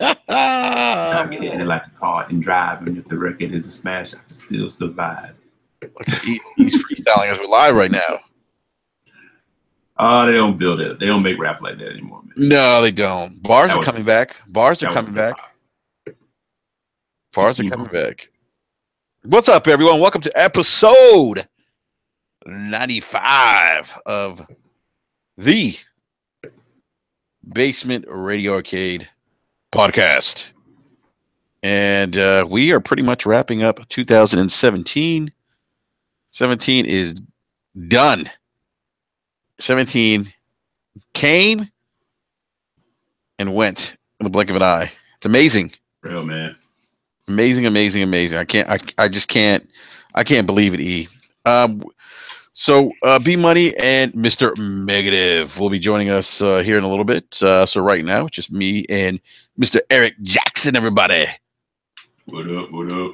I get in it like a car and drive, and if the record is a smash, I can still survive. Okay, he's freestyling as we're live right now. Oh, they don't build it. They don't make rap like that anymore, man. No, they don't. Bars are coming back. Bars are coming back. Bars are coming back. What's up, everyone? Welcome to episode 95 of the Basement Radio Arcade podcast. And we are pretty much wrapping up 2017. 17 is done. 17 came and went in the blink of an eye. It's amazing. Real, man. Amazing. I just can't believe it, E. So B Money and Mr. Negative will be joining us here in a little bit. So right now, it's just me and Mr. Eric Jackson, everybody. What up? What up?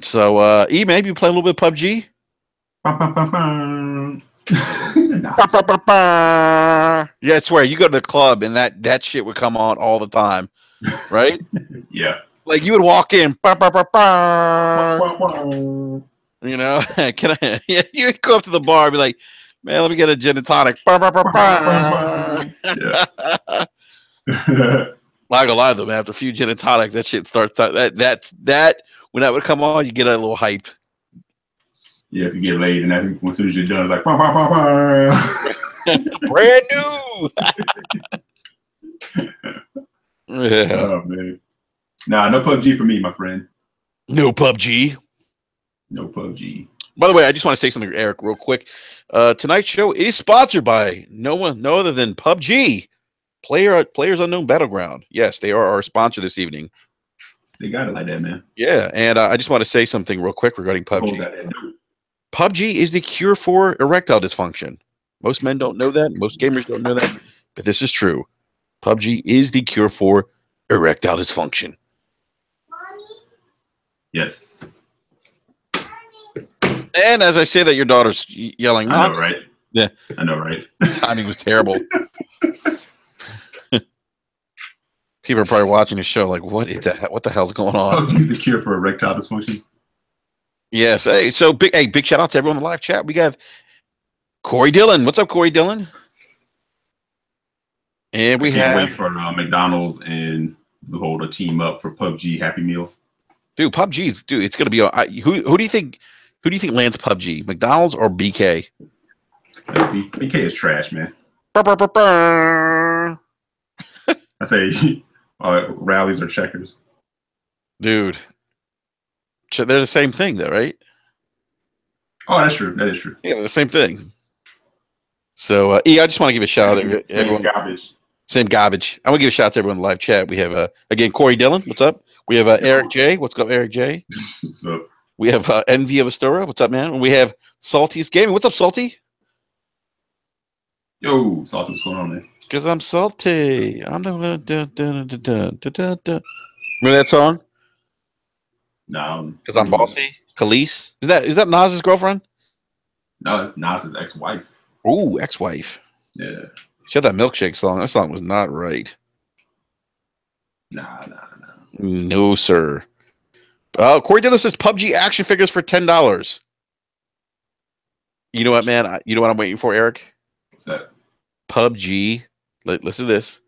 So E, man, you play a little bit of PUBG? Yeah, I swear, you go to the club and that shit would come on all the time, right? Yeah. Like you would walk in, you know, can I? Yeah, you would go up to the bar and be like, "Man, let me get a gin and tonic." Yeah. Not gonna lie though, man. After a few gin and tonics, that shit starts. That when that would come on, you get a little hype. Yeah, if you get laid and that, as soon as you're done, it's like brand new. Yeah. Oh man. Nah, no PUBG for me, my friend. No PUBG. No PUBG. By the way, I just want to say something, Eric, real quick. Tonight's show is sponsored by no other than PUBG, Players Unknown Battleground. Yes, they are our sponsor this evening. They got it like that, man. Yeah, and I just want to say something real quick regarding PUBG. PUBG is the cure for erectile dysfunction. Most men don't know that. Most gamers don't know that. But this is true. PUBG is the cure for erectile dysfunction. Yes. And as I say that, your daughter's yelling. I know, right? Yeah. I know, right? Timing was terrible. People are probably watching the show like, what the hell's going on? PUBG's the cure for erectile dysfunction. Yes. Hey, so big shout out to everyone in the live chat. We have Corey Dillon. What's up, Corey Dillon? And we can't wait for McDonald's and the whole to team up for PUBG Happy Meals. Dude, PUBG's it's gonna be. Who do you think lands PUBG? McDonald's or BK? BK is trash, man. I say rallies or checkers. Dude, they're the same thing, though, right? Oh, that's true. That is true. Yeah, they're the same thing. So, I just want to give a shout out to everyone. Same garbage. I want to give a shout out to everyone in the live chat. We have, again, Corey Dillon. What's up? We have Eric J. What's up, Eric J? What's up? We have Envy of Astoria. What's up, man? And we have Salty's Gaming. What's up, Salty? Yo, Salty, what's going on, man? Because I'm salty. Remember that song? No. Because I'm bossy. Khalees. Is that Nas's girlfriend? No, it's Nas's ex-wife. Ooh, ex-wife. Yeah. She had that milkshake song. That song was not right. Nah. No, sir. Corey Dillon says PUBG action figures for $10. You know what, man? You know what I'm waiting for, Eric? What's that? PUBG. Listen to this.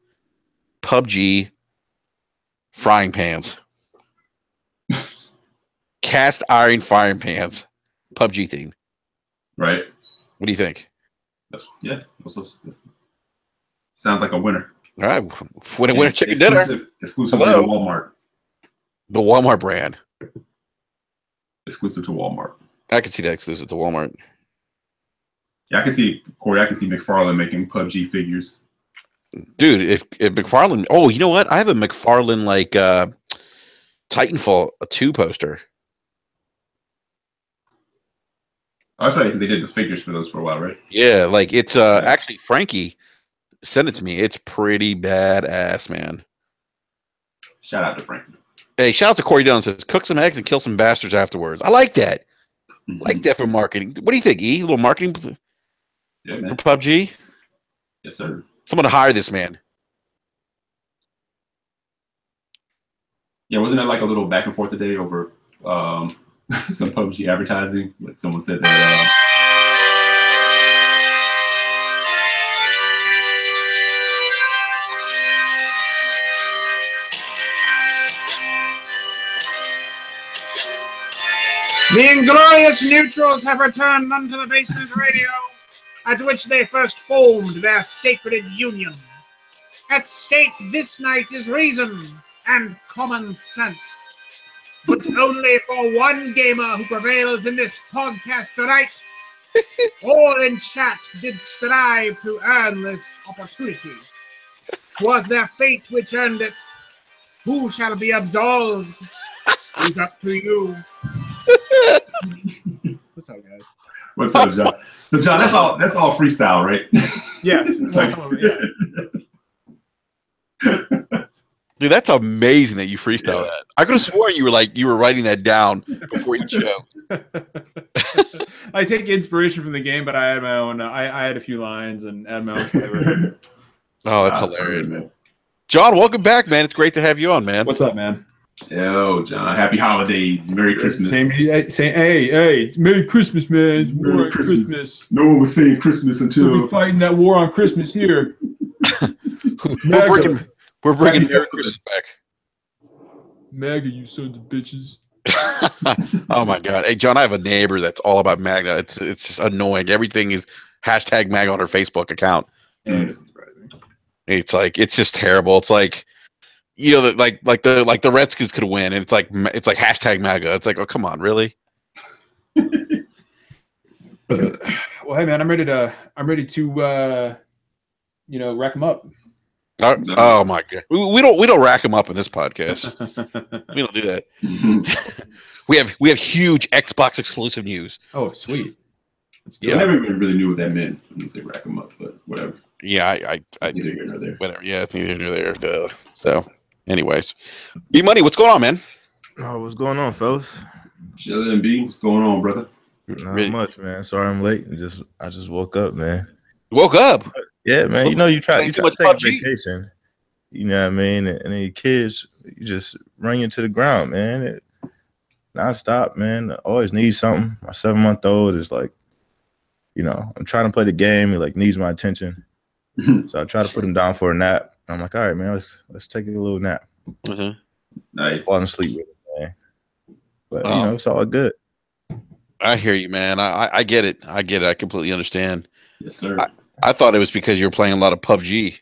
PUBG frying pans. Cast iron frying pans. PUBG theme. Right. What do you think? Sounds like a winner. All right. Winner chicken dinner. Exclusively to Walmart. The Walmart brand. Exclusive to Walmart. I can see that exclusive to Walmart. Yeah, I can see McFarlane making PUBG figures. Dude, if McFarlane, you know what? I have a McFarlane like Titanfall 2 poster. Oh, that's right, because they did the figures for those for a while, right? Yeah, like it's actually Frankie sent it to me. It's pretty badass, man. Shout out to Frankie. Hey, shout out to Corey Dillon. Says cook some eggs and kill some bastards afterwards. I like that. Like that for marketing. What do you think, E? A little marketing for PUBG? Yes, sir. Someone to hire this man. Yeah, wasn't there like a little back and forth today over some PUBG advertising? Like someone said that. The inglorious neutrals have returned unto the basement radio, at which they first formed their sacred union. At stake this night is reason and common sense. But only for one gamer who prevails in this podcast tonight. All in chat did strive to earn this opportunity. 'Twas their fate which earned it. Who shall be absolved is up to you. What's up, guys? What's up, John? So, John, that's all freestyle, right? Yeah. Dude, that's amazing that you freestyle that. I could have sworn you were writing that down before each show. I take inspiration from the game, but I had my own. I had a few lines and had my own flavor. Oh, that's hilarious, man. John, welcome back, man. It's great to have you on, man. What's up, man? Yo, John. Happy holidays. Merry Christmas. Hey, it's Merry Christmas, man. It's Merry Christmas. No one was saying Christmas until we'll be fighting that war on Christmas here. We're bringing Merry Christmas back. MAGA, you sons of bitches. Oh my God. Hey, John, I have a neighbor that's all about MAGA. It's just annoying. Everything is hashtag MAGA on her Facebook account. It's just terrible. It's like, you know, like the Redskins could win, and it's like hashtag MAGA. It's like, oh, come on, really? Well, hey man, I'm ready to rack them up. Oh my God, we don't rack them up in this podcast. We don't do that. we have huge Xbox exclusive news. Oh, sweet. I never even really knew what that meant when you say rack them up, but whatever. Yeah, I neither here nor there. Whatever. Yeah, it's neither here nor there. Duh. So, anyways, B Money, what's going on, man? Oh, what's going on, fellas? Chilling, B. What's going on, brother? Not much, man. Sorry I'm late. I just woke up, man. You woke up? Yeah, man. You know, you try to take a vacation. You know what I mean? And then your kids, you just run you to the ground, man. Non-stop, man. I always need something. My 7-month-old is like, you know, I'm trying to play the game. He like needs my attention. So I try to put him down for a nap. I'm like, all right, man, let's take a little nap. Nice. Fall asleep with it, man. But you know, it's all good. I hear you, man. I get it. I completely understand. Yes, sir. I thought it was because you were playing a lot of PUBG.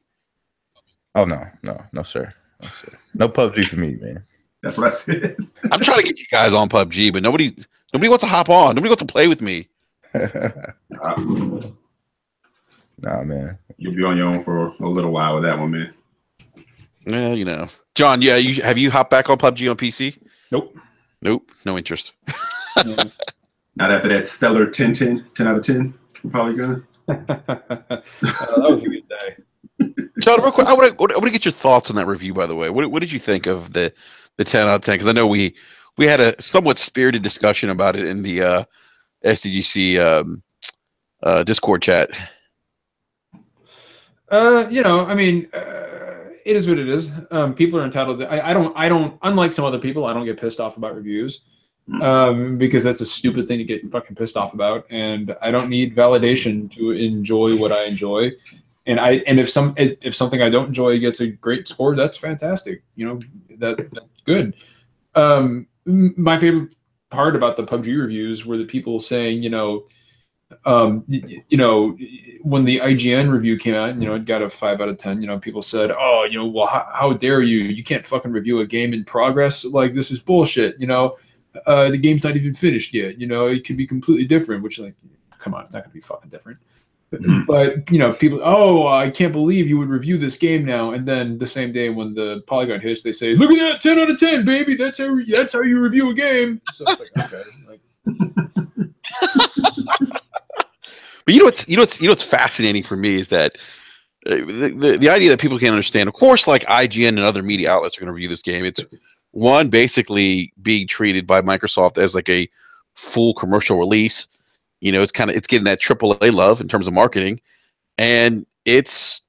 Oh no, sir. No PUBG for me, man. That's what I said. I'm trying to get you guys on PUBG, but nobody wants to hop on. Nobody wants to play with me. Nah, man. You'll be on your own for a little while with that one, man. Well, you know, John. Yeah, have you hopped back on PUBG on PC? Nope. No interest. Not after that stellar 10 out of 10. We're probably gonna. That was a good day. John, real quick, I want to get your thoughts on that review. By the way, what did you think of the 10 out of 10? Because I know we had a somewhat spirited discussion about it in the SDGC Discord chat. You know, I mean, it is what it is. People are entitled. I don't. Unlike some other people, I don't get pissed off about reviews, because that's a stupid thing to get fucking pissed off about. And I don't need validation to enjoy what I enjoy. And if something I don't enjoy gets a great score, that's fantastic. You know, that's good. My favorite part about the PUBG reviews were the people saying, you know, when the IGN review came out, you know, it got a 5 out of 10. You know, people said, "Oh, you know, well, how dare you? You can't fucking review a game in progress. Like, this is bullshit. You know, the game's not even finished yet. You know, it could be completely different." Which, like, come on, it's not gonna be fucking different. But you know, people, oh, I can't believe you would review this game now. And then the same day when the Polygon hits, they say, "Look at that, 10 out of 10, baby. That's how you review a game." So it's like, okay, like. But you know what's fascinating for me is that the idea that people can't understand. Of course, like IGN and other media outlets are going to review this game. It's one, basically being treated by Microsoft as like a full commercial release. You know, it's getting that AAA love in terms of marketing, and it's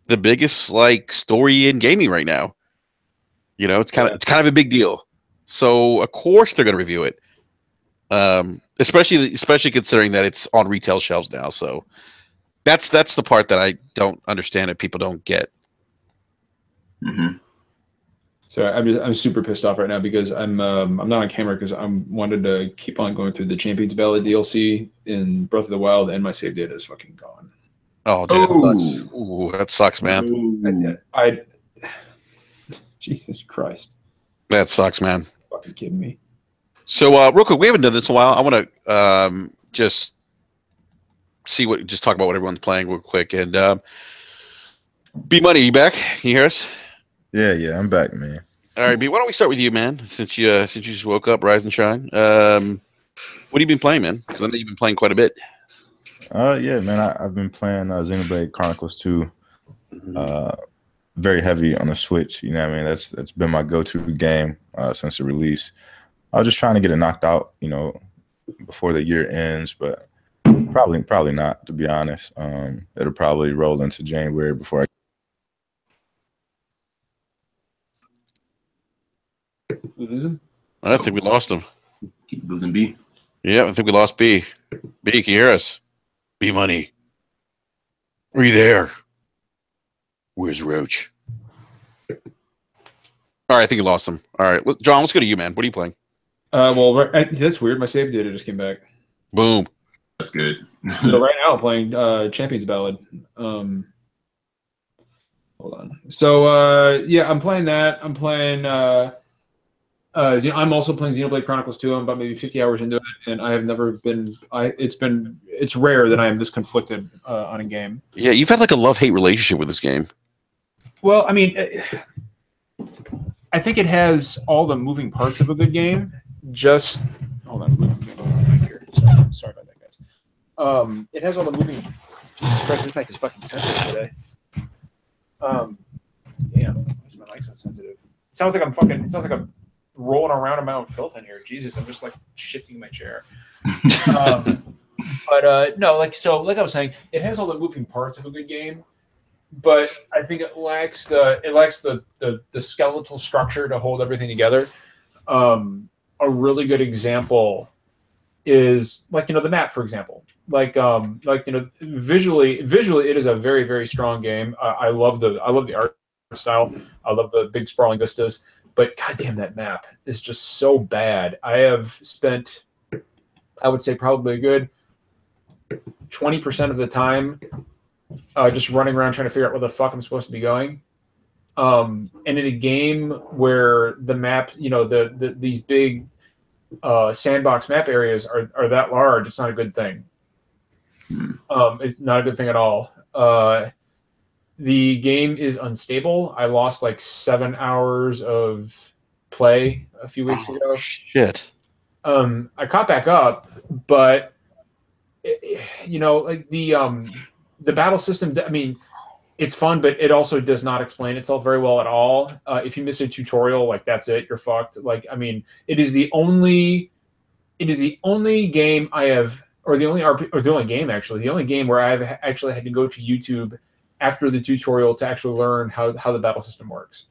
the biggest like story in gaming right now. You know, it's kind of a big deal. So of course they're going to review it. Especially considering that it's on retail shelves now. So that's the part that I don't understand that people don't get. Mm-hmm. So I'm super pissed off right now because I'm not on camera because I wanted to keep on going through the Champions Ballad DLC in Breath of the Wild, and my save data is fucking gone. Oh, dude, that sucks. Ooh, that sucks, man. I Jesus Christ. That sucks, man. Fucking kidding me. So real quick, we haven't done this in a while. I want to just talk about what everyone's playing real quick. And B Money, you back? Can you hear us? Yeah, I'm back, man. All right, B, why don't we start with you, man? Since you just woke up, rise and shine. What have you been playing, man? Because I know you've been playing quite a bit. Yeah, man. I've been playing Xenoblade Chronicles 2. Very heavy on the Switch. You know what I mean? That's been my go-to game since the release. I was just trying to get it knocked out, you know, before the year ends, but probably not, to be honest. It'll probably roll into January before I. We lose him? I think we lost him. Keep losing B. Yeah, I think we lost B. B, can you hear us? B Money. Are you there? Where's Roach? All right, I think you lost him. All right, John, let's go to you, man. What are you playing? Well, that's weird. My save data just came back. Boom. That's good. So right now I'm playing Champions Ballad. Hold on. So yeah, I'm playing that. I'm playing. I'm also playing Xenoblade Chronicles 2. I'm about maybe 50 hours into it, and I have never been. It's rare that I am this conflicted on a game. Yeah, you've had like a love-hate relationship with this game. Well, I mean, I think it has all the moving parts of a good game. Just hold on, here. Sorry about that, guys. It has all the moving. Jesus Christ, this mic is fucking sensitive today. Damn, why is my mic so sensitive? It sounds like I'm rolling around in my own filth in here. Jesus, I'm just like shifting my chair. But no, like I was saying, it has all the moving parts of a good game, but I think it lacks the skeletal structure to hold everything together. A really good example is the map, for example. Visually it is a very, very strong game. I love the art style. I love the big sprawling vistas, but goddamn, that map is just so bad. I have spent, I would say, probably a good 20% of the time just running around trying to figure out where the fuck I'm supposed to be going. And in a game where the map, these big sandbox map areas are that large, it's not a good thing. It's not a good thing at all. The game is unstable. I lost like 7 hours of play a few weeks ago. Shit. I caught back up, but like the battle system. I mean, it's fun, but it also does not explain itself very well at all. If you miss a tutorial, like that's it, you're fucked. Like, I mean, it is the only game I have, or the only game actually, the only game where I've actually had to go to YouTube after the tutorial to actually learn how the battle system works.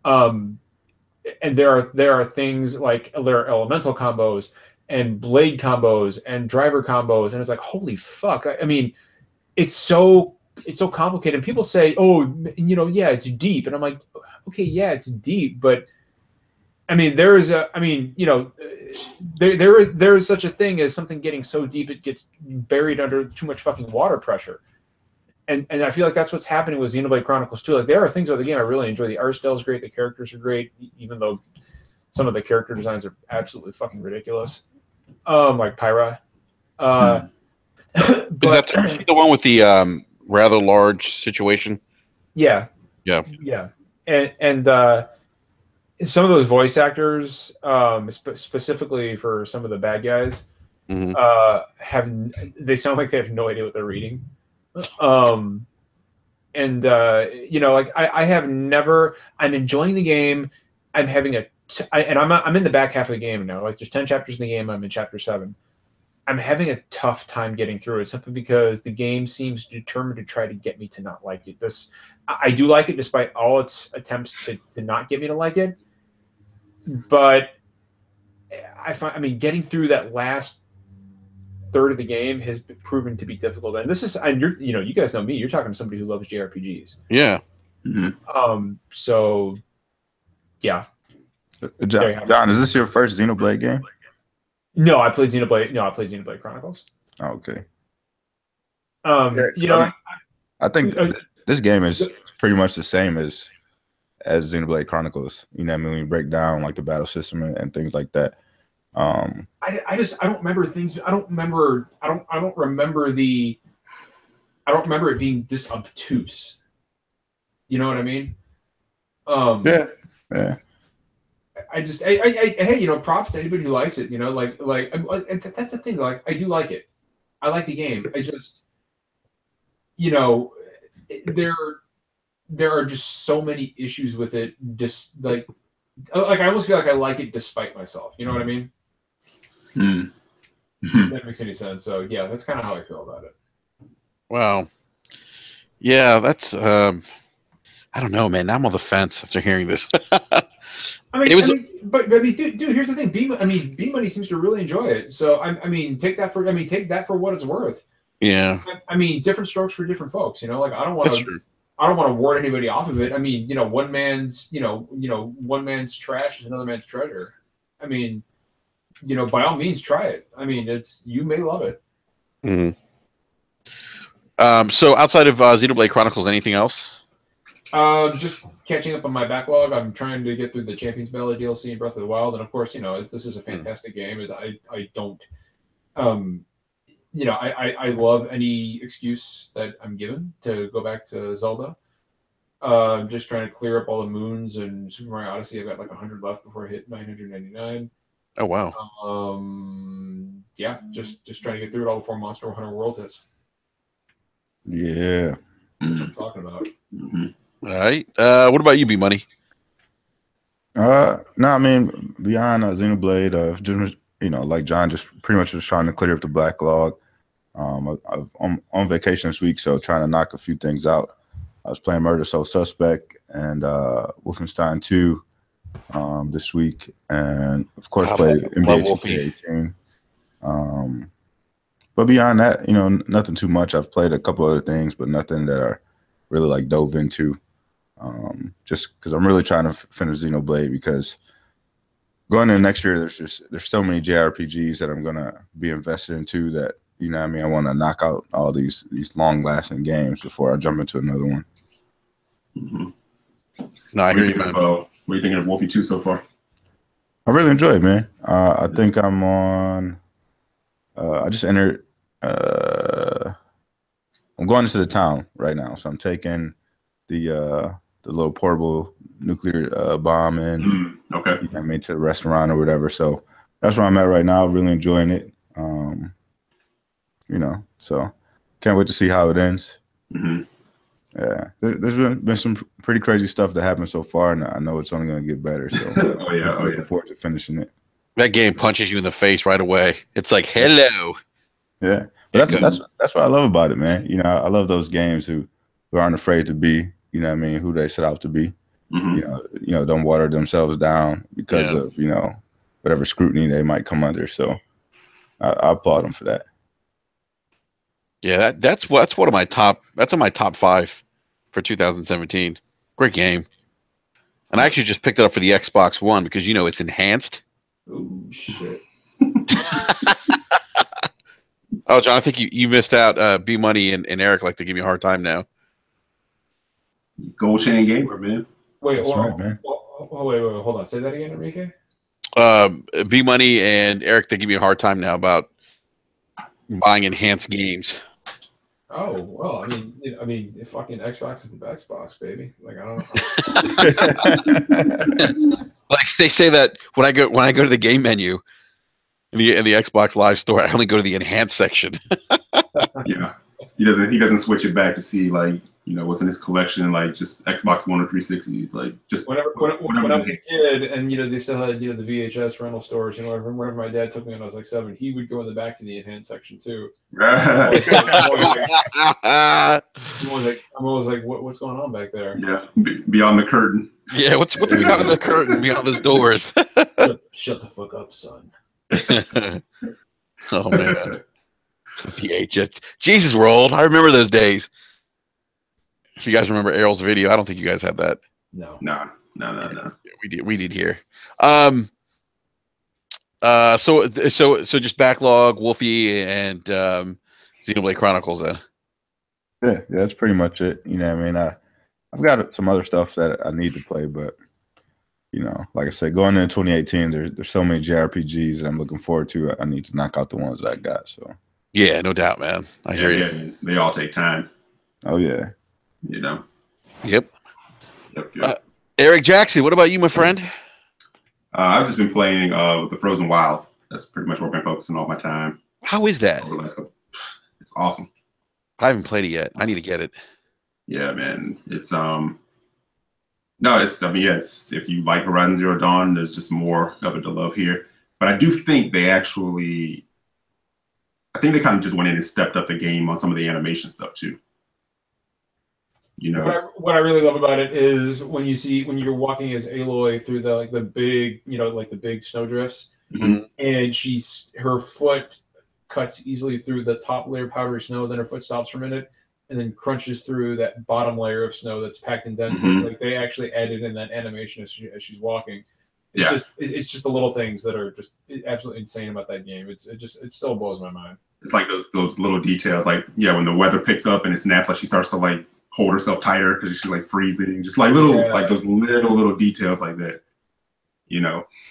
And there are things like there are elemental combos and blade combos and driver combos, and it's like, holy fuck. I mean, it's so complicated. And people say, oh, yeah, it's deep. And I'm like, okay, yeah, it's deep, but I mean, there is such a thing as something getting so deep it gets buried under too much fucking water pressure. And I feel like that's what's happening with Xenoblade Chronicles 2. Like, there are things about the game I really enjoy. The art style is great. The characters are great, even though some of the character designs are absolutely fucking ridiculous. Like Pyra. Is that the one with the rather large situation? Yeah. Yeah. Yeah. And some of those voice actors, specifically for some of the bad guys, they sound like they have no idea what they're reading. Like I have never. I'm enjoying the game. I'm in the back half of the game now. Like, there's 10 chapters in the game. I'm in chapter 7. I'm having a tough time getting through it simply because the game seems determined to try to get me to not like it. I do like it despite all its attempts to not get me to like it. But I mean, getting through that last third of the game has proven to be difficult. And this is, and you guys know me. You're talking to somebody who loves JRPGs. Yeah. Mm-hmm. So, yeah. John, is this your first Xenoblade game? No, I played Xenoblade. No, I played Xenoblade Chronicles. Oh, okay. I think this game is pretty much the same as Xenoblade Chronicles. You know what I mean? When you break down like the battle system and things like that. I don't remember things. I don't remember it being this obtuse. You know what I mean? Yeah. Hey, props to anybody who likes it. That's the thing. Like, I do like it. I like the game. I just, there are just so many issues with it. Just like I almost feel like I like it despite myself. You know what I mean? If that makes any sense. So yeah, that's kind of how I feel about it. Wow. Yeah, that's I don't know, man. Now I'm on the fence after hearing this. But dude, here's the thing. B Money seems to really enjoy it. So I mean, take that for what it's worth. Yeah. I mean, different strokes for different folks. Like I don't want to ward anybody off of it. I mean, one man's trash is another man's treasure. I mean, by all means, try it. I mean, you may love it. Mm-hmm. So outside of Xenoblade Chronicles, anything else? Just catching up on my backlog. I'm trying to get through the Champions Valley DLC and Breath of the Wild, and of course, this is a fantastic game. I don't, I love any excuse that I'm given to go back to Zelda. I'm just trying to clear up all the moons and Super Mario Odyssey. I've got like 100 left before I hit 999. Oh wow. Yeah, just trying to get through it all before Monster Hunter World hits. Yeah, that's what I'm talking about. Mm-hmm. All right. What about you, B Money? No, I mean beyond Xenoblade, just, like John, just pretty much just trying to clear up the backlog. I'm on vacation this week, so trying to knock a few things out. I was playing Murder Soul Suspect and Wolfenstein 2 this week, and of course played NBA 2K18. But beyond that, nothing too much. I've played a couple other things, but nothing that I really like dove into. Just because I'm really trying to finish Xenoblade, because going into next year, there's so many JRPGs that I'm gonna be invested into that I want to knock out all these long lasting games before I jump into another one. Mm-hmm. No, I hear you, man. What are you thinking of Wolfie 2 so far? I really enjoy it, man. I think I'm on. I just entered. I'm going into the town right now, so I'm taking the little portable nuclear bomb in. Okay. To the restaurant or whatever. So that's where I'm at right now. Really enjoying it. So can't wait to see how it ends. Mm-hmm. Yeah, there's been some pretty crazy stuff that happened so far, and I know it's only going to get better. So looking forward to finishing it. That game punches you in the face right away. It's like, hello. Yeah, but that's what I love about it, man. I love those games who aren't afraid to be, who they set out to be. Mm-hmm. Don't water themselves down because of whatever scrutiny they might come under. So I applaud them for that. Yeah, that's one of my top. That's on my top 5 for 2017. Great game, and I actually just picked it up for the Xbox One because it's enhanced. Oh shit! Oh, John, I think you missed out. B Money and Eric like to give me a hard time now. Gold chain gamer, man. Wait, man. Wait, hold on. Say that again, Enrique. B Money and Eric, they give me a hard time now about buying enhanced games. Oh well, I mean, if fucking Xbox is the Xbox, baby. Like I don't know. Like they say that when I go to the game menu in the Xbox Live store, I only go to the enhanced section. Yeah, he doesn't switch it back to see like what's in his collection, like just Xbox One or 360s, like just when I was a kid, and they still had the VHS rental stores. Whenever my dad took me when I was like 7, he would go in the back to the enhanced section too. I'm always like, what's going on back there? Yeah, beyond the curtain. Yeah, what's beyond the curtain, beyond those doors? Shut the fuck up, son. Oh man, VHS. Jesus, we're old. I remember those days. If you guys remember Errol's video, I don't think you guys had that. No. We did here. So just Backlog, Wolfie, and Xenoblade Chronicles then. Yeah, that's pretty much it. You know what I mean? I've got some other stuff that I need to play, but like I said, going into 2018, there's so many JRPGs that I'm looking forward to. I need to knock out the ones that I got. So yeah, no doubt, man. I hear you. Yeah, they all take time. Oh yeah. Yep. Eric Jackson, what about you, my friend? I've just been playing with the Frozen Wilds. That's pretty much where I've been focusing all my time. How is that? It's awesome. I haven't played it yet. I need to get it. Yeah, man. It's it's if you like Horizon Zero Dawn, there's just more of it to love here. But I do think they kind of just went in and stepped up the game on some of the animation stuff too. What I really love about it is when you're walking as Aloy through the big the big snowdrifts, and her foot cuts easily through the top layer of powdery snow, then her foot stops for a minute, and then crunches through that bottom layer of snow that's packed in density. Like they actually added in that animation as she's walking. It's just the little things that are just absolutely insane about that game. It still blows my mind. It's like those little details, like when the weather picks up and it snaps, like she starts to like hold herself tighter because she's like freezing, just like like those little details like that,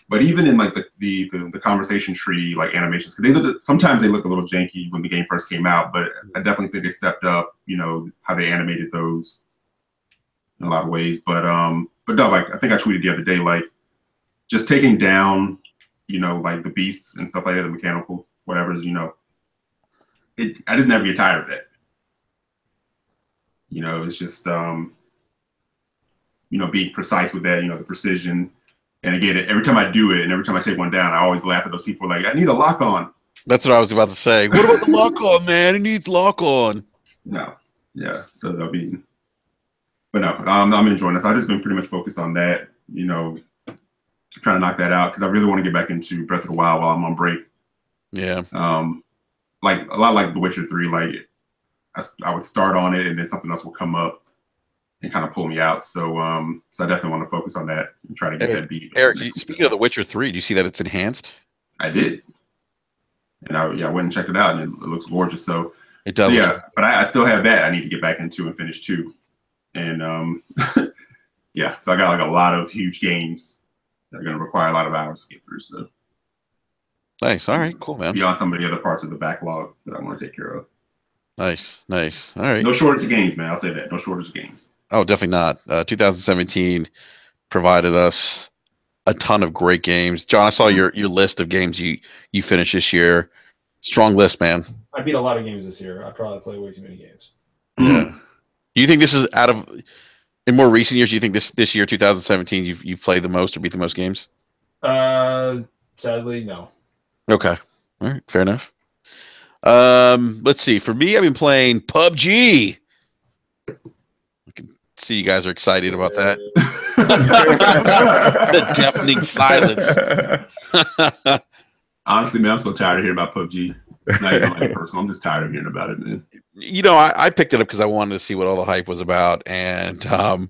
But even in like the conversation tree like animations, because sometimes they look a little janky when the game first came out, but I definitely think they stepped up, how they animated those in a lot of ways. But no, like I think I tweeted the other day, like just taking down, like the beasts and stuff like that, the mechanical whatever's, I just never get tired of that. It's just, being precise with that, the precision. And again, every time I do it and every time I take one down, I always laugh at those people like, I need a lock on. That's what I was about to say. What about the lock on, man? It needs lock on. No. Yeah. So but no, I'm enjoying this. I've just been pretty much focused on that, trying to knock that out because I really want to get back into Breath of the Wild while I'm on break. Yeah. Like a lot like The Witcher 3, like I would start on it and then something else will come up and kind of pull me out. So I definitely want to focus on that and try to get that beat. Eric, speaking of The Witcher 3, do you see that it's enhanced? I did. And I went and checked it out and it looks gorgeous. So it does. So yeah, but I still have that I need to get back into and finish too. And yeah, so I got like a lot of huge games that are going to require a lot of hours to get through. So nice. All right, cool, man. Beyond some of the other parts of the backlog that I want to take care of. Nice. All right. No shortage of games, man. I'll say that. No shortage of games. Oh, definitely not. 2017 provided us a ton of great games. John, I saw your list of games you finished this year. Strong list, man. I beat a lot of games this year. I probably played way too many games. Yeah. Do you think this is in more recent years? Do you think this year, 2017, you've played the most or beat the most games? Sadly, no. Okay. All right. Fair enough. Let's see. For me, I've been playing Pubg. I can see you guys are excited about that. The deafening silence. Honestly, man, I'm so tired of hearing about Pubg. Not even like personal. I'm just tired of hearing about it, man. I picked it up because I wanted to see what all the hype was about, and here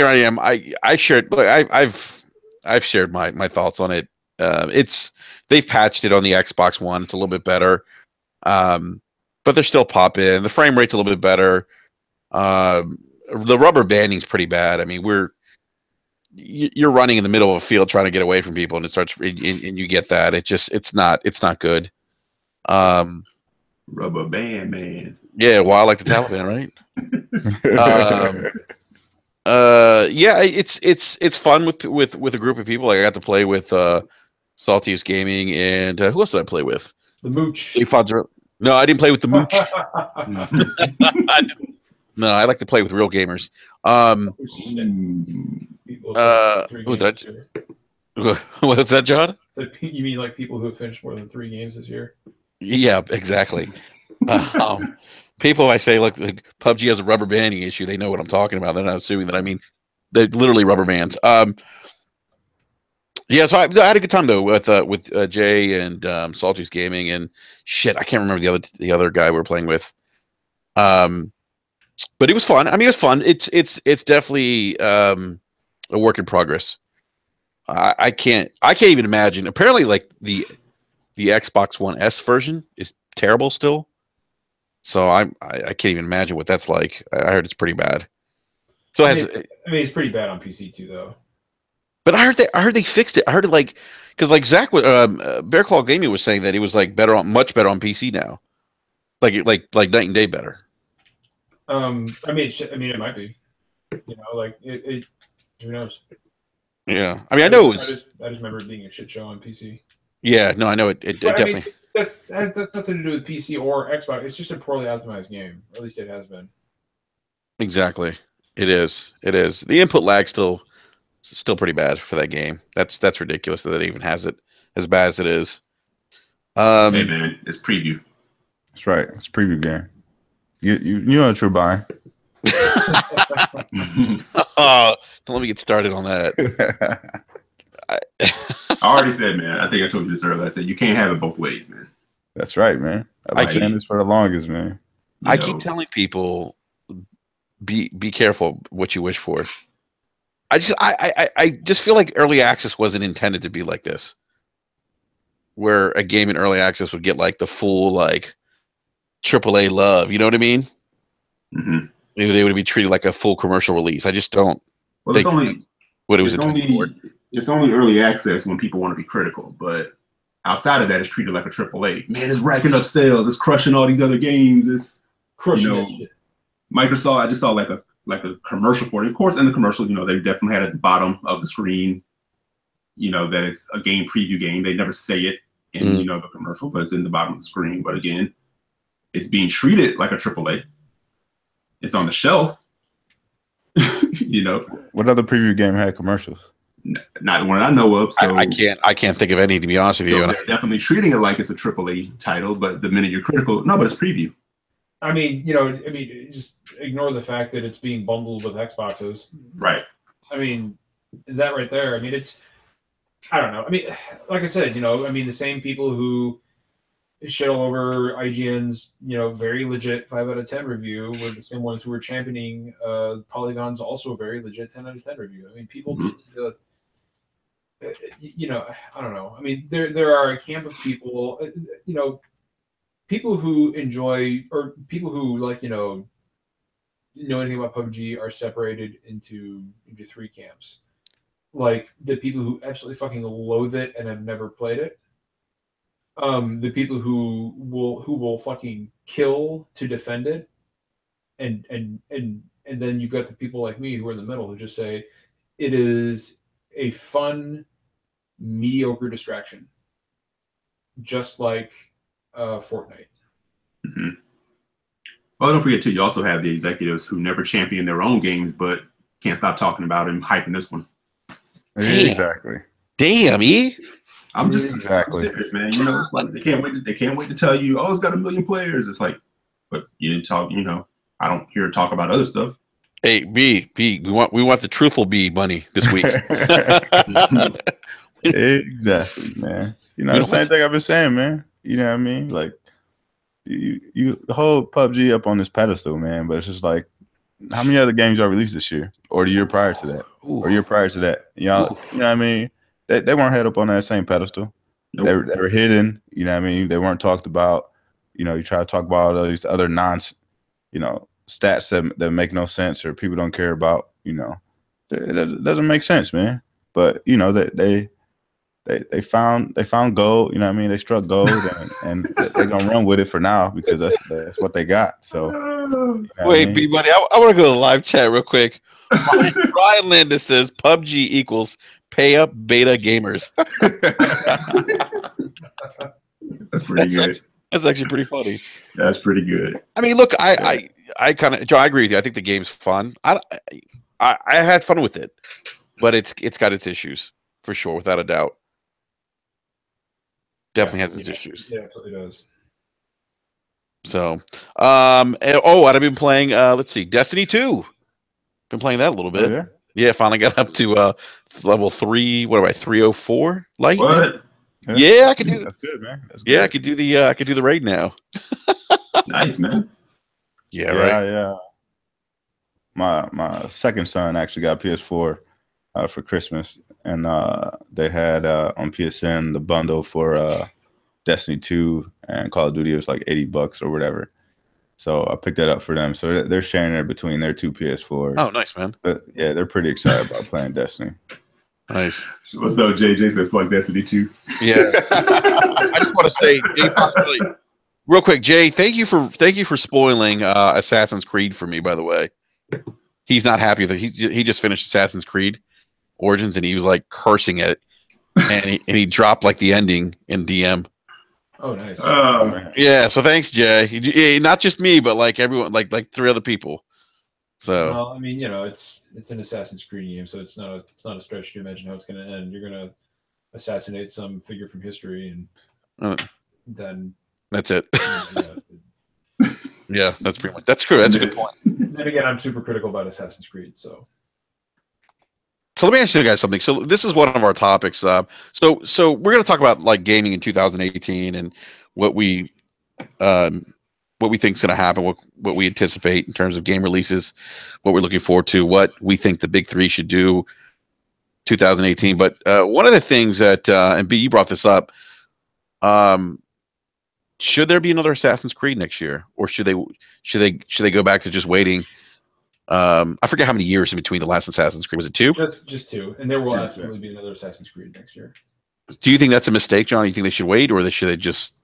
I am. I shared. Look, I've shared my thoughts on it. They've patched it on the Xbox One. It's a little bit better, but they're still popping. The frame rate's a little bit better. The rubber banding's pretty bad. I mean, you're running in the middle of a field trying to get away from people, and it starts, and you get that. It's not good. Rubber band man. Yeah, well, I like the Taliban, right? Yeah, it's fun with a group of people. Like I got to play with Saltiest Gaming and who else did I play with? The Mooch. No, I didn't play with the Mooch. No, I like to play with real gamers. What's that, John? So you mean like people who have finished more than 3 games this year? Yeah, exactly. People I say, look, like, PUBG has a rubber banding issue. They know what I'm talking about. They're not assuming that I mean they're literally rubber bands. Yeah, so I had a good time though with Jay and Salty's Gaming and shit. I can't remember the other guy we were playing with. But it was fun. I mean, it was fun. It's definitely a work in progress. I can't even imagine. Apparently, like the Xbox One S version is terrible still. So I can't even imagine what that's like. I heard it's pretty bad. So I mean, it's pretty bad on PC too, though. But I heard they fixed it. I heard it like because like Zach Backlog Gaming was saying that it was like much better on PC now, like night and day better. I mean, it might be. You know, like it who knows? Yeah, I mean, I know. I just remember it being a shit show on PC. Yeah, no, I know it definitely. I mean, that's nothing to do with PC or Xbox. It's just a poorly optimized game. Or at least it has been. Exactly, it is. It is. The input lag still pretty bad for that game. That's ridiculous that it even has it as bad as it is. Hey man, it's preview. That's right. It's a preview game. You know what you're buying. Oh, don't let me get started on that. I already said, man. I think I told you this earlier. I said you can't have it both ways, man. That's right, man. I've been saying this for the longest, man. I keep telling people, be careful what you wish for. I just feel like early access wasn't intended to be like this, where a game in early access would get like the full like AAA love. You know what I mean? Mm-hmm. Maybe they would be treated like a full commercial release. I just don't. Well, it's only what it was intended for. It's only early access when people want to be critical, but outside of that, it's treated like a AAA. Man, it's racking up sales. It's crushing all these other games. It's crushing. Microsoft. I just saw like a commercial for it. Of course, in the commercial, they definitely had at the bottom of the screen, that it's a game preview game. They never say it in the commercial, but it's in the bottom of the screen. But again, it's being treated like a AAA. It's on the shelf. What other preview game had commercials? Not one I know of. So I can't think of any, to be honest with you. They're definitely treating it like it's a AAA title, but the minute you're critical, no, but it's preview. I mean, just ignore the fact that it's being bundled with Xboxes. Right. I mean, that right there. I mean, I don't know. I mean, like I said, the same people who shit all over IGN's, very legit 5 out of 10 review were the same ones who were championing Polygon's also very legit 10 out of 10 review. I mean, people just, I don't know. I mean, there are a camp of people, people who enjoy or people who like, know anything about PUBG are separated into 3 camps. Like the people who absolutely fucking loathe it and have never played it. The people who will fucking kill to defend it, and then you've got the people like me who are in the middle who just say it is a fun, mediocre distraction, just like Fortnite. Mm-hmm. Well, don't forget too. You also have the executives who never champion their own games, but can't stop talking about and hyping this one. Exactly. Damn, I'm serious, man. It's like they can't wait to tell you, oh, it's got 1 million players. It's like, but you didn't talk. I don't hear talk about other stuff. Hey, B, we want the truthful B bunny this week. Exactly, man. The same thing I've been saying, man. You know what I mean? Like you hold PUBG up on this pedestal, man. But it's just like, how many other games y'all released this year, or the year prior to that, or year prior to that? Y'all, you know what I mean? They weren't held up on that same pedestal. Nope. They were hidden. You know what I mean? They weren't talked about. You try to talk about all these other stats that make no sense or people don't care about. It doesn't make sense, man. But they found gold. You know what I mean? They struck gold, and they're gonna run with it for now because that's what they got. So wait, B buddy, I want to go to the live chat real quick. Ryan Landis says PUBG equals pay up beta gamers. That's pretty good. That's actually pretty funny. That's pretty good. I mean, look, I Joe, I agree with you. I think the game's fun. I had fun with it, but it's got its issues for sure, without a doubt. Definitely has its issues. Yeah, it absolutely does. So, I've been playing. Let's see, Destiny 2. Been playing that a little bit. Oh, yeah? Yeah, finally got up to level 3. What am I? 304 light. What? Yeah, I can do that. That's good, man. That's Yeah, good. I could do the raid now. Nice, man. Yeah, right. Yeah. My second son actually got PS4 for Christmas, and they had on PSN the bundle for Destiny 2 and Call of Duty. It was like $80 or whatever. So I picked that up for them. So they're sharing it between their 2 PS4s. Oh, nice, man. But yeah, they're pretty excited about playing Destiny. Nice. What's up, JJ? Said fuck Destiny 2. Yeah. I just want to say, Jay, real quick, Jay, thank you for spoiling Assassin's Creed for me, by the way. He's not happy with it. He just finished Assassin's Creed Origins and he was like cursing at it. And he dropped like the ending in DM. Oh, nice. Yeah, so thanks, Jay. Not just me, but like everyone, like 3 other people. So, well, I mean, it's an Assassin's Creed game, so it's not a stretch to imagine how it's going to end. You're going to assassinate some figure from history, and then that's it. Yeah, that's pretty much. That's true. That's a good point. Then again, I'm super critical about Assassin's Creed, so. So let me ask you guys something. So this is one of our topics. So we're going to talk about like gaming in 2018 and what we think is going to happen, what we anticipate in terms of game releases, what we're looking forward to, what we think the big 3 should do 2018. But one of the things that and B, you brought this up, should there be another Assassin's Creed next year, or should they go back to just waiting? I forget how many years in between the last Assassin's Creed. Was it 2? Just 2, and there will absolutely be another Assassin's Creed next year. Do you think that's a mistake, John? You think they should wait, or should they just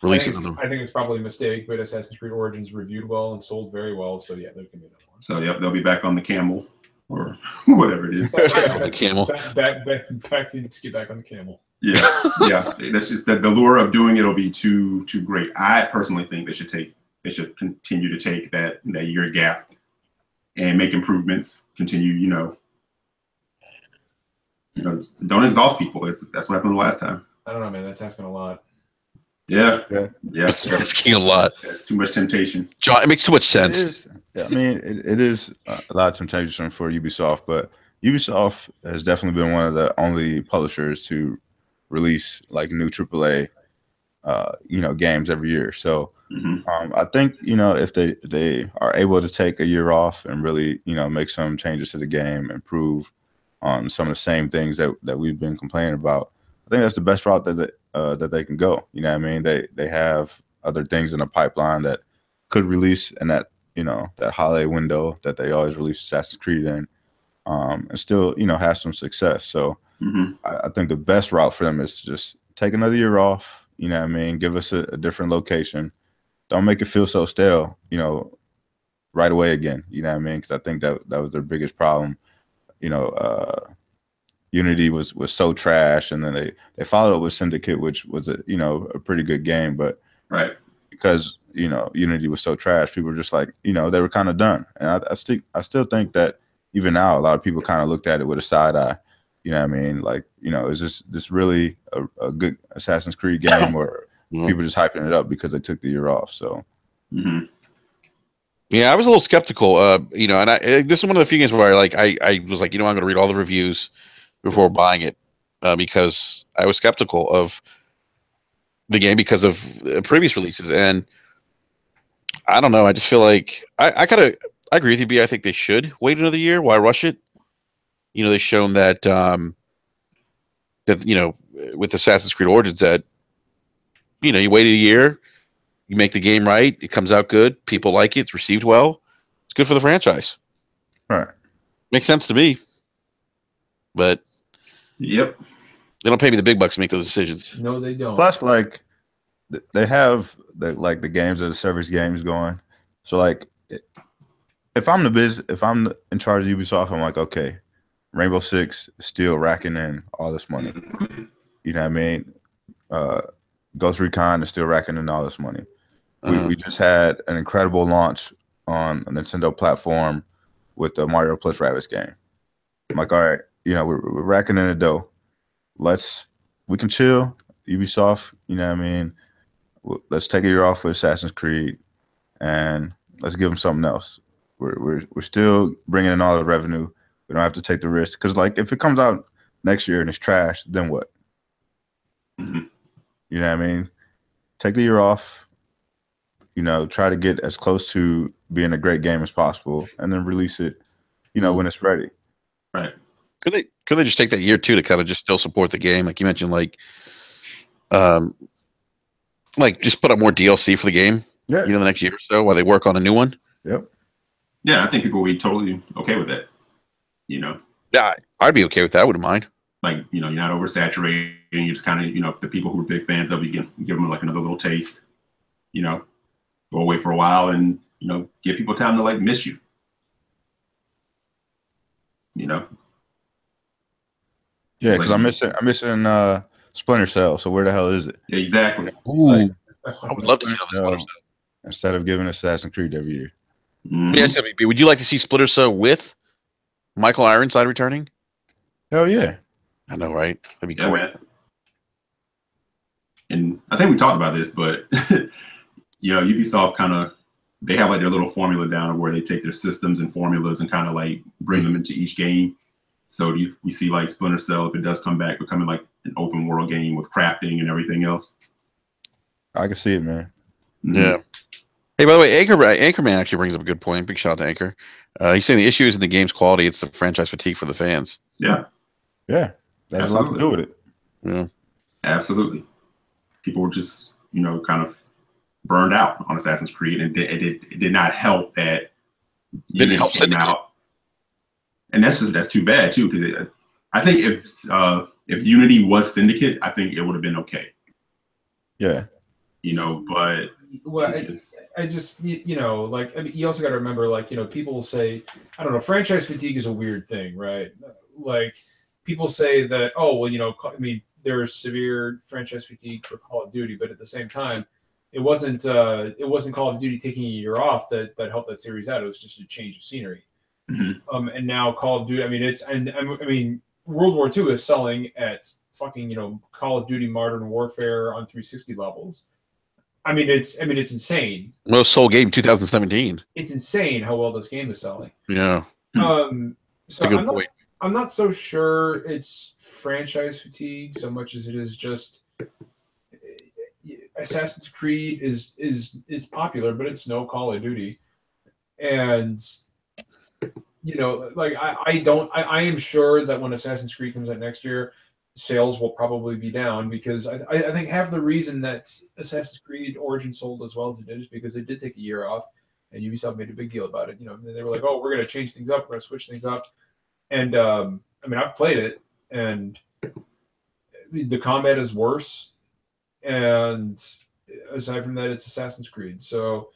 release another? I think it's probably a mistake, but Assassin's Creed Origins reviewed well and sold very well, so yeah, there can be another one. So they'll be back on the camel or whatever it is. The camel. Back. Let's get back on the camel. Yeah. That's just that the lure of doing it'll be too great. I personally think they should continue to take that year gap and make improvements. Continue, don't exhaust people. That's what happened the last time. I don't know, man. That's asking a lot. Yeah. It's asking a lot. That's too much temptation. John, it makes too much sense. I mean, it is a lot of temptation for Ubisoft, but Ubisoft has definitely been one of the only publishers to release like new AAA, games every year. So I think if they are able to take a year off and really make some changes to the game, improve on some of the same things that we've been complaining about, I think that's the best route that they can go. You know what I mean? They have other things in the pipeline that could release in that that holiday window that they always release Assassin's Creed in, and still have some success. So I think the best route for them is to just take another year off. You know what I mean? Give us a different location. Don't make it feel so stale, right away again. You know what I mean? Because I think that was their biggest problem. Unity was so trash, and then they followed up with Syndicate, which was a pretty good game, but because Unity was so trash, people were just like they were kind of done. And I still think that even now a lot of people kind of looked at it with a side eye. You know what I mean? Like, is this really a good Assassin's Creed game, or people just hyping it up because they took the year off? So, yeah, I was a little skeptical. And this is one of the few games where I was like, I'm going to read all the reviews before buying it, because I was skeptical of the game because of previous releases, and I don't know. I just feel like I agree with you, B. I think they should wait another year. Why rush it? They've shown that with Assassin's Creed Origins that you wait a year, you make the game right, it comes out good, people like it, it's received well, it's good for the franchise. Right. Makes sense to me. But yep, they don't pay me the big bucks to make those decisions. No, they don't. Plus, like, they have the games of the service games going. So like, if I'm in charge of Ubisoft, I'm like, okay, Rainbow Six is still racking in all this money. You know what I mean? Ghost Recon is still racking in all this money. We just had an incredible launch on a Nintendo platform with the Mario plus Rabbids game. I'm like, all right, we're racking in the dough. We can chill. Ubisoft, you know what I mean? Let's take a year off with Assassin's Creed and let's give them something else. We're still bringing in all the revenue. We don't have to take the risk because, like, if it comes out next year and it's trash, then what? Mm-hmm. You know what I mean? Take the year off. Try to get as close to being a great game as possible, and then release it. When it's ready. Right. Could they just take that year too to kind of just still support the game, like you mentioned, like just put up more DLC for the game? Yeah. The next year or so while they work on a new one. Yep. Yeah, I think people would be totally okay with that. Yeah, I'd be okay with that. I wouldn't mind. Like, you're not oversaturating. You just kind of, the people who are big fans of it, you give them like another little taste. Go away for a while and give people time to like miss you. Yeah, because I'm missing Splinter Cell. So where the hell is it? Yeah, exactly. Ooh, I would love to see Splinter Cell instead of giving Assassin's Creed every year. Mm-hmm. Yeah, would you like to see Splinter Cell with Michael Ironside returning? Hell yeah. I know, right? That'd be great. Man. And I think we talked about this, but Ubisoft they have like their little formula down where they take their systems and formulas and kind of like bring them into each game. So we see like Splinter Cell, if it does come back, becoming like an open world game with crafting and everything else. I can see it, man. Mm-hmm. Yeah. Hey, by the way, Anchorman actually brings up a good point. Big shout out to Anchor. He's saying the issue isn't the game's quality; it's the franchise fatigue for the fans. Yeah. Yeah. That has a lot to do with it. Yeah. Absolutely. People were just, kind of burned out on Assassin's Creed, and it did not help that didn't help Syndicate out. And that's too bad too, because I think if Unity was Syndicate, I think it would have been okay. Yeah. But I just you also got to remember, like, people will say, I don't know, franchise fatigue is a weird thing, right? Like, people say that, oh, well, there's severe franchise fatigue for Call of Duty, but at the same time, it wasn't Call of Duty taking a year off that helped that series out. It was just a change of scenery. Mm-hmm. And now Call of Duty, World War II is selling at fucking, Call of Duty Modern Warfare on 360 levels. It's insane. Most sold game 2017. It's insane how well this game is selling. Yeah. So I'm not so sure it's franchise fatigue so much as it is just Assassin's Creed is popular, but it's no Call of Duty. And I am sure that when Assassin's Creed comes out next year, sales will probably be down, because I think half the reason that Assassin's Creed Origins sold as well as it did is because it did take a year off, and Ubisoft made a big deal about it. They were like, oh, we're going to change things up, we're going to switch things up. And I've played it, and the combat is worse, and aside from that, it's Assassin's Creed. So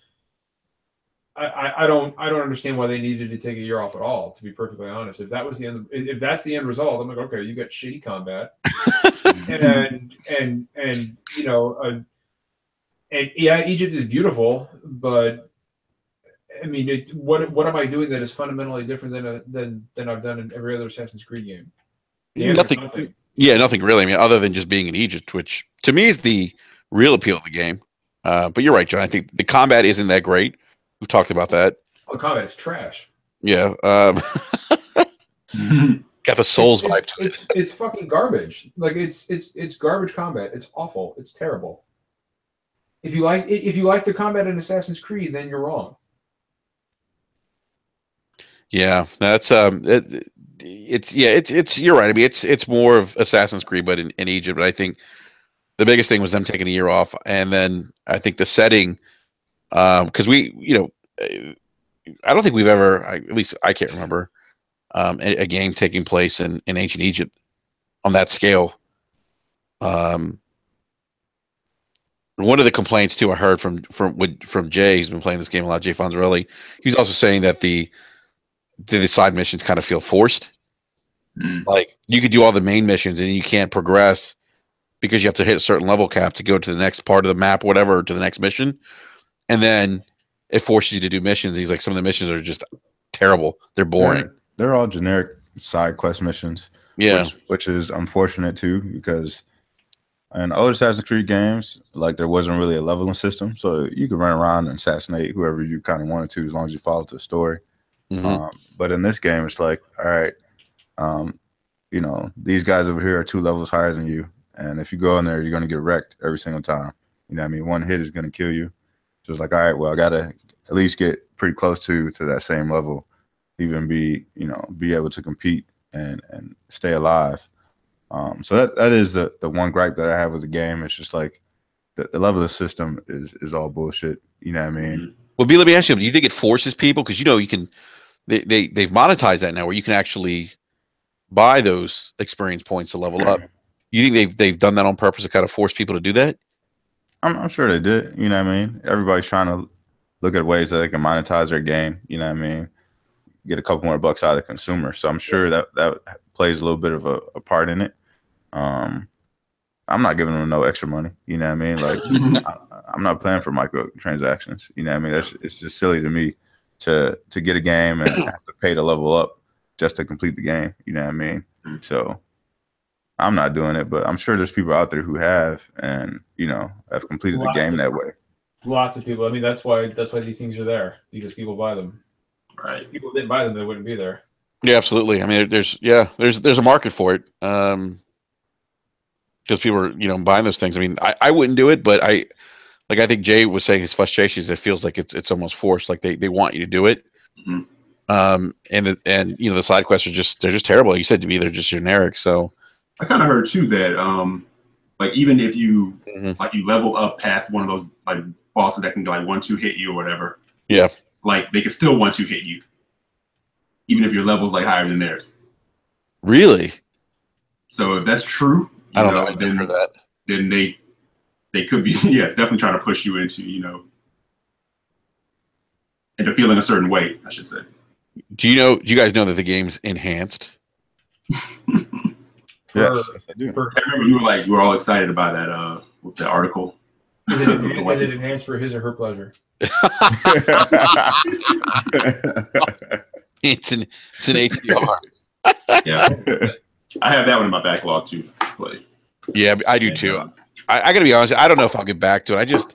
I don't understand why they needed to take a year off at all, to be perfectly honest. If that's the end result, I'm like, okay, you got shitty combat, and yeah, Egypt is beautiful, but what am I doing that is fundamentally different than I've done in every other Assassin's Creed game? Nothing. Yeah, nothing really. Other than just being in Egypt, which to me is the real appeal of the game. But you're right, John. I think the combat isn't that great. We've talked about that. The combat is trash. Yeah. Got the Souls vibe to it. It's fucking garbage. Like it's garbage combat. It's awful. It's terrible. If you like the combat in Assassin's Creed, then you're wrong. Yeah, that's it's you're right. It's more of Assassin's Creed, but in Egypt. But I think the biggest thing was them taking a year off, and then I think the setting, because I don't think we've ever, at least I can't remember, a game taking place in ancient Egypt on that scale. One of the complaints too I heard from Jay, who's been playing this game a lot, Jay Fonzarelli. He was also saying that the side missions kind of feel forced. Like, you could do all the main missions and you can't progress because you have to hit a certain level cap to go to the next part of the map, whatever, to the next mission. And then it forces you to do missions. He's like, some of the missions are just terrible. They're boring. They're all generic side quest missions. Yeah, which is unfortunate too, because in old Assassin's Creed games, like there wasn't really a leveling system, so you could run around and assassinate whoever you kind of wanted to, as long as you followed the story. But in this game, it's like, all right, you know, these guys over here are 2 levels higher than you, and if you go in there, you're gonna get wrecked every single time. You know what I mean? One hit is gonna kill you. So it's like, all right, well, I gotta at least get pretty close to that same level, even be able to compete and stay alive. So that is the one gripe that I have with the game. It's just like the level of the system is all bullshit. You know what I mean? Well, B, let me ask you, do you think it forces people? Because, you know, you can, they've monetized that now where you can actually buy those experience points to level up. You think they've done that on purpose to kind of force people to do that? I'm sure they did. You know what I mean? Everybody's trying to look at ways that they can monetize their game. You know what I mean? Get a couple more bucks out of the consumer. So I'm sure that plays a little bit of a part in it. I'm not giving them no extra money. You know what I mean? Like I'm not playing for microtransactions. You know what I mean? It's just silly to me to get a game and have to pay to level up just to complete the game. You know what I mean? So I'm not doing it, but I'm sure there's people out there who have, and you know, have completed the game that way. Lots of people. I mean, that's why these things are there, because people buy them. Right. If people didn't buy them, they wouldn't be there. Yeah, absolutely. I mean, there's a market for it. Because people are, you know, buying those things. I mean, I wouldn't do it, but I think Jay was saying his frustration is it feels like it's almost forced. Like they want you to do it. And you know, the side quests they're just terrible. Like you said to me, they're just generic. So I kind of heard too that like even if you like you level up past one of those like bosses that can like 1-2 hit you or whatever. Yeah. Like they can still 1-2 hit you, even if your level's like higher than theirs. Really? So if that's true, I don't know. Then they could be definitely trying to push you into, you know, into feeling a certain way, I should say. Do you guys know that the game's enhanced? Yes, I do. I remember you were all excited about that. What's that article? Is it enhanced for his or her pleasure? It's an HDR. Yeah, I have that one in my backlog too. Play. Yeah, I do too. I got to be honest. I don't know if I'll get back to it.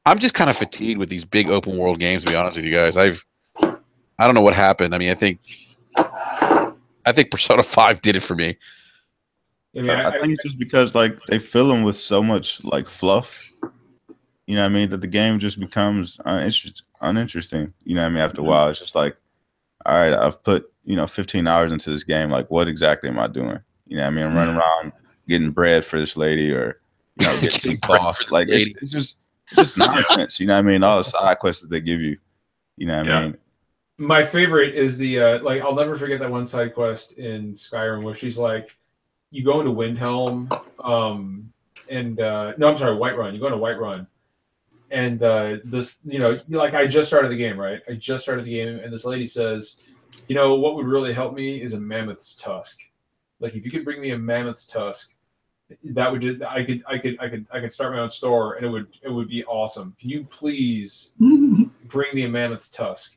I'm just kind of fatigued with these big open world games. To be honest with you guys, I don't know what happened. I mean, I think Persona 5 did it for me. I think it's just because like they fill them with so much like fluff. You know what I mean? That the game just becomes uninteresting. You know what I mean? After a while, it's just like, all right, I've put 15 hours into this game. Like, what exactly am I doing? You know what I mean? I'm running around getting bread for this lady, or getting some cloth. Like it's just nonsense. You know what I mean? All the side quests that they give you. You know what I mean? My favorite is the like I'll never forget that one side quest in Skyrim where she's like, you go into Windhelm, no, I'm sorry, Whiterun. You go into Whiterun, and this, like I just started the game, right? I just started the game, and this lady says, what would really help me is a mammoth's tusk. Like if you could bring me a mammoth's tusk, that would just I could start my own store, and it would be awesome. Can you please bring me a mammoth's tusk?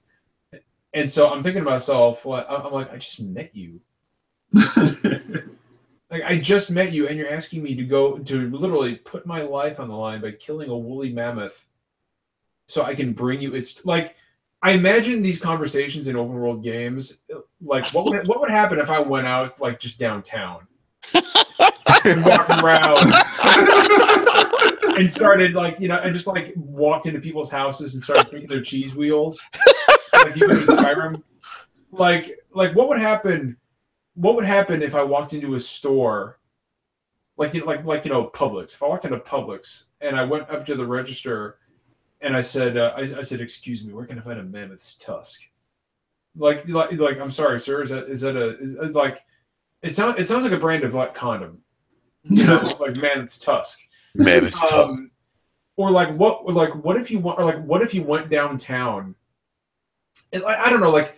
And so I'm thinking to myself, I'm like, I just met you. Like I just met you, and you're asking me to literally put my life on the line by killing a woolly mammoth, so I can bring you. It's like I imagine these conversations in open world games. Like what would happen if I went out like just downtown and walked around and started and just like walked into people's houses and started taking their cheese wheels, like you do in Skyrim. Like what would happen? What would happen if I walked into a store, like Publix? If I walked into Publix and I went up to the register and I said, "Excuse me, where can I find a mammoth's tusk?" Like I'm sorry, sir. Is that like it sounds like a brand of like condom, like mammoth's tusk. Mammoth's tusk. Or what if you went downtown? And I don't know, like.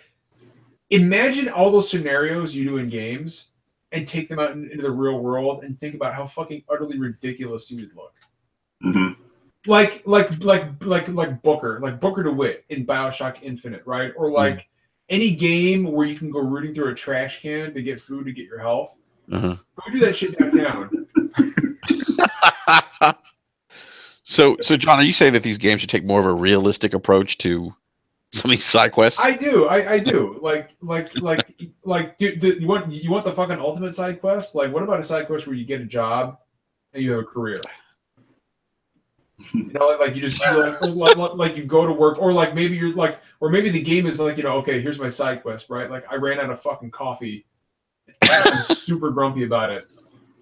Imagine all those scenarios you do in games and take them out into the real world and think about how fucking utterly ridiculous you would look. Mm-hmm. like Booker DeWitt in BioShock Infinite, right? Or like any game where you can go rooting through a trash can to get food to get your health. Go do that shit downtown. So John, are you saying that these games should take more of a realistic approach to some of these side quests? I do. Like, do you want the fucking ultimate side quest? Like, what about a side quest where you get a job and you have a career? You know, like you just like you go to work, or like maybe you're like, or maybe the game is like, you know, okay, here's my side quest, right? Like I ran out of fucking coffee. I'm super grumpy about it,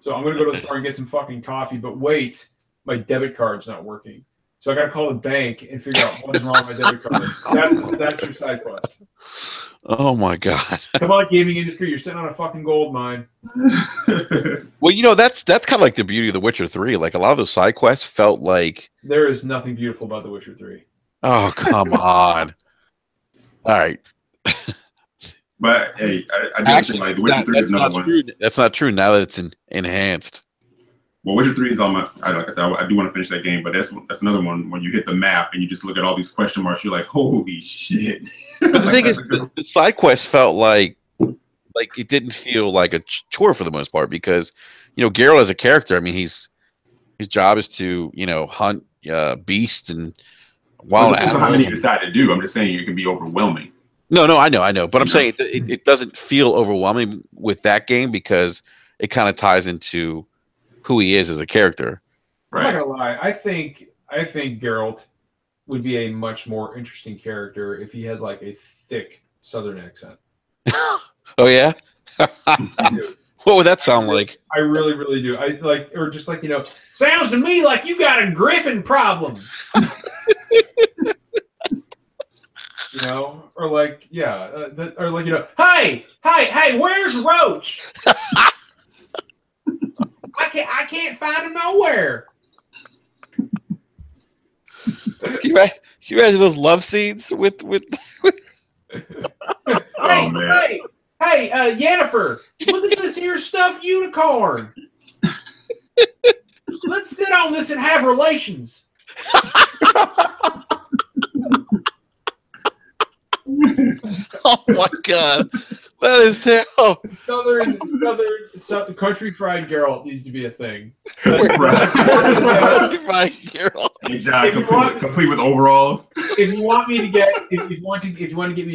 so I'm gonna go to the store and get some fucking coffee. But wait, my debit card's not working. So I got to call the bank and figure out what is wrong with my debit card. That's your side quest. Oh my god! Come on, gaming industry, you're sitting on a fucking gold mine. Well, you know that's kind of like the beauty of The Witcher 3. Like a lot of those side quests felt like there is nothing beautiful about The Witcher 3. Oh come on! All right. But hey, I do actually, like The Witcher 3 is another one. True. That's not true. Now that it's enhanced. Well, Witcher 3 is on my. Like I said, I do want to finish that game, but that's another one. When you hit the map and you just look at all these question marks, you're like, holy shit. But the thing is, the side quest felt like it didn't feel like a chore for the most part, because you know Geralt as a character, I mean, his job is to hunt beasts and wild animals. How many you decide to do? I'm just saying it can be overwhelming. No, I know, but I'm saying it doesn't feel overwhelming with that game because it kind of ties into who he is as a character. Right. I'm not gonna lie. I think Geralt would be a much more interesting character if he had like a thick Southern accent. Oh yeah. What would that sound like? I really, really do. I like, or just like sounds to me like you got a Griffin problem. Or like, yeah, or like hey, where's Roach? I can't find him nowhere. Can you imagine those love scenes with Hey, Yennefer, look at this here stuffed unicorn. Let's sit on this and have relations. Oh my god. That is terrible. Southern country fried Geralt needs to be a thing. Country fried Geralt. Hey John, complete with overalls. If you want to get me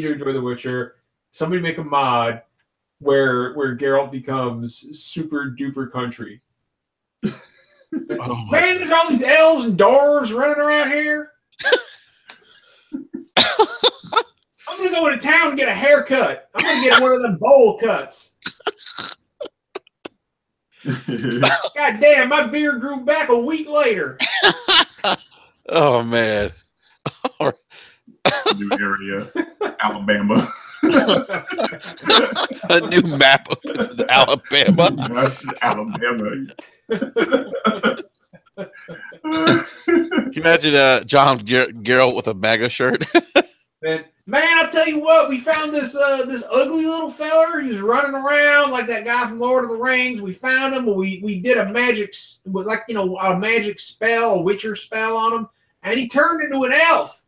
to enjoy The Witcher, somebody make a mod where Geralt becomes super duper country. Man, there's all these elves and dwarves running around here. I'm gonna go into town and get a haircut. I'm gonna get one of them bowl cuts. God damn, my beard grew back a week later. Oh man. New area, Alabama. A new map of Alabama. Alabama. Can you imagine John Geralt with a MAGA shirt? Man, I'll tell you what, we found this ugly little feller. He was running around like that guy from Lord of the Rings. We found him. We did a magic spell, a Witcher spell on him, and he turned into an elf.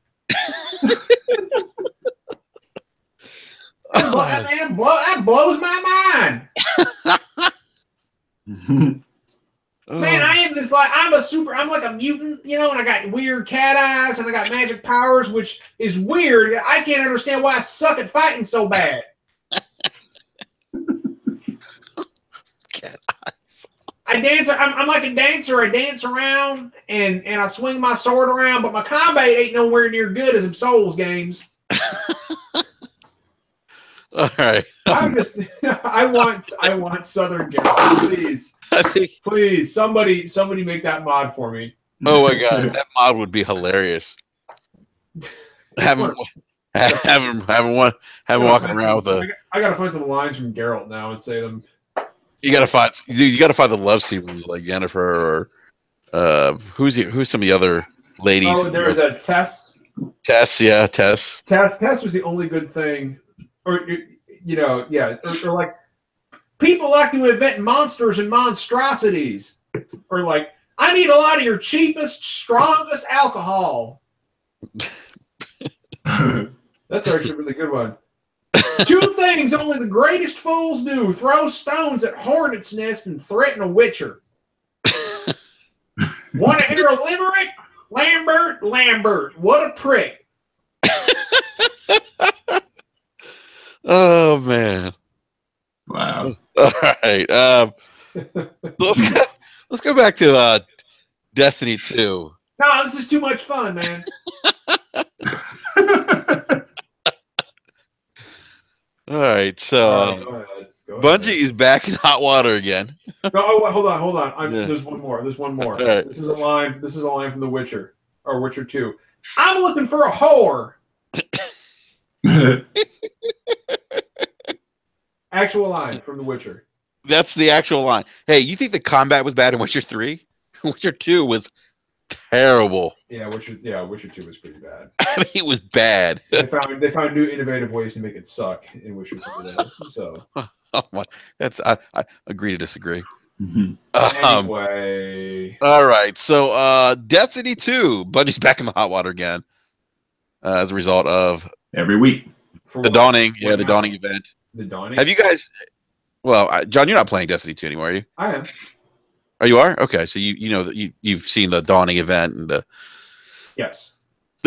That blows my mind. Man, I am I'm like a mutant, and I got weird cat eyes and I got magic powers, which is weird. I can't understand why I suck at fighting so bad. Cat eyes. I'm like a dancer. I dance around and I swing my sword around, but my combat ain't nowhere near good as in Souls games. All right. I want Southern Geralt, please. Please, somebody make that mod for me. Oh my god, that mod would be hilarious. Have him walking around with a. I gotta find some lines from Geralt now and say them. You gotta find the love sequels like Yennefer or who's some of the other ladies. Oh, there was a Tess. Tess, yeah, Tess. Tess was the only good thing, or like people like to invent monsters and monstrosities, or like I need a lot of your cheapest, strongest alcohol. That's actually a really good one. 2 things only the greatest fools do: throw stones at hornets' nest and threaten a witcher. Want to hear a limerick? Lambert, what a prick. Oh man! Wow. All right. Let's go back to Destiny 2. No, this is too much fun, man. All right, so Go ahead. Bungie is back in hot water again. No, hold on. Yeah. There's one more. Right. This is a line from The Witcher or Witcher 2. I'm looking for a whore. Actual line from The Witcher. That's the actual line. Hey, you think the combat was bad in Witcher 3? Witcher 2 was terrible. Yeah, Witcher 2 was pretty bad. I mean, it was bad. They found new innovative ways to make it suck in Witcher 2. So Oh my, I agree to disagree. anyway, all right, so Destiny 2, Bungie's back in the hot water again as a result of every week the dawning event. The dawning. Have you guys? Well, John, you're not playing Destiny 2 anymore, are you? I am. Oh, you are? Okay, so you know that you've seen the dawning event and the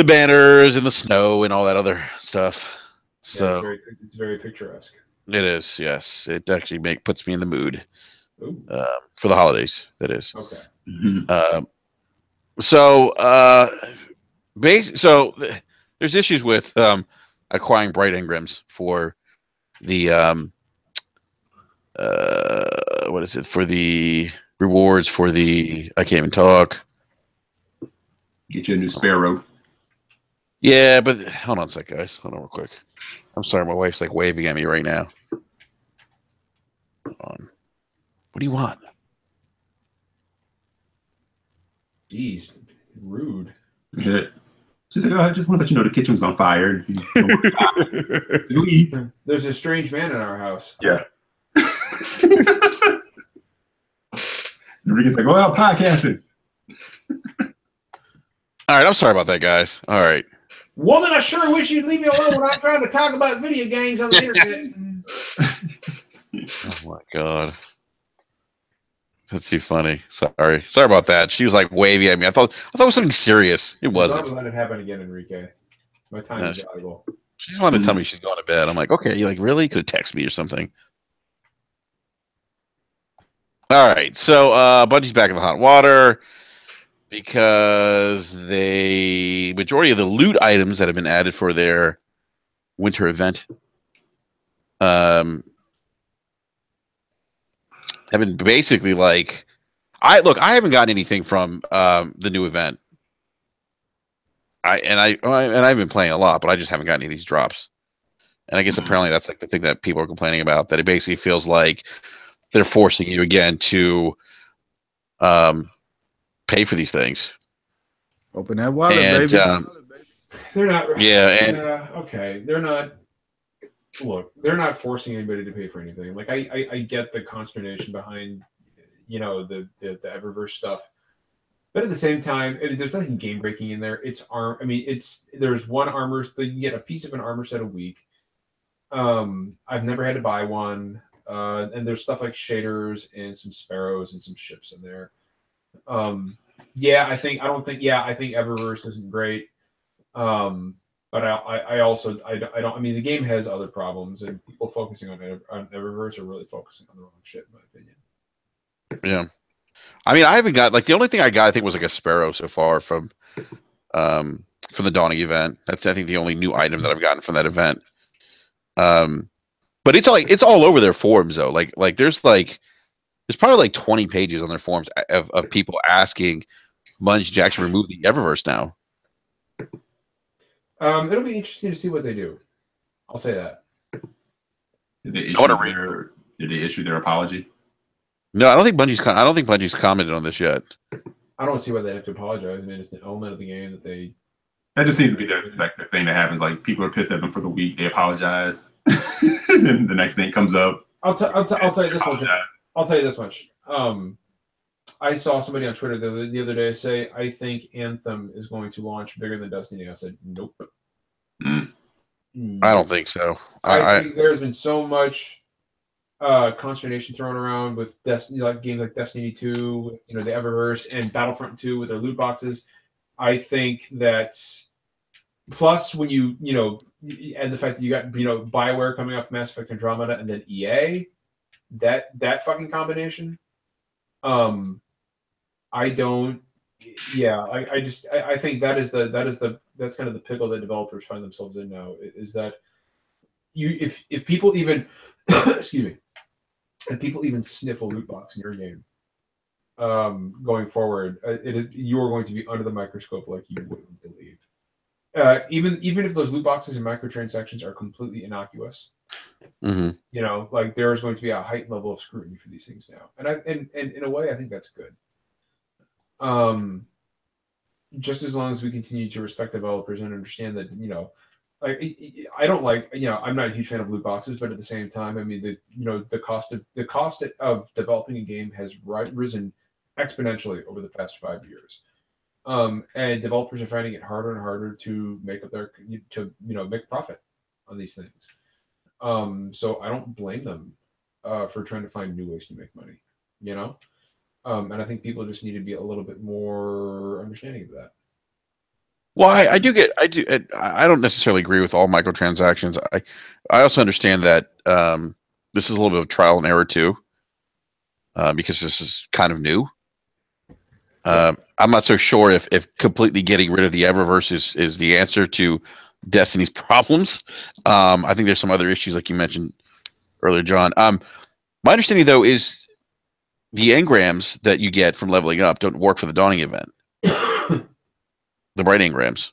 banners and the snow and all that other stuff. So yeah, it's very picturesque. it is, yes. It actually puts me in the mood for the holidays. That is okay. So there's issues with acquiring bright engrams for the what is it, for the rewards for the I can't even talk. Get you a new Sparrow. Yeah, but hold on a sec, guys. Hold on real quick. I'm sorry, my wife's like waving at me right now. Hold on. What do you want? Jeez, rude. Yeah. She's like, oh, I just want to let you know the kitchen was on fire. If you leave. There's a strange man in our house. Yeah. Enrique's like, well, podcasting. All right, I'm sorry about that, guys. All right. Woman, I sure wish you'd leave me alone when I'm trying to talk about video games on the internet. Oh my god. That's too funny. Sorry about that. She was like waving at me. I thought it was something serious. It wasn't. Don't let it happen again, Enrique. My time is valuable. She just wanted to tell me she's going to bed. I'm like, okay, you like really could text me or something. All right, so Bungie's back in the hot water because the majority of the loot items that have been added for their winter event have been basically like, I haven't gotten anything from the new event. I've been playing a lot, but I just haven't gotten any of these drops. And I guess apparently that's like the thing that people are complaining about, that it basically feels like they're forcing you again to pay for these things. Open that wallet, and, baby. They're not. Yeah, okay. They're not. Look, they're not forcing anybody to pay for anything. Like I get the consternation behind, the Eververse stuff, but at the same time, there's nothing game breaking in there. It's there's one armor. You can get a piece of an armor set a week. I've never had to buy one. And there's stuff like shaders and some sparrows and some ships in there. I think Eververse isn't great. But I also don't. I mean, the game has other problems, and people focusing on Eververse are really focusing on the wrong shit, in my opinion. Yeah, I mean, I haven't got the only thing I got, I think, was like a sparrow so far from the dawning event. That's I think the only new item that I've gotten from that event. But it's all over their forums though. Like there's probably like 20 pages on their forums of people asking Bungie to actually remove the Eververse now. It'll be interesting to see what they do. I'll say that. Did they issue their apology? No, I don't think Bungie's commented on this yet. I don't see why they have to apologize. I mean, it's an element of the game that they. That just seems to be the thing that happens. Like people are pissed at them for the week, they apologize, and the next thing comes up. I'll tell you this much. I'll tell you this much. I saw somebody on Twitter the other day say, "I think Anthem is going to launch bigger than Destiny." I said, "Nope." I don't think so. I think there's been so much consternation thrown around with Destiny, like games like Destiny 2, the Eververse, and Battlefront 2 with their loot boxes. I think that plus when you and the fact that you got BioWare coming off Mass Effect Andromeda and then EA, that fucking combination. I don't. Yeah, I think that's kind of the pickle that developers find themselves in now. Is that if people even excuse me, if people even sniff a loot box in your game, going forward, you are going to be under the microscope like you wouldn't believe. Even if those loot boxes and microtransactions are completely innocuous, like there is going to be a heightened level of scrutiny for these things now, and in a way, I think that's good. Just as long as we continue to respect developers and understand that, I don't I'm not a huge fan of loot boxes, but at the same time, I mean, the cost of developing a game has risen exponentially over the past 5 years. And developers are finding it harder and harder to make up make profit on these things. So I don't blame them for trying to find new ways to make money, and I think people just need to be a little bit more understanding of that. Well, I don't necessarily agree with all microtransactions. I also understand that this is a little bit of trial and error too, because this is kind of new. I'm not so sure if completely getting rid of the Eververse is the answer to Destiny's problems. I think there's some other issues like you mentioned earlier, John. My understanding though is the engrams that you get from leveling up don't work for the Dawning event. The bright engrams.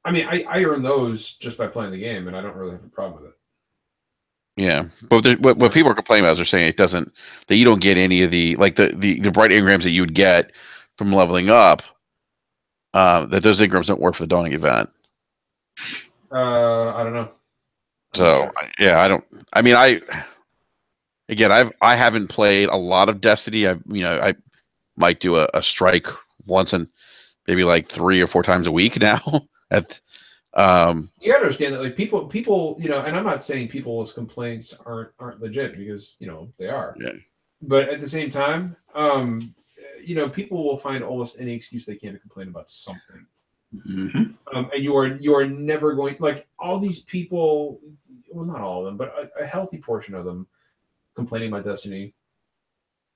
I mean, I earn those just by playing the game, and I don't really have a problem with it. Yeah, but what people are complaining about is they're saying that you don't get any of the the bright engrams that you would get from leveling up. That those engrams don't work for the Dawning event. I don't know. So yeah, I don't. I mean, I haven't played a lot of Destiny. I might do a strike once and maybe like 3 or 4 times a week now. You gotta understand that, like people, and I'm not saying people's complaints aren't legit, because they are. Yeah. But at the same time, people will find almost any excuse they can to complain about something. Mm-hmm. And you are never going, like, all these people, well, not all of them, but a healthy portion of them complaining about Destiny.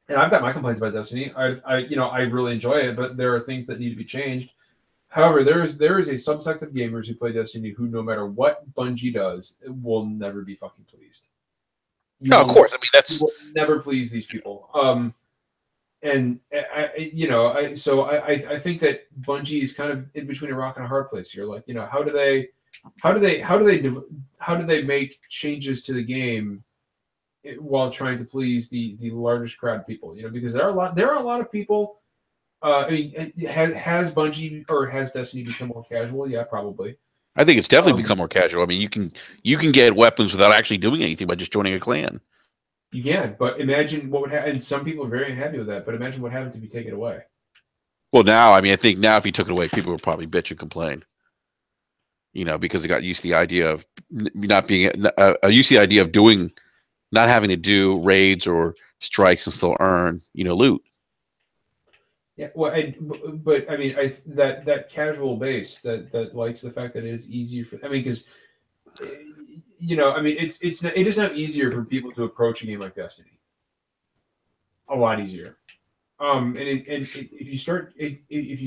And I've got my complaints about Destiny. I really enjoy it, but there are things that need to be changed. However, there is a subset of gamers who play Destiny who, no matter what Bungie does, will never be fucking pleased. Of course. I mean, you will never please these people. And I think that Bungie is kind of in between a rock and a hard place here. Like, how do they make changes to the game while trying to please the largest crowd of people? Because there are a lot of people. I mean, has Bungie or has Destiny become more casual? Yeah, probably. I think it's definitely become more casual. I mean, you can get weapons without actually doing anything by just joining a clan. You can, but imagine what would happen. And some people are very unhappy with that. But imagine what happens if you take it away. Well, now, I mean, I think now if you took it away, people would probably bitch and complain. Because they got used to the idea of not being used to the idea of not having to do raids or strikes and still earn loot. Yeah, well, but I mean, that casual base that likes the fact that it is easier for. I mean, because it is now easier for people to approach a game like Destiny. A lot easier. And if you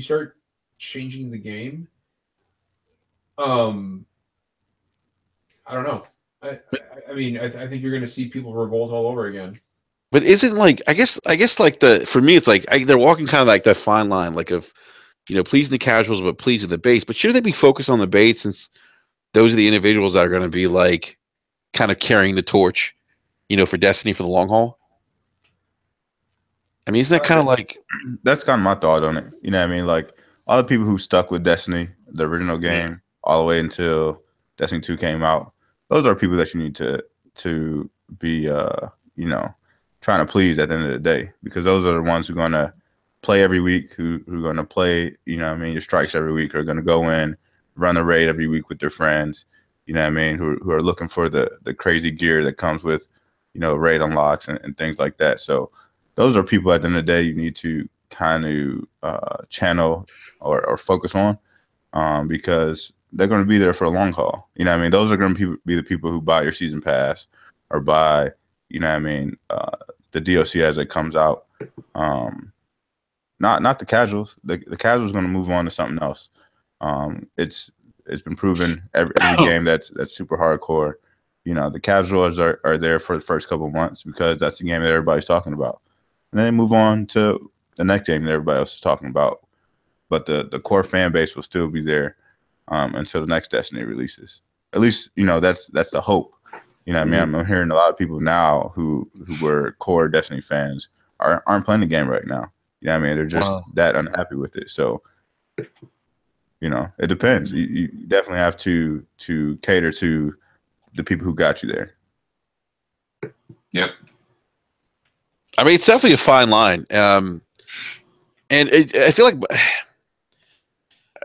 start changing the game, I don't know. I mean, I think you're going to see people revolt all over again. But isn't like I guess like for me it's like they're walking kind of like that fine line, like of pleasing the casuals but pleasing the base. But shouldn't they be focused on the base, since those are the individuals that are going to be like kind of carrying the torch, for Destiny for the long haul? I mean, isn't that kind of like that's kind of my thought on it? You know what I mean? Like all the people who stuck with Destiny, the original game, all the way until Destiny 2 came out. Those are people that you need to be trying to please at the end of the day, because those are the ones who are going to play every week, who are going to play, you know what I mean, your strikes every week, are going to go in, run the raid every week with their friends, you know what I mean, who are looking for the crazy gear that comes with, you know, raid unlocks and things like that. So those are people at the end of the day you need to kind of channel or focus on, because they're going to be there for a long haul. You know what I mean? Those are going to be the people who buy your season pass or buy, you know what I mean, the DLC as it comes out. Not the casuals. The casuals going to move on to something else. It's been proven every game that's super hardcore. You know, the casuals are there for the first couple of months because that's the game that everybody's talking about, and then they move on to the next game that everybody else is talking about. But the core fan base will still be there until the next Destiny releases. At least, you know, that's the hope. You know what I mean? I'm hearing a lot of people now who were core Destiny fans aren't playing the game right now. You know what I mean? They're just that unhappy with it. So, you know, it depends. You definitely have to cater to the people who got you there. Yep. I mean, it's definitely a fine line. And I feel like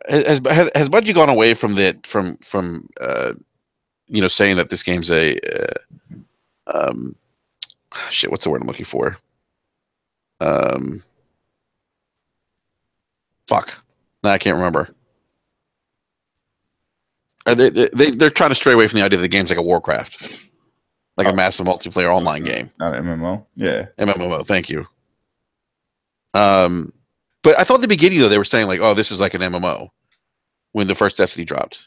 has Bungie gone away from that from you know, saying that this game's a shit, what's the word I'm looking for? Fuck. No, I can't remember. They're trying to stray away from the idea that the game's like a Warcraft, like a massive multiplayer online game. Not an MMO. Yeah. MMO. Thank you. But I thought at the beginning though they were saying like, oh, this is like an MMO when the first Destiny dropped.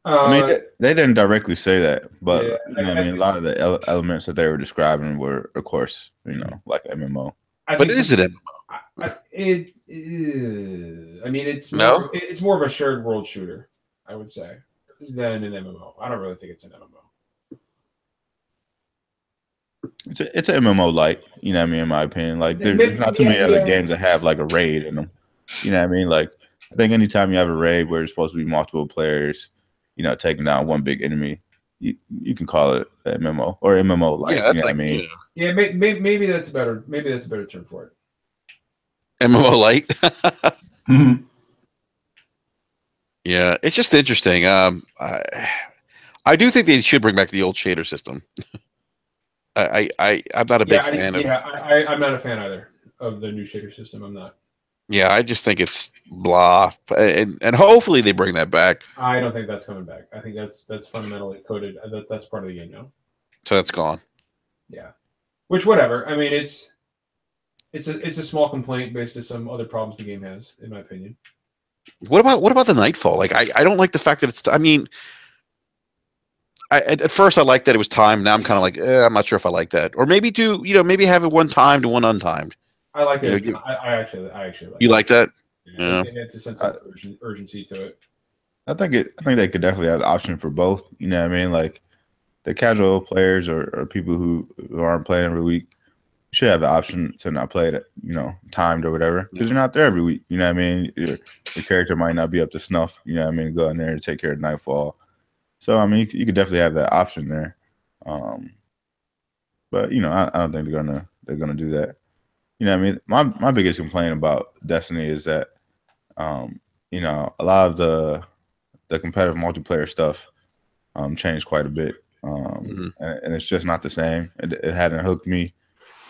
I mean, they didn't directly say that, but yeah, you know, I mean, a lot of the elements that they were describing were, of course, you know, like MMO. But is it MMO? I mean, it's more of a shared world shooter, I would say, than an MMO. I don't really think it's an MMO. It's an MMO light, you know what I mean, in my opinion. Like there's not too many other games that have like a raid in them. You know what I mean? Like I think anytime you have a raid where there's supposed to be multiple players, you know, taking down one big enemy, you can call it an MMO or MMO light. Yeah, you know what I mean? Yeah, maybe that's a better term for it. MMO light. Yeah, it's just interesting. I do think they should bring back the old shader system. I'm not a big fan of. Yeah, I'm not a fan either of the new shader system. I'm not. Yeah, I just think it's blah, and hopefully they bring that back. I don't think that's coming back. I think that's fundamentally coded. That's part of the game now. So that's gone. Yeah, which whatever. I mean, it's a small complaint based on some other problems the game has, in my opinion. What about the Nightfall? Like, I don't like the fact that it's. I mean, at first I liked that it was timed. Now I'm kind of like, I'm not sure if I like that. Or maybe maybe have it one timed and one untimed. I like it. I actually like. You like that? Yeah. It's a sense of urgency to it. I think they could definitely have the option for both. You know what I mean? Like the casual players or people who aren't playing every week should have the option to not play it, you know, timed or whatever, because you're not there every week. You know what I mean? Your character might not be up to snuff. You know what I mean? Go in there and take care of Nightfall. So I mean, you could definitely have that option there. But you know, I don't think they're gonna do that. You know what I mean? My biggest complaint about Destiny is that, you know, a lot of the competitive multiplayer stuff changed quite a bit, and it's just not the same. It hadn't hooked me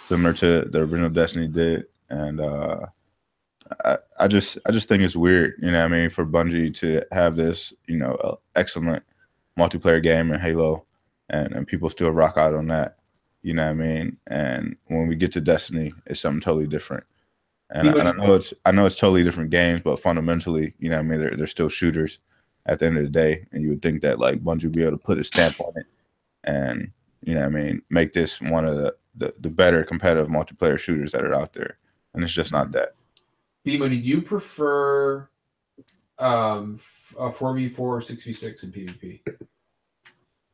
similar to the original Destiny did, and I just think it's weird, you know what I mean, for Bungie to have this, you know, excellent multiplayer game in Halo, and people still rock out on that. You know what I mean? And when we get to Destiny, it's something totally different. And I know it's totally different games, but fundamentally, you know what I mean, they're still shooters at the end of the day. And you would think that like Bungie would be able to put a stamp on it and, you know what I mean, make this one of the better competitive multiplayer shooters that are out there. And it's just not that. Bimo, did you prefer 4v4 or 6v6 in PvP?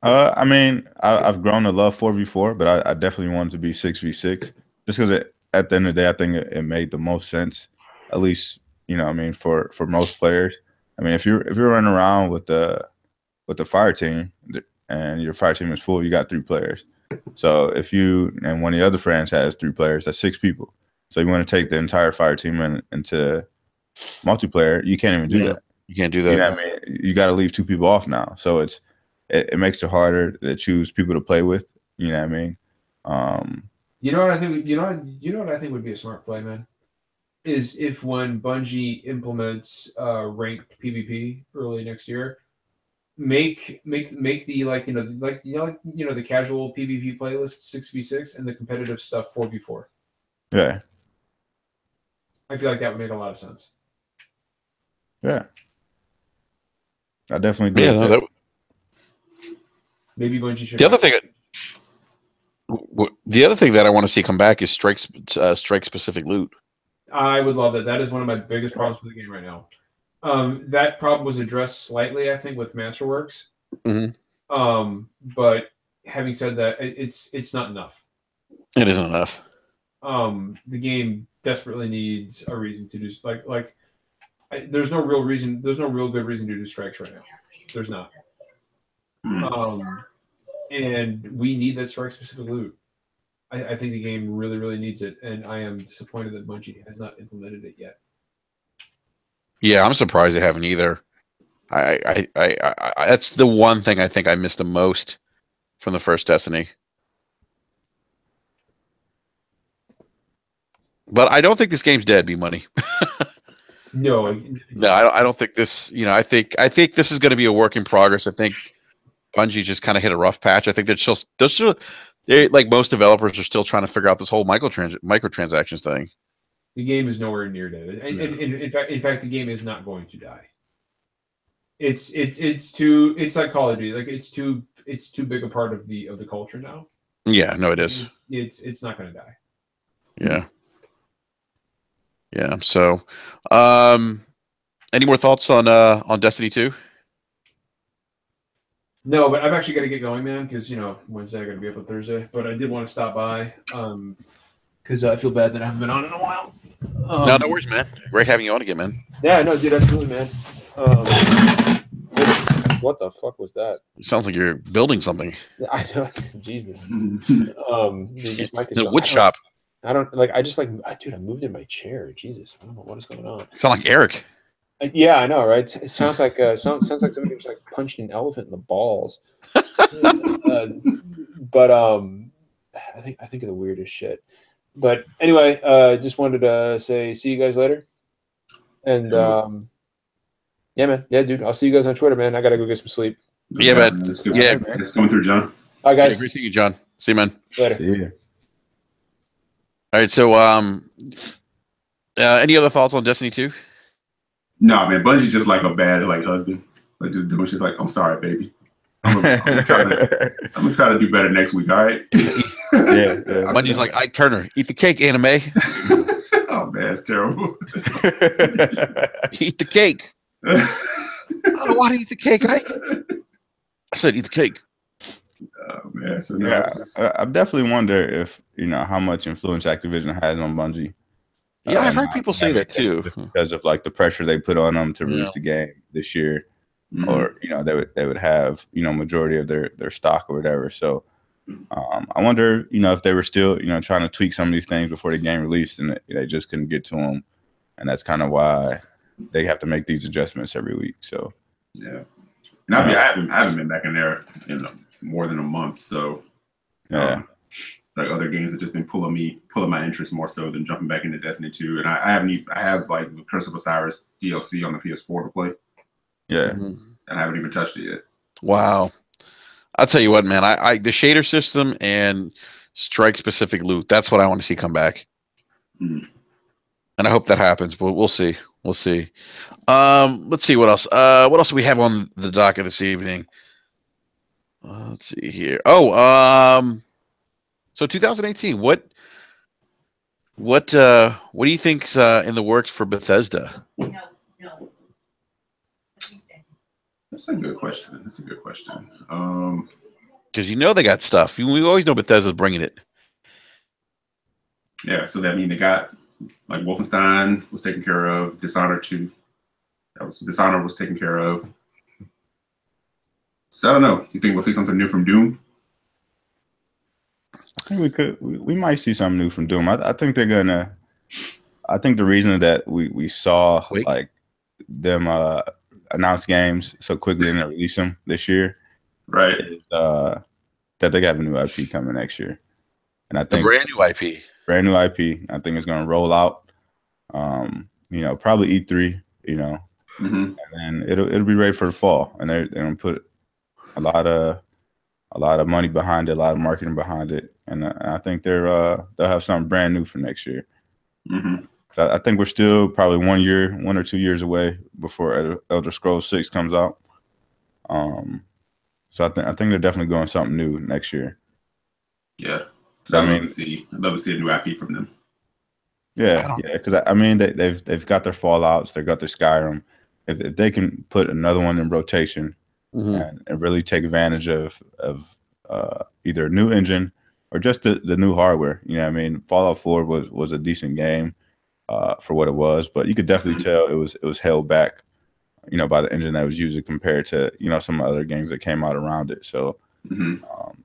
I mean, I've grown to love 4v4, but I definitely wanted to be 6v6 just because at the end of the day, I think it made the most sense, at least, you know what I mean, for most players. I mean, if you're running around with the fire team and your fire team is full, you got 3 players. So if you and one of the other friends has 3 players, that's 6 people. So you want to take the entire fire team into multiplayer, you can't even do that. You can't do that. You know what I mean? You got to leave 2 people off now. So it makes it harder to choose people to play with. You know what I mean? You know what I think? You know what I think would be a smart play, man, is if when Bungie implements ranked PvP early next year, make the the casual PvP playlist 6v6 and the competitive stuff 4v4. Yeah. I feel like that would make a lot of sense. Yeah. I definitely do. Yeah, Maybe Bungie should. The other thing that I want to see come back is strike specific loot. I would love that. That is one of my biggest problems with the game right now. That problem was addressed slightly, I think, with Masterworks. Mm-hmm. But having said that, it's not enough. It isn't enough. The game desperately needs a reason to do there's no real reason. There's no real good reason to do strikes right now. There's not. And we need that strike specific loot. I think the game really, really needs it, and I am disappointed that Bungie has not implemented it yet. Yeah, I'm surprised they haven't either. I that's the one thing I think I missed the most from the first Destiny. But I don't think this game's dead, B-Money. No, I don't think this. I think this is going to be a work in progress. I think Bungie just kind of hit a rough patch. I think they, like most developers, are still trying to figure out this whole microtransactions thing. The game is nowhere near dead, and in fact, the game is not going to die. It's like Call of Duty. Like it's too big a part of the culture now. Yeah, no, it is. It's not going to die. Yeah. Yeah. So, any more thoughts on Destiny 2? No, but I've actually got to get going, man, because Wednesday I got to be up on Thursday. But I did want to stop by because I feel bad that I haven't been on in a while. No worries, man. Great having you on again, man. Yeah, no, dude, absolutely, man. What the fuck was that? It sounds like you're building something. I know, Jesus. The wood shop. I don't like. I just dude. I moved in my chair. Jesus, I don't know what is going on. Sound like Eric. Yeah, I know, right? It sounds like sounds like somebody just punched an elephant in the balls. But I think of the weirdest shit. But anyway, just wanted to say see you guys later. And yeah, man. Yeah, dude. I'll see you guys on Twitter, man. I gotta go get some sleep. Yeah, man. Yeah, it's coming through, John. All right, guys. Great seeing you, John. See you, man. Later. See you. All right. So, any other thoughts on Destiny 2? No, man. Bungie's just like a bad husband. Like just doing shit like, I'm sorry, baby. I'm gonna try to do better next week. All right. Yeah. Bungie's like Ike Turner. Eat the cake, anime. Oh man, it's terrible. Eat the cake. I don't want to eat the cake, Ike. I said eat the cake. Oh man, so I definitely wonder if how much influence Activision has on Bungie. Yeah, I've heard people say that too, because of the pressure they put on them to release the game this year, or they would have majority of their stock or whatever. So I wonder if they were still trying to tweak some of these things before the game released, and they just couldn't get to them, and that's kind of why they have to make these adjustments every week. So yeah, and I haven't been back in there in more than a month, so yeah. Like other games have just been pulling my interest more so than jumping back into Destiny 2. And I have like the Curse of Osiris DLC on the PS4 to play. Yeah. And I haven't even touched it yet. Wow. I'll tell you what, man, I the shader system and strike specific loot, that's what I want to see come back. And I hope that happens, but we'll see. We'll see. Let's see what else. What else do we have on the docket this evening? Let's see here. So 2018, what do you think's in the works for Bethesda? That's a good question. Because they got stuff. We always know Bethesda's bringing it. Yeah, so that means they got like Wolfenstein was taken care of, Dishonored 2. Dishonored was taken care of. So I don't know. You think we'll see something new from Doom? think we might see something new from Doom. I think they're gonna. I think the reason that we saw Quake? like them announce games so quickly and then release them this year, right? Is, that they have a new IP coming next year, and I A think brand new IP. brand new IP. I think it's going to roll out. Probably E3. Mm-hmm. And it'll be ready for the fall, and they're going to put a lot of money behind it, a lot of marketing behind it, and I think they'll have something brand new for next year. Mm-hmm. I think we're still probably 1 or 2 years away before Elder Scrolls 6 comes out. So I think they're definitely going something new next year. Yeah, So, I'd love to see a new IP from them. Yeah, because I mean they've got their Fallouts, they've got their Skyrim. If they can put another one in rotation and really take advantage of either a new engine or just the new hardware, you know what I mean? Fallout 4 was a decent game for what it was, but you could definitely tell it was held back, by the engine that was used compared to some other games that came out around it. So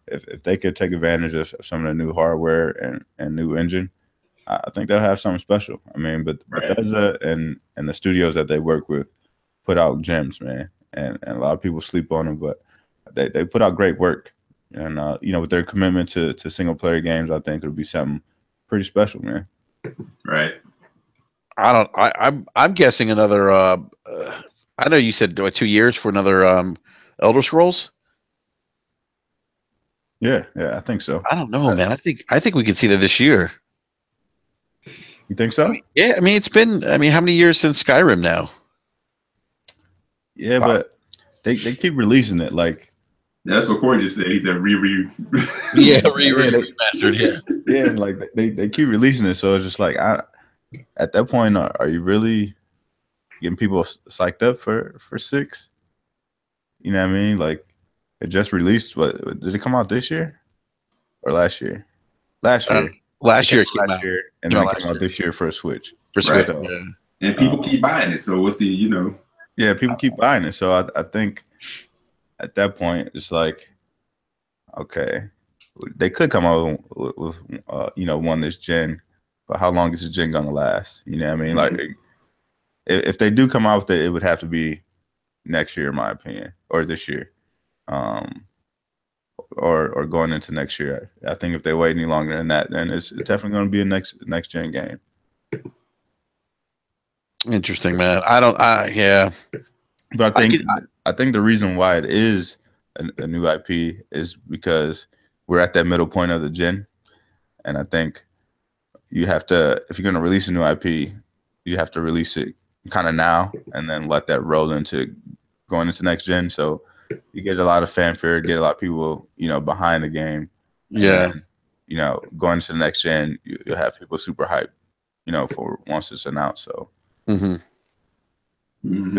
if they could take advantage of some of the new hardware and new engine, I think they'll have something special. I mean, but Bethesda and the studios that they work with put out gems, man, and a lot of people sleep on them, but they put out great work, and with their commitment to single player games, I think it'll be something pretty special, man. Right. I'm guessing another. I know you said 2 years for another Elder Scrolls. Yeah, I think so. I don't know, man. I think we could see that this year. You think so? Yeah, I mean it's been. I mean, how many years since Skyrim now? Yeah, but they keep releasing it. Like that's what Corey just said. He said remastered. Yeah, and like they keep releasing it, so it's just like at that point, are you really getting people psyched up for 6? You know what I mean? Like it just released. What did it come out this year or last year? Last year. Last year it came out. And then it came out this year for a Switch. For Switch, yeah. And people keep buying it. So what's the Yeah, people keep buying it. So I think at that point it's like, okay, they could come out with one this gen, but how long is this gen gonna last? You know what I mean? Like if they do come out with it, it would have to be next year, in my opinion, or this year, or going into next year. I think if they wait any longer than that, then it's definitely going to be a next gen game. Interesting, man. Yeah. But I think the reason why it is a new IP is because we're at that middle point of the gen, and I think you have to, if you're going to release a new IP, you have to release it kind of now, and then let that roll into going into next gen. So you get a lot of fanfare, get a lot of people, behind the game. Yeah. And, going into the next gen, you'll have people super hyped, for once it's announced. So. Because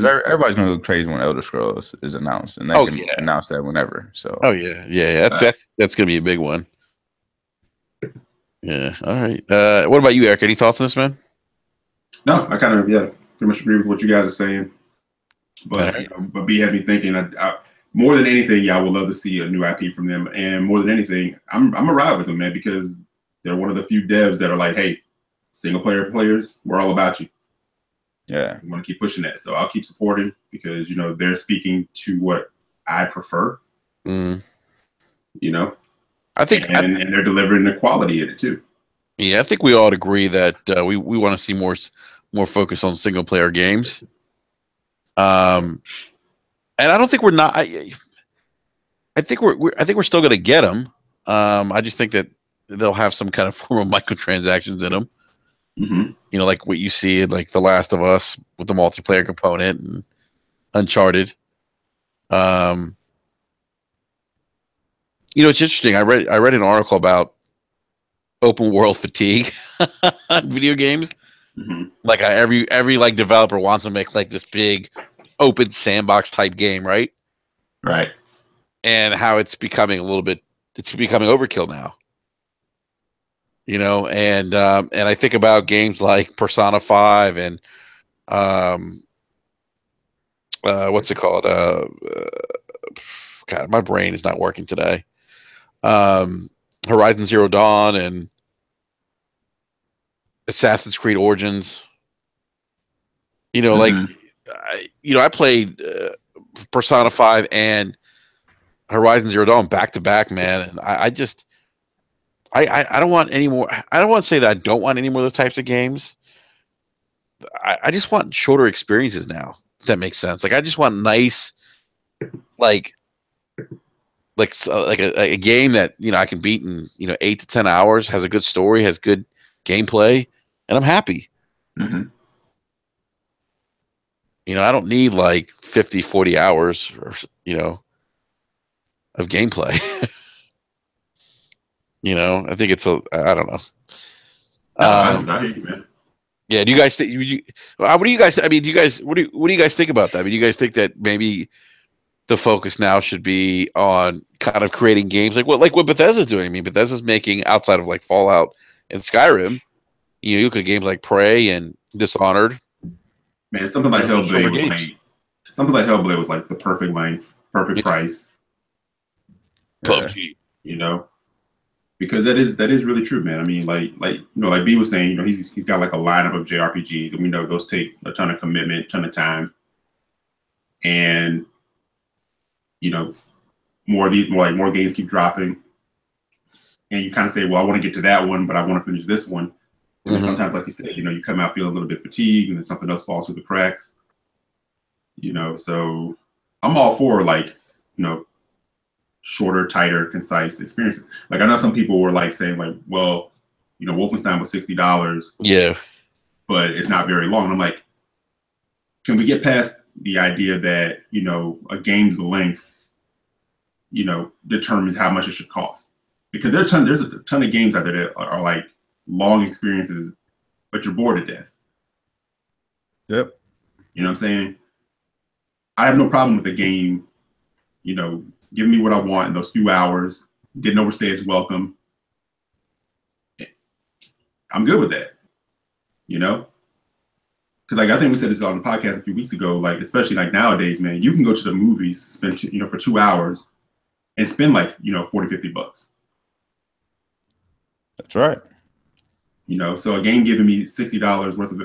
everybody's gonna go crazy when Elder Scrolls is announced, and they can announce that whenever. So. Yeah. That's gonna be a big one. Yeah. All right. What about you, Eric? Any thoughts on this, man? No, I kind of pretty much agree with what you guys are saying. But but B has me thinking. I, more than anything, I would love to see a new IP from them, and more than anything, I'm a ride with them, man, because they're one of the few devs that are like, hey, single player players, we're all about you. Yeah, I want to keep pushing that, so I'll keep supporting because they're speaking to what I prefer. I think, and they're delivering the quality in it too. Yeah, I think we all agree that we want to see more focus on single player games. And I don't think we're not. I think we're still going to get them. I just think that they'll have some kind of form of microtransactions in them. Like what you see in like The Last of Us with the multiplayer component and Uncharted. It's interesting. I read an article about open world fatigue on video games. Like every like developer wants to make like this big open sandbox type game, right? Right. And how it's becoming overkill now. And I think about games like Persona 5 and what's it called? God, my brain is not working today. Horizon Zero Dawn and Assassin's Creed Origins. You know, like I played Persona 5 and Horizon Zero Dawn back to back, man, and I just I don't want any more. I don't want to say that I don't want any more of those types of games. I just want shorter experiences now. If that makes sense. Like I just want nice, like a game that I can beat in 8 to 10 hours, has a good story, has good gameplay, and I'm happy. Mm-hmm. I don't need like 50, 40 hours or of gameplay. I think it's I don't know. I hear you, man. Yeah, do you guys think? What do you guys? I mean, what do you guys think about that? I mean, do you guys think that maybe the focus now should be on kind of creating games like what Bethesda's doing? I mean, Bethesda's making, outside of like Fallout and Skyrim, you look at games like Prey and Dishonored. Man, something like Hellblade was like the perfect length, perfect price. PUBG, because that is really true, man. I mean, like B was saying, he's got like a lineup of JRPGs, and we know those take a ton of commitment, ton of time, and more games keep dropping, and you kind of say, well, I want to get to that one, but I want to finish this one. And then sometimes, like you said, you come out feeling a little bit fatigued, and then something else falls through the cracks. So I'm all for shorter, tighter, concise experiences. Like I know some people were like saying like, well, Wolfenstein was $60. Yeah. But it's not very long. And I'm like, can we get past the idea that, a game's length, determines how much it should cost? Because there's a ton of games out there that are like long experiences, but you're bored to death. Yep. You know what I'm saying? I have no problem with the game, giving me what I want in those few hours, didn't overstay its welcome. I'm good with that, Because I think we said this on the podcast a few weeks ago, like especially like nowadays, man, you can go to the movies, spend for 2 hours, and spend like $40, $50. That's right. So a game giving me $60 worth of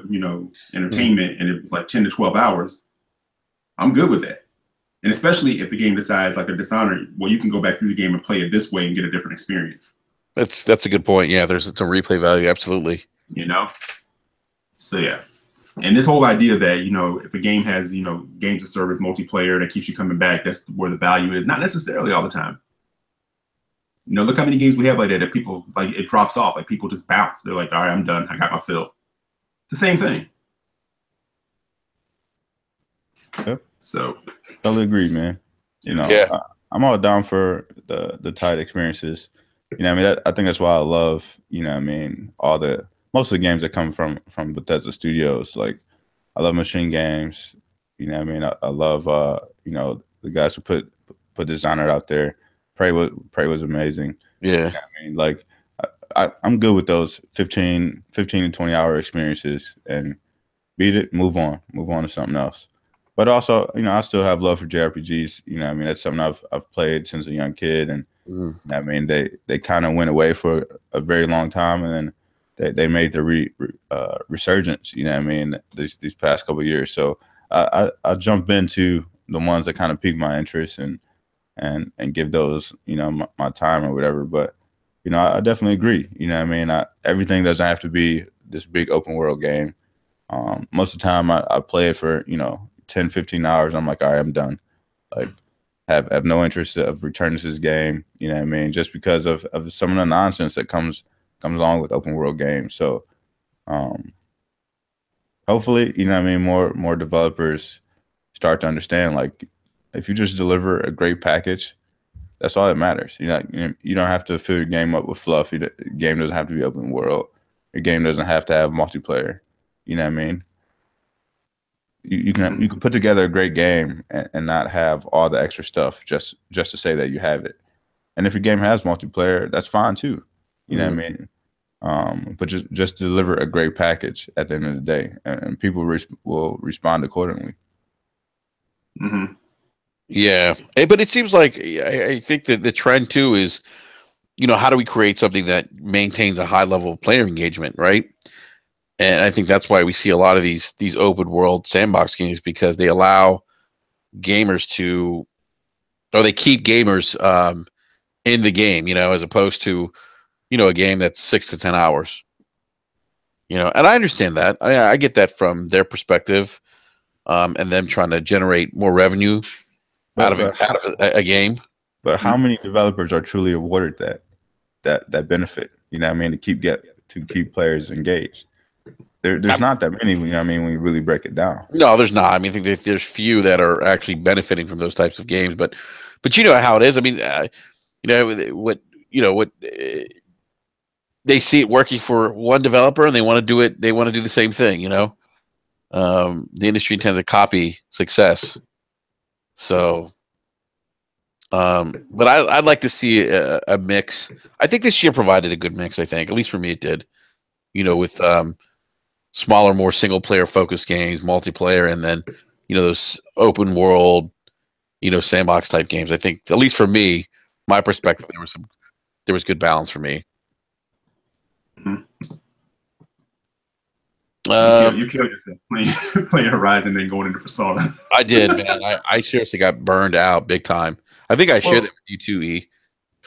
entertainment, and it was like 10 to 12 hours, I'm good with that. And especially if the game decides, like a Dishonored, well, you can go back through the game and play it this way and get a different experience. That's a good point. Yeah, there's some replay value, absolutely. So yeah. And this whole idea that, if a game has, games of service multiplayer that keeps you coming back, that's where the value is. Not necessarily all the time. Look how many games we have like that people, like, it drops off. Like, people just bounce. They're like, all right, I'm done. I got my fill. It's the same thing. Yep. So. Totally agree, man. Yeah. I'm all down for the tight experiences. I think that's why I love, most of the games that come from Bethesda Studios. Like, I love machine games. I love the guys who put Dishonored out there. Prey was amazing. Yeah. Like, I'm good with those 15 to 20 hour experiences, and beat it, move on to something else. But also, I still have love for JRPGs. That's something I've played since a young kid, and they kind of went away for a very long time, and then they made the resurgence. These past couple of years. So I jump into the ones that kind of pique my interest and give those my time or whatever. But I definitely agree. Everything doesn't have to be this big open world game. Most of the time I play it for 10, 15 hours. I'm like, all right, I'm done. Like, have no interest of returning to this game, just because of some of the nonsense that comes along with open world games. So hopefully, more developers start to understand, like, if you just deliver a great package, that's all that matters. You don't have to fill your game up with fluff. Your game doesn't have to be open world. Your game doesn't have to have multiplayer. You know what I mean? You can put together a great game and not have all the extra stuff just to say that you have it. And if your game has multiplayer, that's fine too. You know what I mean? But just deliver a great package at the end of the day, and people will respond accordingly. Yeah, but it seems like I think that the trend too is how do we create something that maintains a high level of player engagement, right? And I think that's why we see a lot of these open world sandbox games, because they allow gamers to, or they keep gamers in the game, as opposed to, a game that's 6 to 10 hours. And I understand that. I get that from their perspective, and them trying to generate more revenue out of a game. But how many developers are truly awarded that benefit? You know what I mean? To keep players engaged. There's not that many. You know what I mean? When you really break it down. No, there's not. I mean, I think there's few that are actually benefiting from those types of games. But you know how it is. I mean, what they see it working for one developer, and they want to do it. They want to do the same thing. The industry tends to copy success. So, but I'd like to see a mix. I think this year provided a good mix. I think, at least for me, it did. With smaller, more single player focused games, multiplayer, and then those open world, sandbox type games. I think, at least for me, my perspective, there was good balance for me. You killed yourself playing Horizon, then going into Persona. I did, man. I seriously got burned out big time. I think I shared it with you too, E.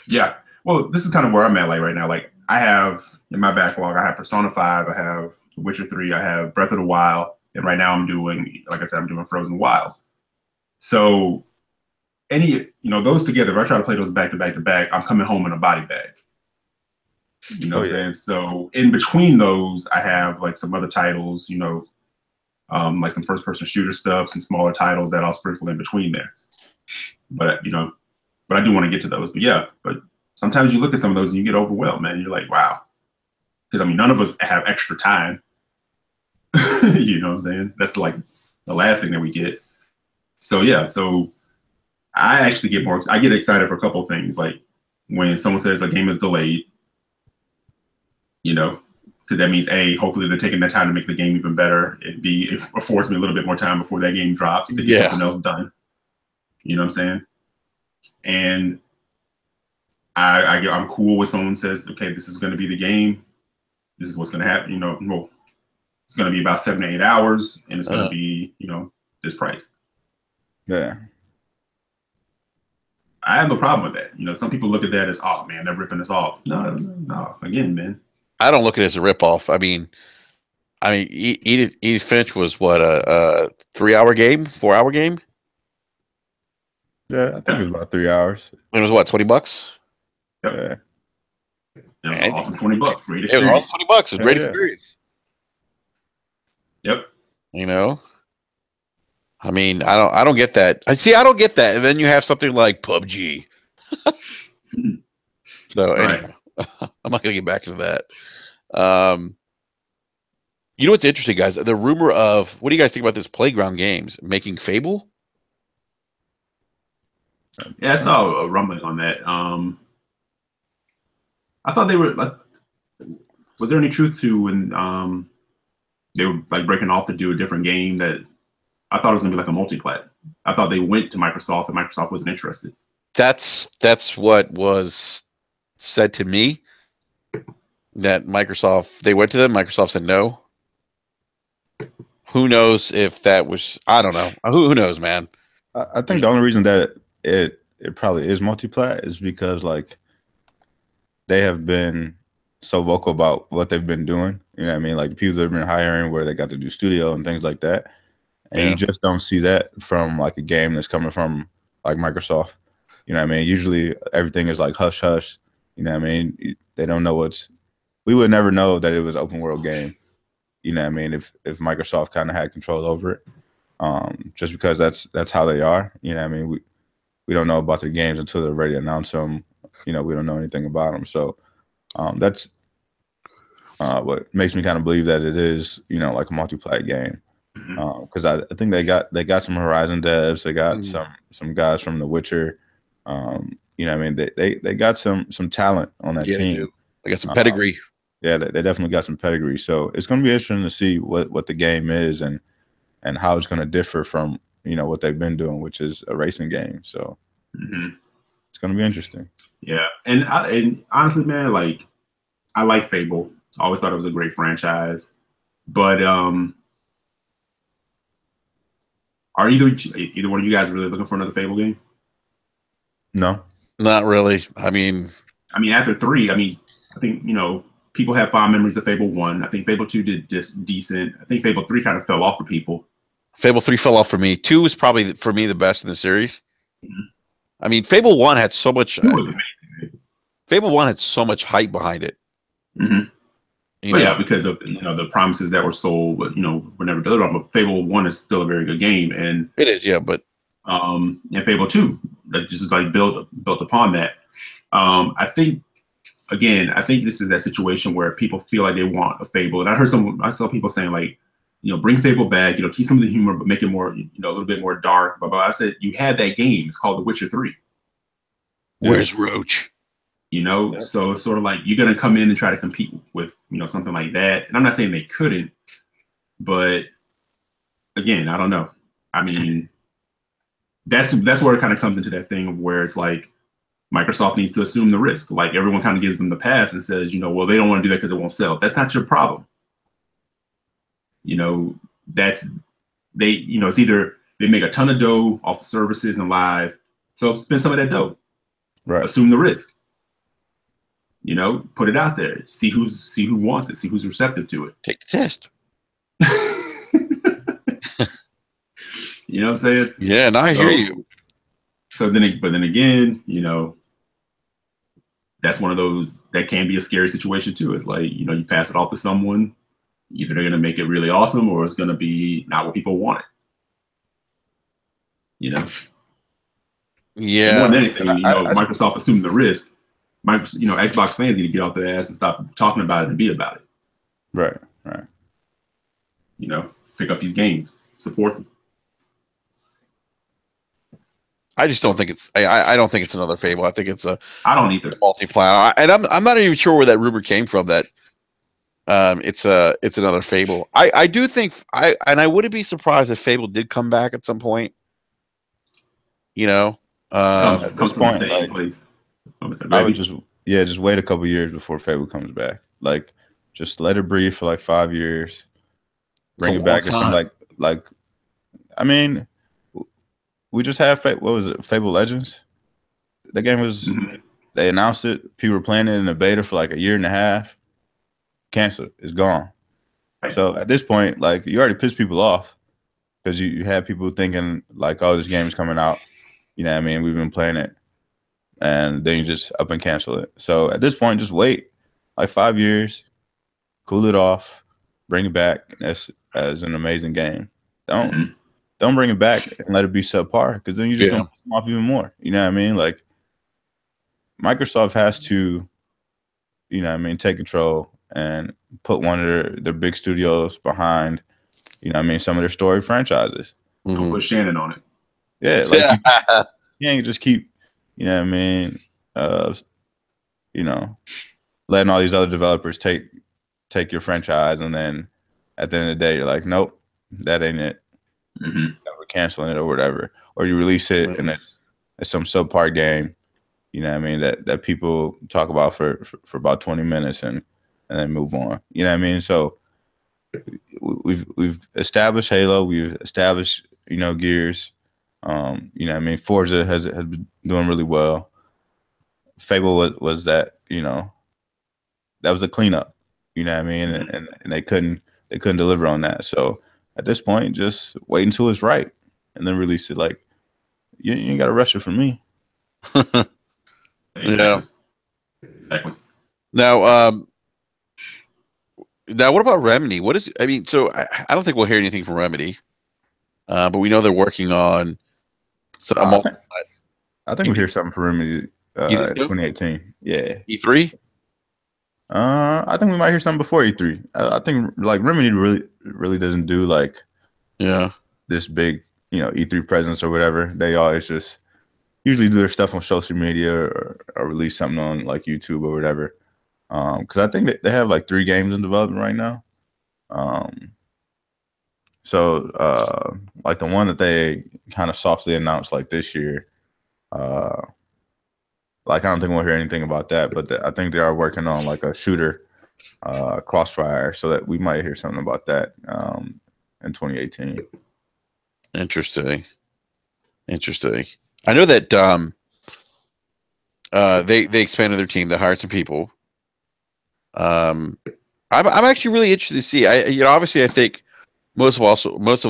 Yeah. Well, this is kind of where I'm at right now. Like, I have in my backlog, I have Persona 5, I have The Witcher 3, I have Breath of the Wild, and right now I'm doing, like I said, I'm doing Frozen Wilds. So those together, if I try to play those back to back to back, I'm coming home in a body bag. You know what I'm saying? So in between those, I have like some other titles, like some first person shooter stuff, some smaller titles that I'll sprinkle in between there. But I do want to get to those. But sometimes you look at some of those and you get overwhelmed, man. You're like, wow. Because none of us have extra time. You know what I'm saying? That's like the last thing that we get. So I actually I get excited for a couple of things. Like when someone says a game is delayed, because that means A, hopefully they're taking that time to make the game even better, and B, it affords me a little bit more time before that game drops to get something else done. You know what I'm saying? And I'm cool with someone says, okay, this is going to be the game. This is what's going to happen. It's going to be about 7 to 8 hours, and it's going to be, this price. Yeah. I have no problem with that. Some people look at that as, oh man, they're ripping us off. No. Again, man. I don't look at it as a ripoff. I mean, Edith Finch was what, a 3-hour game, 4-hour game? Yeah, I think it was about 3 hours. It was what, $20? Yep. Yeah. It was awesome. $20. Great experience. It was awesome. $20. It was a great experience. Yep. I mean, I don't get that. I don't get that. And then you have something like PUBG. So anyway, I'm not gonna get back into that. What's interesting, guys? The rumor of, what do you guys think about this Playground Games making Fable? Yeah, I saw a rumbling on that. I thought they were like, was there any truth to when they were like breaking off to do a different game? That I thought it was gonna be like a multi-plat. I thought they went to Microsoft and Microsoft wasn't interested. That's what was said to me. That Microsoft, they went to them. Microsoft said no. Who knows if that was? I don't know. Who knows, man? I think the only reason that it probably is multi-plat is because like they have been so vocal about what they've been doing. You know what I mean? Like people have been hiring where they got to do studio and things like that. And you just don't see that from like a game that's coming from like Microsoft. You know what I mean? Usually everything is like hush hush. You know what I mean? They don't know we would never know that it was an open world game. You know what I mean? If Microsoft kind of had control over it. Just because that's how they are. You know what I mean? We don't know about their games until they're ready to announce them. We don't know anything about them. So that's what makes me kind of believe that it is, like a multi-plat game. Because I think they got some Horizon devs, they got some guys from The Witcher. You know what I mean? They got some talent on that team. They got some pedigree. Yeah, they definitely got some pedigree. So it's going to be interesting to see what the game is and how it's going to differ from what they've been doing, which is a racing game. So it's gonna be interesting. Yeah, and honestly, man, like I like Fable. I always thought it was a great franchise, but are either one of you guys really looking for another Fable game? No, not really. I mean, after 3, I think people have fond memories of Fable 1. I think Fable 2 did just decent. I think Fable 3 kind of fell off for people. Fable 3 fell off for me. 2 was probably for me the best in the series. Mm-hmm. I mean, Fable 1 had so much. 2 was amazing. Fable 1 had so much hype behind it. Mm-hmm. Yeah, because of the promises that were sold, but were never delivered on. But Fable 1 is still a very good game, and it is, yeah. But and Fable 2 that just like built upon that. I think this is that situation where people feel like they want a Fable, and I saw people saying like, bring Fable back, keep some of the humor, but make it more, a little bit more dark. But I said, you had that game. It's called The Witcher 3. Where's Roach? So it's sort of like you're gonna come in and try to compete with, something like that. And I'm not saying they couldn't, but again, I don't know. I mean, that's where it kind of comes into that thing of where it's like Microsoft needs to assume the risk. Like everyone kind of gives them the pass and says, well, they don't want to do that because it won't sell. That's not your problem. It's either they make a ton of dough off of services and live, so spend some of that dough. Right. Assume the risk. Put it out there. See who wants it. See who's receptive to it. Take the test. You know what I'm saying? Yeah, and I hear you. But then again, that's one of those that can be a scary situation too. It's like, you pass it off to someone, either they're going to make it really awesome or it's going to be not what people want it. Yeah. More than anything, Microsoft assumed the risk. Xbox fans need to get off their ass and stop talking about it and be about it. Right. Pick up these games, support them. I just don't think it's. I don't think it's another Fable. I think it's a. I don't either. Multiplayer, and I'm not even sure where that rumor came from. That it's another Fable. I do think I wouldn't be surprised if Fable did come back at some point. At this point, I would just wait a couple years before Fable comes back. Like, just let it breathe for like 5 years. Bring it back to some like. I mean, we just had what was it? Fable Legends. The game was. They announced it. People were playing it in a beta for like a year and a half. Canceled. It's gone. So at this point, like, you already pissed people off because you had people thinking like, "Oh, this game is coming out." You know what I mean? We've been playing it. And then you just up and cancel it. So at this point, just wait like 5 years, cool it off, bring it back as an amazing game. Don't bring it back and let it be subpar, because then you're just gonna piss them off even more. You know what I mean? Like, Microsoft has to, take control and put one of their big studios behind, some of their storied franchises. Don't put Shannon on it. Yeah, like you can't just keep. Letting all these other developers take your franchise, and then at the end of the day, you're like, nope, that ain't it. We're canceling it or whatever. Or you release it and it's some subpar game, that people talk about for about 20 minutes and then move on. You know what I mean? So we've established Halo, we've established Gears. Forza has been doing really well. Fable was that, that was a cleanup, and they couldn't deliver on that. So at this point, just wait until it's right and then release it. Like, you ain't got to rush it for me. Yeah. Exactly. Now, what about Remedy? So I don't think we'll hear anything from Remedy, but we know they're working on. I think we hear something from Remedy in 2018. Yeah. E3. I think we might hear something before E3. I think like Remedy really doesn't do like this big E3 presence or whatever. They always just usually do their stuff on social media or release something on like YouTube or whatever. Because I think they have like 3 games in development right now. So like the one that they kind of softly announced like this year, like, I don't think we'll hear anything about that, but I think they are working on like a shooter, Crossfire, so that we might hear something about that in 2018. Interesting. I know that they expanded their team. They hired some people. I'm actually really interested to see. Obviously, I think most of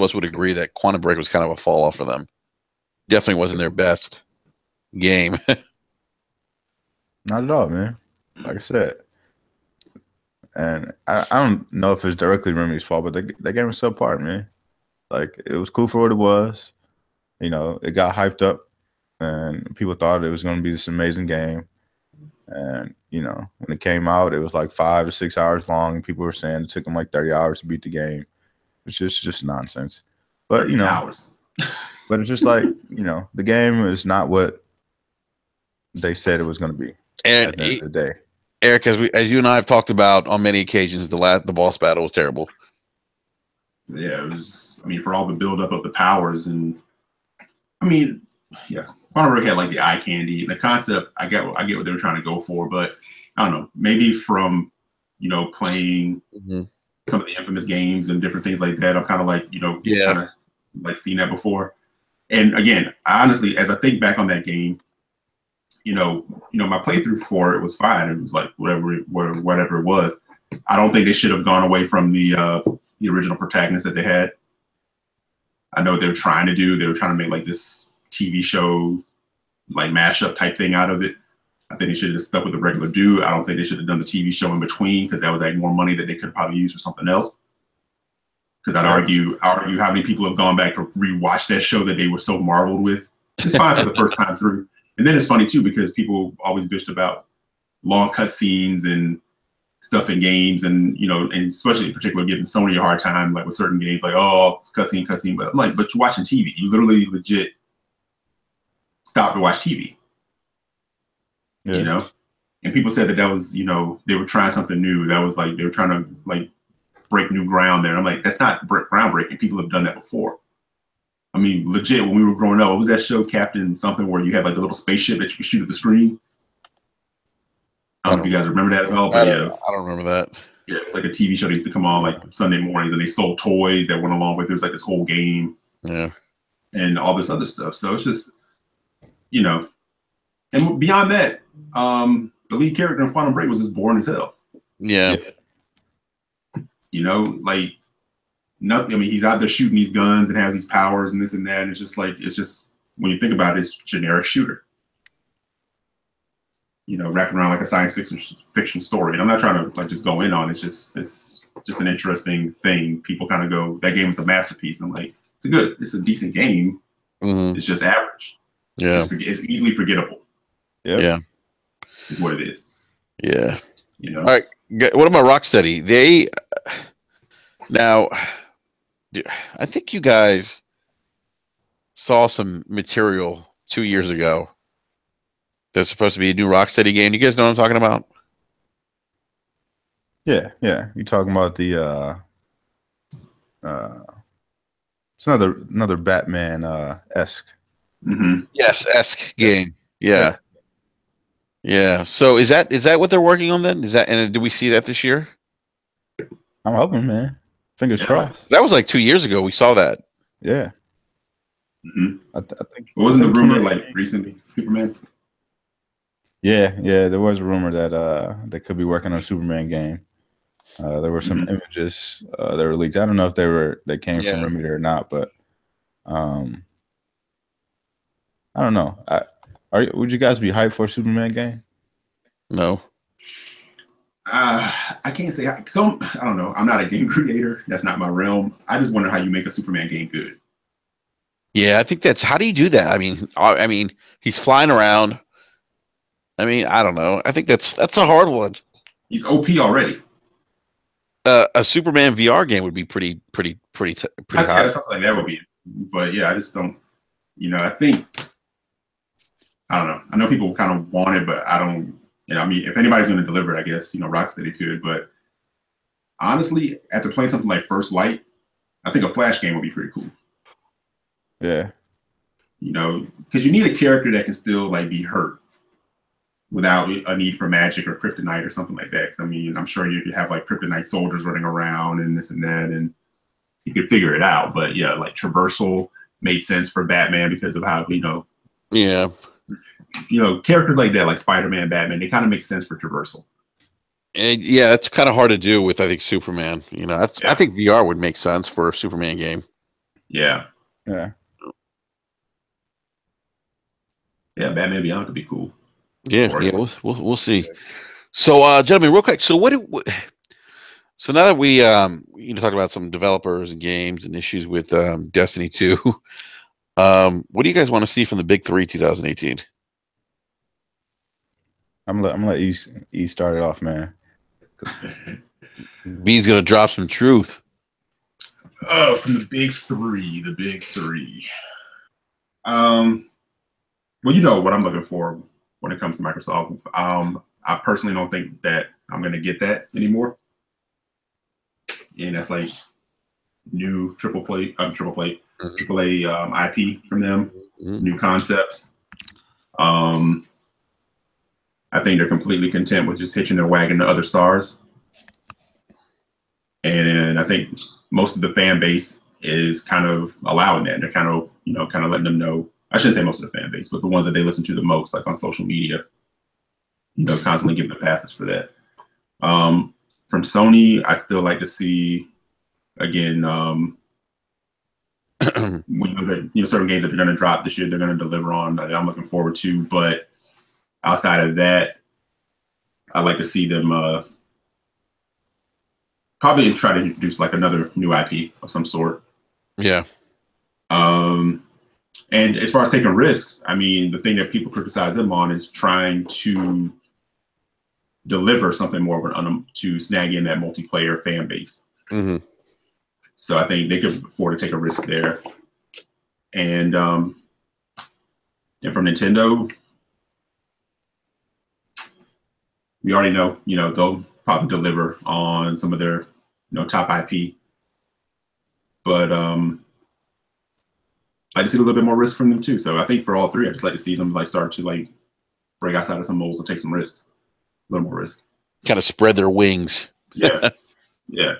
us would agree that Quantum Break was kind of a fall off for them. Definitely wasn't their best game. Not at all, man. Like I said, and I don't know if it's directly Remedy's fault, but that game was subpar, man. Like, it was cool for what it was. You know, it got hyped up, and people thought it was going to be this amazing game. And, you know, when it came out, it was like 5 to 6 hours long. People were saying it took them like 30 hours to beat the game. It's just nonsense. But, you know, hours. but it's just like, you know, the game is not what they said it was going to be And at the end of the day. Eric, as you and I have talked about on many occasions, the boss battle was terrible. Yeah, it was. I mean, for all the buildup of the powers, and I mean, yeah, Quantum Break had like the eye candy. The concept, I get what they were trying to go for, but I don't know. Maybe from playing some of the infamous games and different things like that, I'm kind of like kind of like seen that before. And again, honestly, as I think back on that game, my playthrough for it was fine. It was like whatever it was. I don't think they should have gone away from the original protagonist that they had. I know what they were trying to do. They were trying to make like this TV show, like mashup type thing out of it. I think they should have just stuck with the regular dude. I don't think they should have done the TV show in between, because that was like more money that they could have probably used for something else. Because I'd argue how many people have gone back to rewatch that show that they were so marveled with. It's fine for the first time through. And then it's funny too, because people always bitched about long cutscenes and stuff in games, and and especially in particular giving Sony a hard time, like with certain games, like, oh, it's cutscene. But I'm like, but you're watching TV. You literally legit stop to watch TV. Yeah. And people said that was, they were trying something new. That was like they were trying to like break new ground there. I'm like, that's not groundbreaking. People have done that before. I mean, legit, when we were growing up, what was that show, Captain something, where you had like a little spaceship that you could shoot at the screen? I don't know if you guys remember that at all, but yeah. I don't remember that. Yeah, it's like a TV show that used to come on like Sunday mornings, and they sold toys that went along with it. It was like this whole game. Yeah. And all this other stuff. So it's just, and beyond that, the lead character in Quantum Break was just boring as hell. Yeah. Like nothing. I mean, he's out there shooting these guns and has these powers and this and that. And it's just when you think about it, it's generic shooter. Wrapping around like a science fiction story. And I'm not trying to like just go in on it. It's just an interesting thing. People kind of go, that game is a masterpiece. And I'm like, it's a decent game. Mm-hmm. It's just average. Yeah. It's easily forgettable. Yep. Yeah. Is what it is. Yeah. All right. What about Rocksteady? Now, I think you guys saw some material 2 years ago. There's supposed to be a new Rocksteady game. You guys know what I'm talking about? Yeah. You're talking about the it's another Batman esque. Mm-hmm. Yes, esque game. Yeah. So is that what they're working on then? And do we see that this year? I'm hoping, man. Fingers crossed. That was like 2 years ago. We saw that. Yeah. Mm-hmm. I think. Wasn't the rumor like recently Superman? Yeah. There was a rumor that they could be working on a Superman game. There were some images that were leaked. I don't know if they came from Remedy or not, but I don't know. Would you guys be hyped for a Superman game? No. I can't say. I don't know. I'm not a game creator. That's not my realm. I just wonder how you make a Superman game good. Yeah, I think how do you do that? I mean, he's flying around. I mean, I don't know. I think that's a hard one. He's OP already. A Superman VR game would be pretty high. Yeah, something like that would be. But yeah, I just don't. I think. I don't know. I know people kind of want it, but I don't. I mean, if anybody's going to deliver it, I guess Rocksteady could. But honestly, after playing something like First Light, I think a Flash game would be pretty cool. Yeah. Because you need a character that can still like be hurt. without a need for magic or kryptonite or something like that. Because I mean, I'm sure you could have like kryptonite soldiers running around and this and that, and you could figure it out. But yeah, like traversal made sense for Batman because of how yeah, characters like that, like Spider-Man, Batman, they kind of make sense for traversal. And yeah, it's kind of hard to do with, I think, Superman. I think VR would make sense for a Superman game. Yeah. Yeah. Yeah, Batman Beyond could be cool. Yeah, we'll see. So, gentlemen, real quick. So, so now that we talked about some developers and games and issues with Destiny 2, what do you guys want to see from the big three 2018? I'm gonna let E start it off, man. B's gonna drop some truth. Oh, from the big three. Well, you know what I'm looking for when it comes to Microsoft. I personally don't think that I'm going to get that anymore. And that's like new AAA IP from them, new concepts. I think they're completely content with just hitching their wagon to other stars. And I think most of the fan base is kind of allowing that. They're kind of letting them know. I shouldn't say most of the fan base, but the ones that they listen to the most, like on social media, constantly giving them passes for that. From Sony, I still like to see, again, we know that certain games that they're going to drop this year, they're going to deliver on. That I'm looking forward to, but outside of that, I like to see them probably try to introduce like another new IP of some sort. Yeah. And as far as taking risks, I mean, the thing that people criticize them on is trying to deliver something more to snag in that multiplayer fan base. Mm-hmm. So I think they could afford to take a risk there. And from Nintendo, we already know, they'll probably deliver on some of their, top IP. But I just see a little bit more risk from them too. So I think for all three, I just like to see them start to break outside of some molds and take some risks, a little more risk. Kind of spread their wings. Yeah, yeah.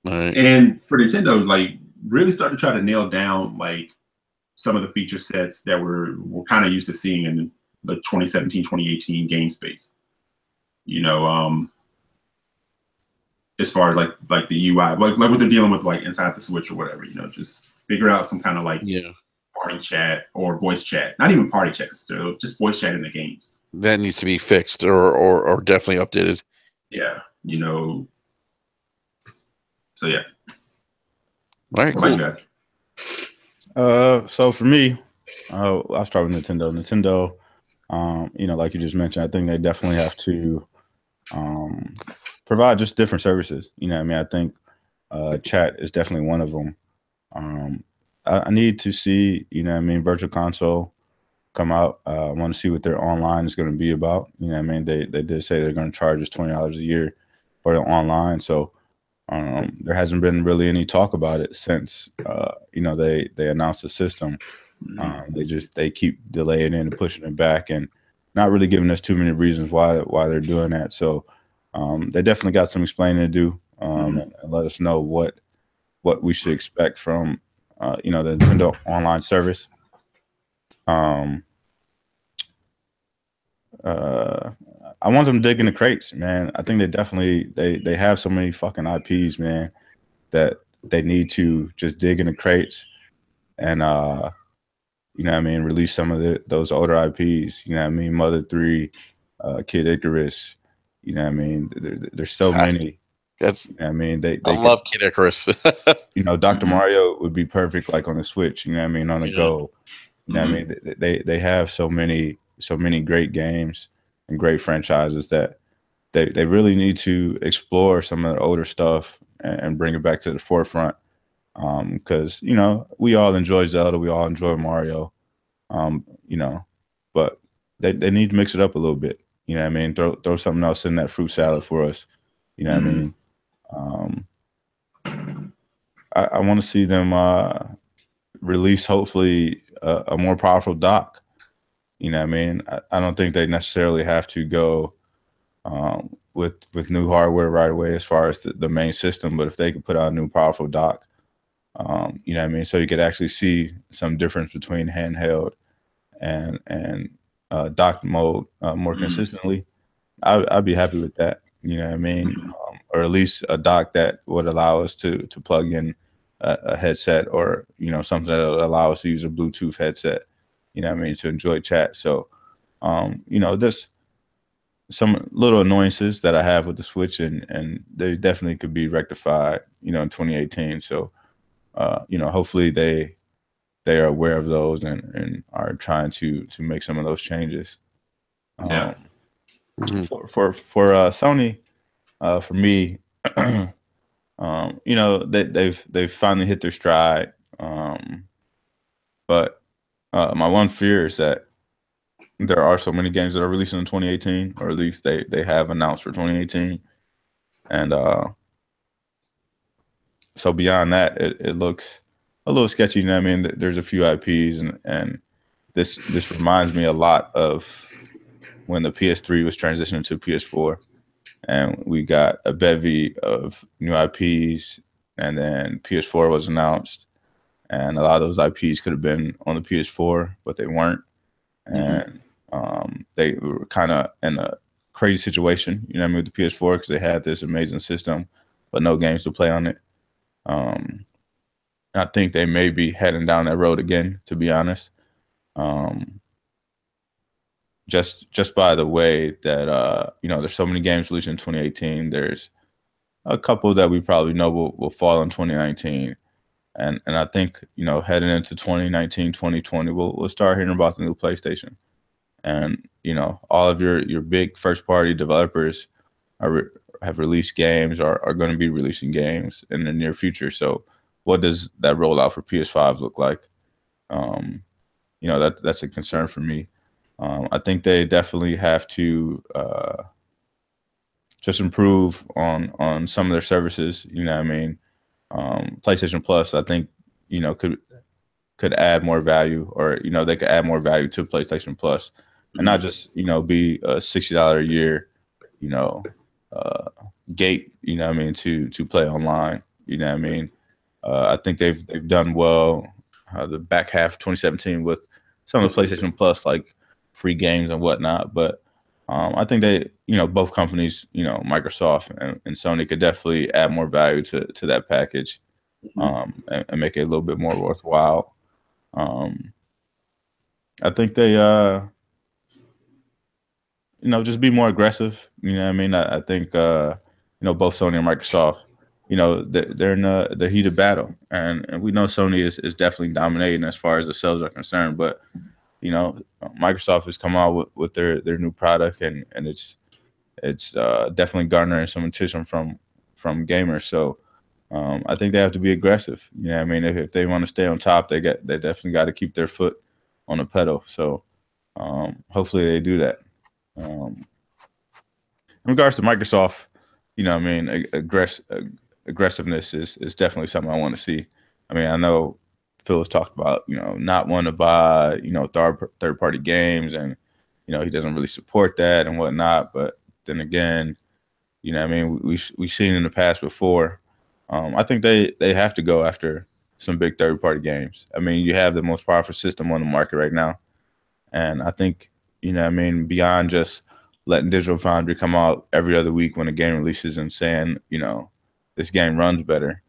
Right. And for Nintendo, really start to try to nail down some of the feature sets that we're kind of used to seeing in the 2017, 2018 game space. As far as like the UI, like what they're dealing with inside the Switch or whatever, just figure out some kind of party chat or voice chat. Not even party chat necessarily, just voice chat in the games. That needs to be fixed or definitely updated. Yeah, So yeah. All right, what about you guys? So for me, I'll start with Nintendo. Nintendo, like you just mentioned, I think they definitely have to provide just different services. I think chat is definitely one of them. I need to see, Virtual Console come out. I want to see what their online is going to be about. They did say they're going to charge us $20 a year for their online. So there hasn't been really any talk about it since they announced the system. They keep delaying it and pushing it back and not really giving us too many reasons why they're doing that. So they definitely got some explaining to do and let us know what we should expect from the Nintendo online service. I want them digging the crates, man. I think they have so many fucking IPs, man, that they need to just dig in the crates and release some of those older IPs. Mother 3, Kid Icarus. There's so many. That's they I love Kid Icarus. Dr. Mario would be perfect on the Switch, on the go. They have so many great games and great franchises that they really need to explore some of the older stuff and bring it back to the forefront. Because we all enjoy Zelda, we all enjoy Mario, but they need to mix it up a little bit. Throw something else in that fruit salad for us. I want to see them release hopefully a more powerful dock. You know what I mean? I don't think they necessarily have to go with new hardware right away as far as the main system, but if they could put out a new powerful dock, you know what I mean? So you could actually see some difference between handheld and docked mode more consistently. I'd be happy with that. You know what I mean? Or at least a dock that would allow us to plug in a headset, or something that will allow us to use a Bluetooth headset. You know what I mean, to enjoy chat. So there's some little annoyances that I have with the Switch, and they definitely could be rectified. In 2018. So hopefully they are aware of those and are trying to make some of those changes. Yeah. For Sony, for me, they've finally hit their stride. But my one fear is that there are so many games that are releasing in 2018, or at least they have announced for 2018, and so beyond that, it looks a little sketchy. You know what I mean? There's a few IPs, and this reminds me a lot of when the PS3 was transitioning to PS4, and we got a bevy of new IPs, and then PS4 was announced, and a lot of those IPs could have been on the PS4, but they weren't, and they were kind of in a crazy situation, you know what I mean, with the PS4, because they had this amazing system, but no games to play on it. I think they may be heading down that road again, to be honest. Just by the way that there's so many games released in 2018. There's a couple that we probably know will fall in 2019, and I think heading into 2019, 2020, we'll start hearing about the new PlayStation, and all of your big first party developers have released games, or are going to be releasing games in the near future. So what does that rollout for PS5 look like? That's a concern for me. I think they definitely have to just improve on some of their services. You know what I mean? PlayStation Plus, I think, could add more value, or they could add more value to PlayStation Plus, and not just be a $60 a year gate. You know what I mean, to play online. You know what I mean? I think they've done well the back half of 2017 with some of the PlayStation Plus, like free games and whatnot. But I think they, both companies, Microsoft and Sony, could definitely add more value to that package, and make it a little bit more worthwhile. I think they, just be more aggressive. You know what I mean? I think, both Sony and Microsoft, they're in the heated battle, and we know Sony is definitely dominating as far as the sales are concerned. But Microsoft has come out with their new product, and it's definitely garnering some attention from gamers. So I think they have to be aggressive. You know what I mean? If they want to stay on top, they definitely got to keep their foot on the pedal. So hopefully they do that. In regards to Microsoft, I mean, aggressiveness is definitely something I want to see. I mean, I know Phil has talked about, not want to buy, third party games, and he doesn't really support that and whatnot. But then again, I mean, we've seen in the past before. I think they have to go after some big third party games. I mean, you have the most powerful system on the market right now, and I think I mean, beyond just letting Digital Foundry come out every other week when a game releases and saying, this game runs better,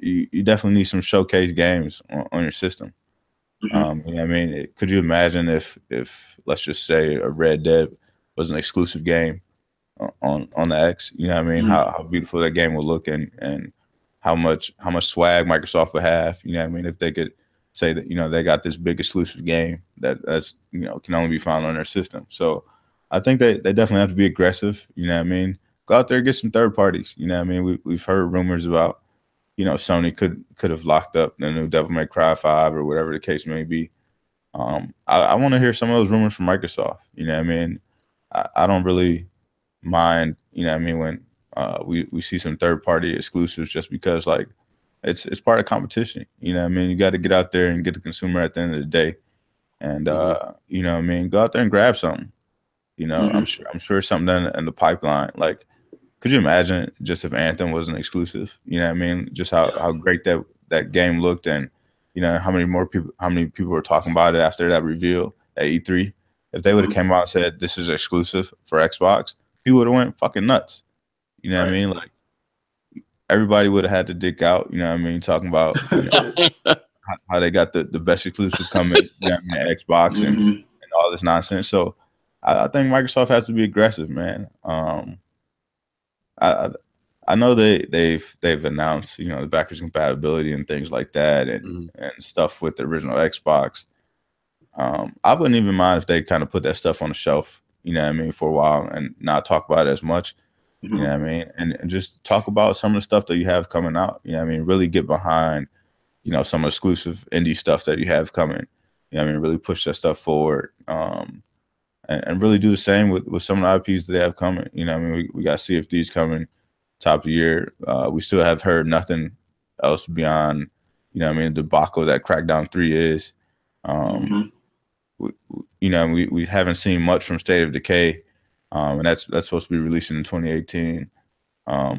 you definitely need some showcase games on your system. You know what I mean? Could you imagine if let's just say a Red Dead was an exclusive game on the X? You know what I mean? How beautiful that game would look, and how much swag Microsoft would have. You know what I mean? If they could say that they got this big exclusive game that's can only be found on their system. So I think they definitely have to be aggressive. You know what I mean? Go out there and get some third parties. You know what I mean? We've heard rumors about Sony could have locked up the new Devil May Cry 5 or whatever the case may be. I want to hear some of those rumors from Microsoft. You know what I mean? I don't really mind, what I mean, when we see some third party exclusives, just because like it's part of competition. You know what I mean? You got to get out there and get the consumer at the end of the day. and you know what I mean, go out there and grab something. You know, I'm sure something done in the pipeline. Like, could you imagine just if Anthem was an exclusive? You know what I mean? Just how great that game looked, and you know how many people were talking about it after that reveal at E3. If they would have came out and said this is exclusive for Xbox, people would have went fucking nuts. You know what I mean? Like, everybody would have had to dick out. You know what I mean? Talking about how they got the best exclusive coming. You know what I mean? Xbox and all this nonsense. So I think Microsoft has to be aggressive, man. I know they've announced, you know, the backwards compatibility and things like that, and stuff with the original Xbox. I wouldn't even mind if they kind of put that stuff on the shelf, you know what I mean, for a while and not talk about it as much, you know what I mean, and just talk about some of the stuff that you have coming out, you know what I mean, really get behind, you know, some exclusive indie stuff that you have coming, you know what I mean, really push that stuff forward, and really do the same with some of the IPs that they have coming, you know what I mean, we got CFDs coming top of the year. We still have heard nothing else beyond, you know what I mean, the debacle that Crackdown 3 is. You know, we haven't seen much from State of Decay, and that's supposed to be releasing in 2018.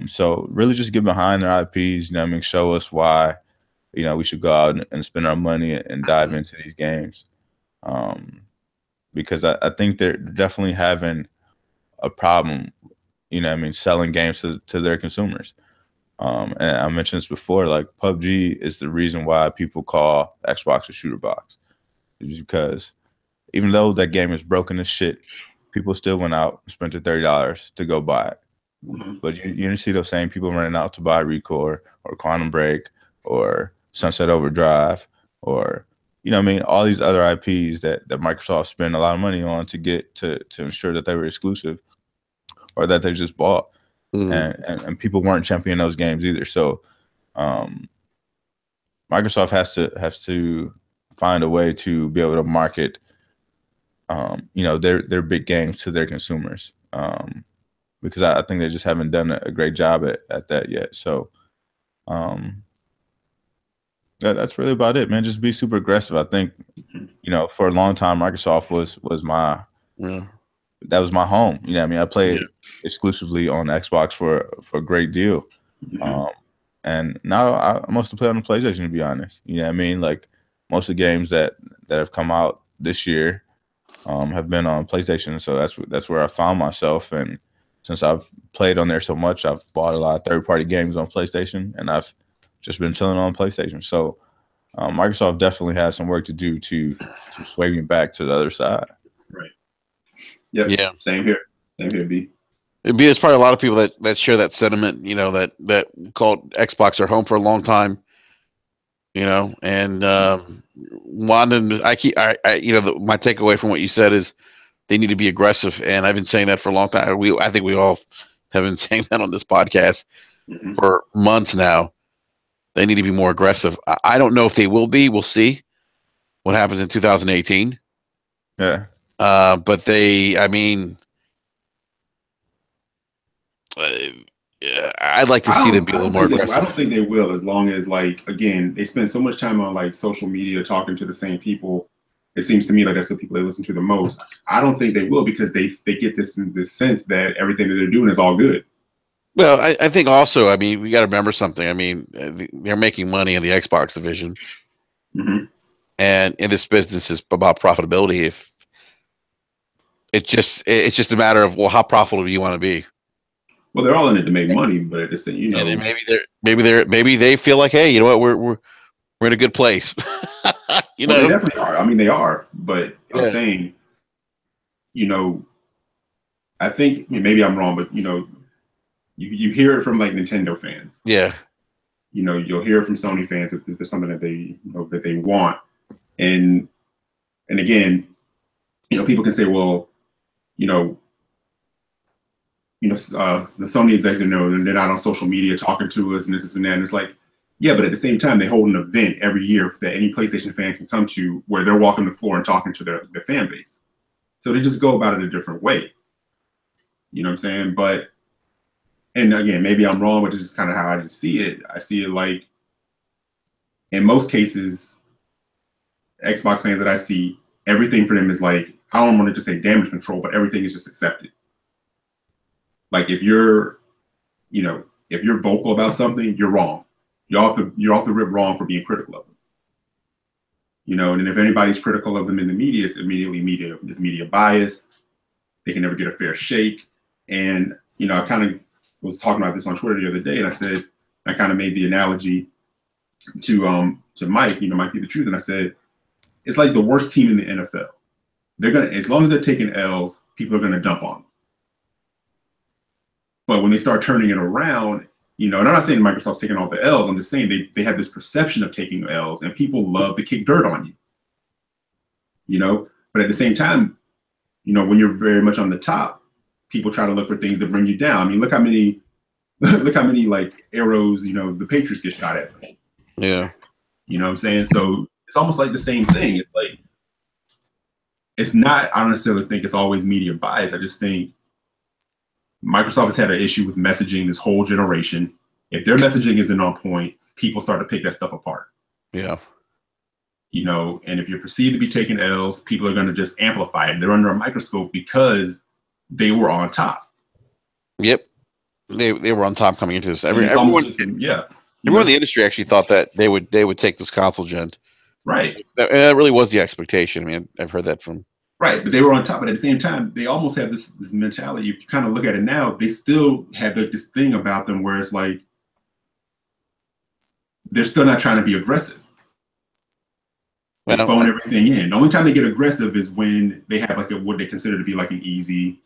So really just get behind their IPs, you know what I mean, show us why, you know, we should go out and spend our money and dive into these games. Because I think they're definitely having a problem, you know what I mean, selling games to their consumers. And I mentioned this before, like PUBG is the reason why people call Xbox a shooter box. It's because even though that game is broken as shit, people still went out and spent their $30 to go buy it. But you didn't see those same people running out to buy Recore or Quantum Break or Sunset Overdrive or, you know what I mean, all these other IPs that Microsoft spent a lot of money on to get to ensure that they were exclusive or that they just bought. And people weren't championing those games either. So Microsoft has to find a way to be able to market you know, their big games to their consumers. Because I think they just haven't done a great job at that yet. So that's really about it, man. Just be super aggressive. I think, you know, for a long time Microsoft was my that was my home. You know what I mean? I played exclusively on Xbox for a great deal. And now I mostly play on the PlayStation, to be honest. You know what I mean? Like most of the games that have come out this year have been on PlayStation. So that's where I found myself. And since I've played on there so much, I've bought a lot of third-party games on PlayStation, and I've just been chilling on PlayStation. So Microsoft definitely has some work to do to sway me back to the other side. Right. Yep. Yeah. Same here. Same here, B. There's probably a lot of people that share that sentiment, you know, that called Xbox their home for a long time, you know, and wanting you know, my takeaway from what you said is they need to be aggressive, and I've been saying that for a long time. I think we all have been saying that on this podcast for months now. They need to be more aggressive. I don't know if they will be. We'll see what happens in 2018. Yeah. But I mean, I'd like to see them be a little more aggressive. I don't think they will, as long as, like, again, they spend so much time on like social media talking to the same people. It seems to me like that's the people they listen to the most. I don't think they will, because they get this sense that everything that they're doing is all good. Well, I think also, I mean, we got to remember something. I mean, they're making money in the Xbox division, and in this business is about profitability. If it's just a matter of, well, how profitable do you want to be? Well, they're all in it to make money, but at the same, you know, and maybe they feel like, hey, you know what, we're in a good place. You know, they definitely are. I mean, they are, but I'm saying, you know, I think maybe I'm wrong, but you know, you hear it from like Nintendo fans. Yeah. You know, you'll hear it from Sony fans if there's something that they want, and again, you know, people can say, well, you know, the Sony executives, you know, they're not on social media talking to us and this and that. And it's like, yeah, but at the same time, they hold an event every year that any PlayStation fan can come to, where they're walking the floor and talking to their fan base. So they just go about it a different way. You know what I'm saying? But, and again, maybe I'm wrong, but this is kind of how I just see it. I see it like, in most cases, Xbox fans that I see, everything for them is like, I don't want to just say damage control, but everything is just accepted. Like if you're vocal about something, you're wrong. You're off the rip wrong for being critical of them. And if anybody's critical of them in the media, it's immediately media bias. They can never get a fair shake. And, I kind of was talking about this on Twitter the other day, and I said, I kind of made the analogy to Mike, Might Be the Truth. And I said, it's like the worst team in the NFL. They're going to, as long as they're taking L's, people are going to dump on them. But when they start turning it around, and I'm not saying Microsoft's taking all the L's, I'm just saying they have this perception of taking L's, and people love to kick dirt on you. But at the same time, when you're very much on the top, people try to look for things that bring you down. I mean, look how many like arrows, the Patriots get shot at. Yeah. You know what I'm saying? So it's almost like the same thing. It's like, it's not, I don't necessarily think it's always media bias. I just think Microsoft has had an issue with messaging this whole generation. If their messaging isn't on point, people start to pick that stuff apart. Yeah. And if you're perceived to be taking L's, people are going to just amplify it. They're under a microscope because they were on top. Yep. They were on top coming into this. Everyone in the industry actually thought that they would take this console gen. Right. That really was the expectation. I mean, I've heard that from. Right, but they were on top. But at the same time, they almost have this mentality. If you kind of look at it now, they still have this thing about them where it's like they're still not trying to be aggressive. They phone everything in. The only time they get aggressive is when they have like what they consider to be like an easy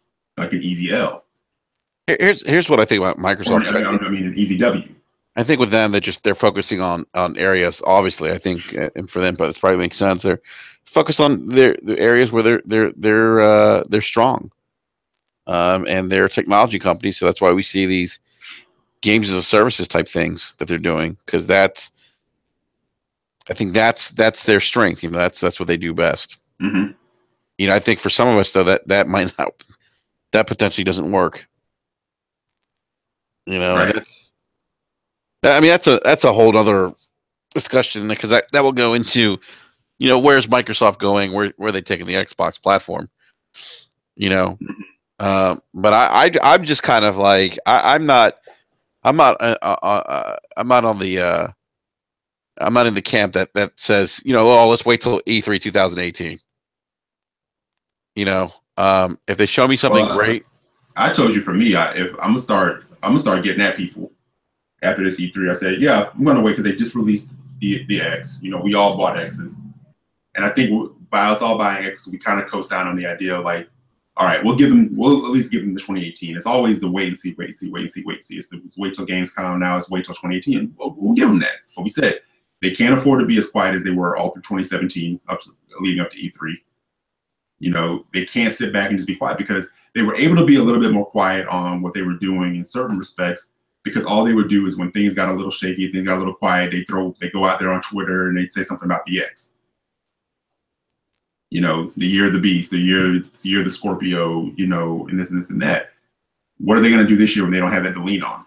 L. Here's what I think about Microsoft. I mean an easy W. I think with them, they're focusing on areas. Obviously, I think, and for them, but it probably makes sense. They're focused on the areas where they're strong, and they're a technology company. So that's why we see these games as a services type things that they're doing, because I think that's their strength. That's what they do best. Mm-hmm. I think for some of us though, that might not, that potentially doesn't work. Right. That's a whole other discussion, because that will go into, where's Microsoft going? Where are they taking the Xbox platform? But I'm just kind of like, I'm not in the camp that says, let's wait till E3 2018. If they show me something great. I told you, for me, if I'm gonna start getting at people after this E3. I said, yeah, I'm gonna wait because they just released the X. We all bought X's, and I think by us all buying X's, we kind of co-sign on the idea of like, all right, we'll at least give them the 2018. It's always the wait and see. It's wait till games come. Now it's wait till 2018. We'll give them that. But we said they can't afford to be as quiet as they were all through 2017, leading up to E3. They can't sit back and just be quiet, because they were able to be a little bit more quiet on what they were doing in certain respects, because all they would do is when things got a little shaky, things got a little quiet, they go out there on Twitter and they'd say something about the X. The year of the beast, the year of the Scorpio, and this and that. What are they going to do this year when they don't have that to lean on?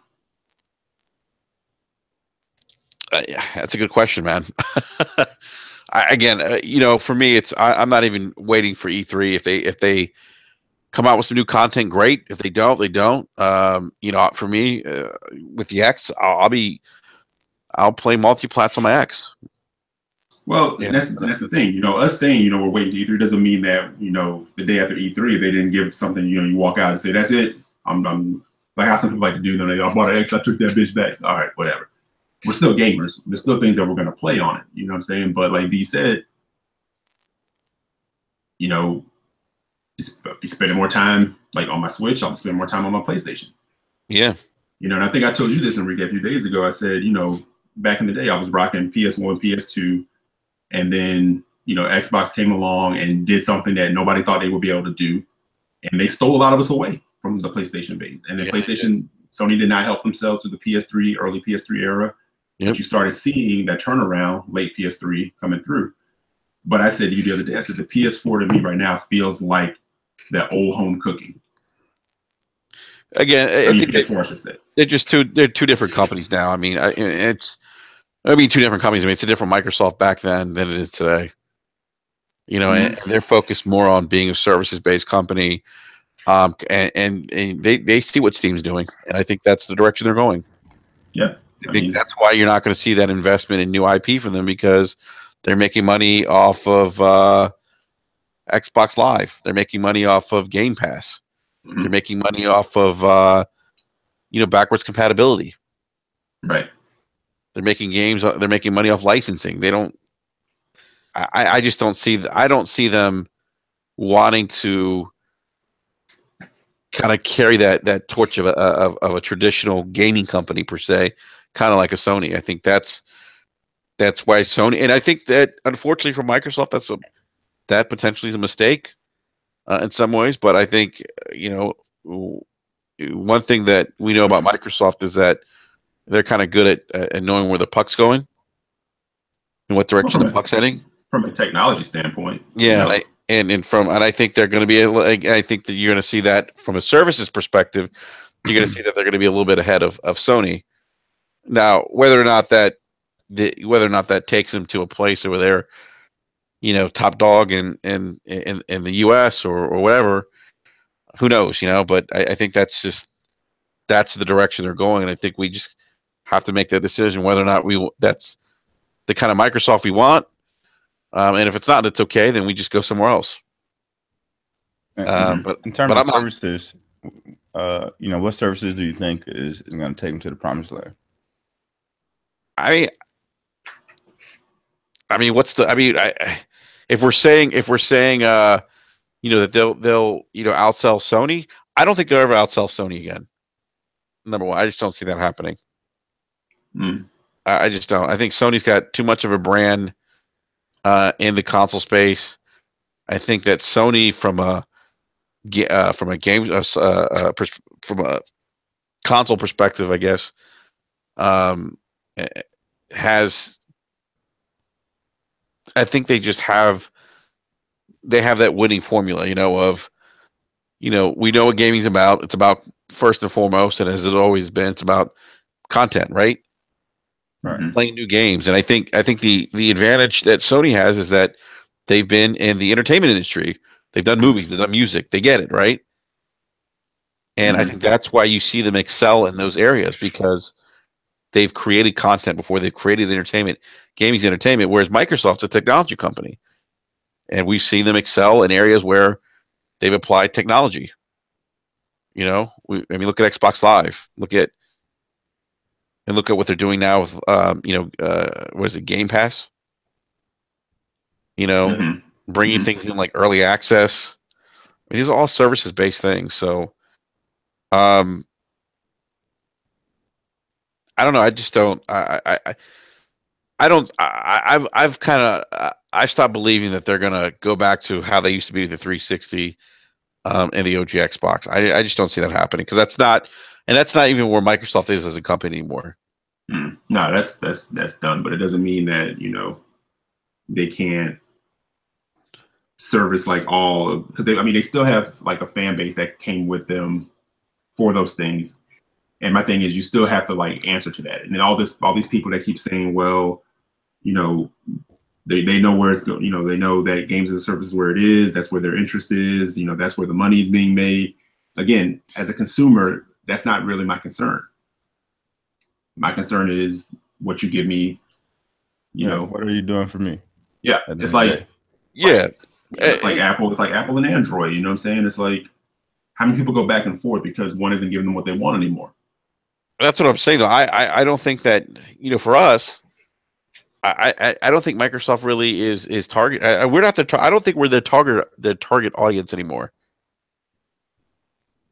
That's a good question, man. For me, I'm not even waiting for E3. If they come out with some new content, great. If they don't, they don't. For me, with the X, I'll play multi-plats on my X. Well, and that's the thing. Us saying we're waiting to E3 doesn't mean that the day after E3 they didn't give something. You walk out and say that's it. I'm like how some people like to do. I bought an X. I took that bitch back. All right, whatever. We're still gamers. There's still things that we're going to play on it. You know what I'm saying? But like B said, be spending more time like on my Switch. I'll spend more time on my PlayStation. Yeah. And I think I told you this, Enrique, a few days ago. I said, back in the day, I was rocking PS1, PS2, and then, Xbox came along and did something that nobody thought they would be able to do. And they stole a lot of us away from the PlayStation base. And then Sony did not help themselves through the PS3, early PS3 era. Yep. But you started seeing that turnaround, late PS3 coming through. But I said to you the other day, I said the PS4 to me right now feels like that old home cooking. Again, PS4, I should say. They're two different companies now. I mean, two different companies. I mean, it's a different Microsoft back then than it is today. You know, and they're focused more on being a services-based company. And they see what Steam's doing, and I think that's the direction they're going. Yeah, I think that's why you're not going to see that investment in new IP from them, because they're making money off of Xbox Live. They're making money off of Game Pass. They're making money off of backwards compatibility. Right. They're making games. They're making money off licensing. They don't. I just don't see. I don't see them wanting to kind of carry that torch of a traditional gaming company per se, kind of like a Sony. I think that's why Sony, and I think that unfortunately for Microsoft, that potentially is a mistake in some ways. But I think one thing that we know about Microsoft is that they're kind of good at knowing where the puck's going and what direction the puck's heading from a technology standpoint. Yeah, and I think they're going to be. I think that you're going to see that from a services perspective. You're going to see that they're going to be a little bit ahead of Sony. Now, whether or not that takes them to a place where they're, top dog in the U.S. or whatever, who knows? But I think that's the direction they're going, and I think we just have to make that decision whether or not that's the kind of Microsoft we want. And if it's not, it's okay. Then we just go somewhere else. But in terms of services, what services do you think is going to take them to the promised land? I mean, if we're saying, that they'll outsell Sony, I don't think they'll ever outsell Sony again. Number one, I just don't see that happening. I just don't. I think Sony's got too much of a brand in the console space. I think that Sony, from a console perspective, I guess, has. I think they just have that winning formula, we know what gaming's about. It's about, first and foremost, and as it always been, it's about content, right? Right. Playing new games. And I think the advantage that Sony has is that they've been in the entertainment industry. They've done movies, they've done music, they get it, right? And I think that's why you see them excel in those areas, because they've created content before, they've created entertainment. Gaming's entertainment, whereas Microsoft's a technology company. And we've seen them excel in areas where they've applied technology. Look at Xbox Live. Look at what they're doing now with, what is it, Game Pass? Bringing things in like early access. These are all services-based things. So, I don't know. I just don't. I've stopped believing that they're gonna go back to how they used to be with the 360 and the OG Xbox. I just don't see that happening, because that's not even where Microsoft is as a company anymore. No, that's done. But it doesn't mean that they can't service like all, because they still have like a fan base that came with them for those things. And my thing is, you still have to like answer to that. And then all these people that keep saying, well, they know where it's going. They know that games as a service is where it is. That's where their interest is. That's where the money is being made. Again, as a consumer, that's not really my concern. My concern is what you give me. What are you doing for me? Yeah, it's like it's like Apple. It's like Apple and Android. You know what I'm saying? It's like, how many people go back and forth because one isn't giving them what they want anymore? That's what I'm saying, though. I don't think that, for us, I don't think Microsoft really is target. We're not I don't think we're the target audience anymore.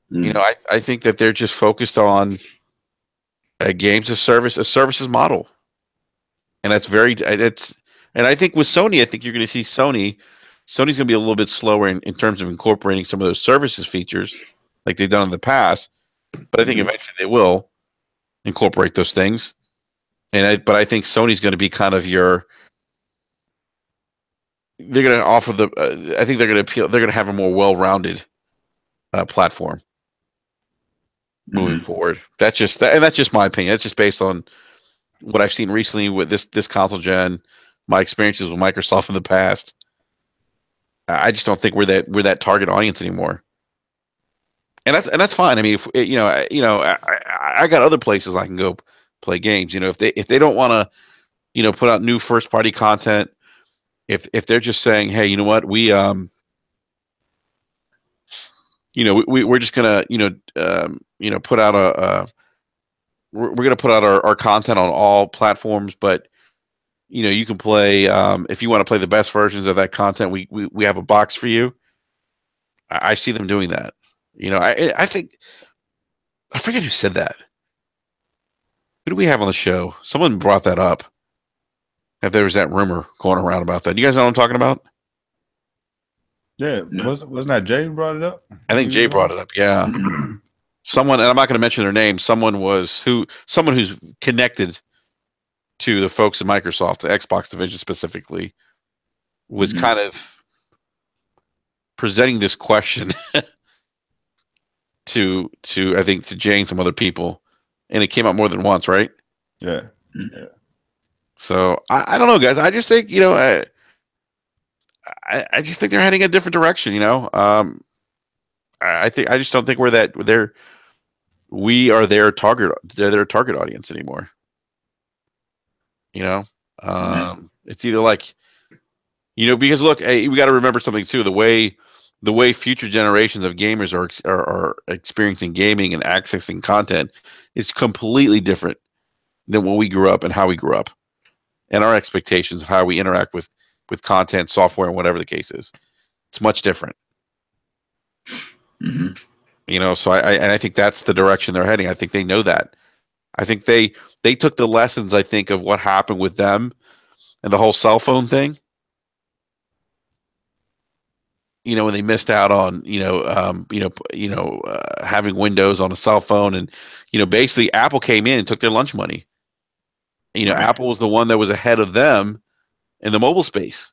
I think that they're just focused on a games as service, a services model, and that's and I think with Sony, I think you're going to see Sony's going to be a little bit slower in terms of incorporating some of those services features like they've done in the past, but I think eventually they will incorporate those things. But I think Sony's going to be kind of they're going to offer I think they're going to appeal. They're going to have a more well-rounded platform moving forward. That's just my opinion. That's just based on what I've seen recently with this console gen, my experiences with Microsoft in the past. I just don't think we're that target audience anymore. And that's fine. I mean, if, I got other places I can go play games. If they don't want to, put out new first party content, if they're just saying, hey, you know what, we're just gonna, put out we're gonna put out our content on all platforms, but you can play if you want to play the best versions of that content. We have a box for you. I see them doing that. I think I forget who said that. Who do we have on the show? Someone brought that up. If there was that rumor going around about that, you guys know what I'm talking about? Yeah, wasn't that Jay who brought it up? I think Jay brought it up. Yeah, someone, and I'm not going to mention their name. Someone who's connected to the folks at Microsoft, the Xbox division specifically, was kind of presenting this question to I think to Jay and some other people, and it came up more than once, right? Yeah. So I don't know, guys. I just think I just think they're heading a different direction. I just don't think we are their target. They're their target audience anymore. It's either like, because look, hey, we got to remember something too. The way future generations of gamers are experiencing gaming and accessing content is completely different than when we grew up and how we grew up, and our expectations of how we interact with content, software, and whatever the case is. It's much different. So I think that's the direction they're heading. I think they know that. I think they took the lessons, I think, of what happened with them and the whole cell phone thing. When they missed out on, having Windows on a cell phone, and basically Apple came in and took their lunch money. Right. Apple was the one that was ahead of them in the mobile space,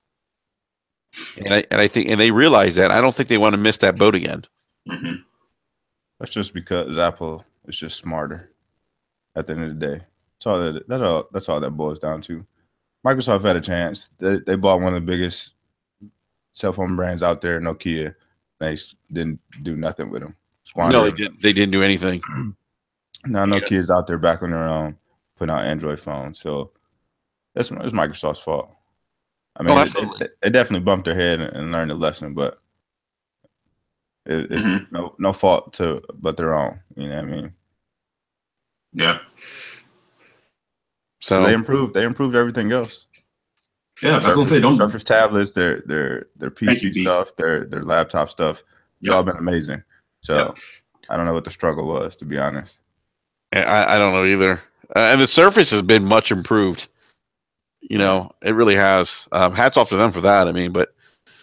and I think they realized that. I don't think they want to miss that boat again. That's just because Apple is just smarter. At the end of the day, that's all that boils down to. Microsoft had a chance. They bought one of the biggest cell phone brands out there, Nokia. They didn't do nothing with them. No, they didn't do anything. Now Nokia's out there back on their own, putting out Android phones. So it's Microsoft's fault. I mean, they definitely bumped their head and learned a lesson, but it's no fault but their own. You know what I mean? Yeah. So they improved everything else. Yeah, I was gonna say, don't Surface tablets, their PC stuff, their laptop stuff. It's all been amazing. So I don't know what the struggle was, to be honest. I don't know either. And the Surface has been much improved. It really has. Hats off to them for that. I mean, but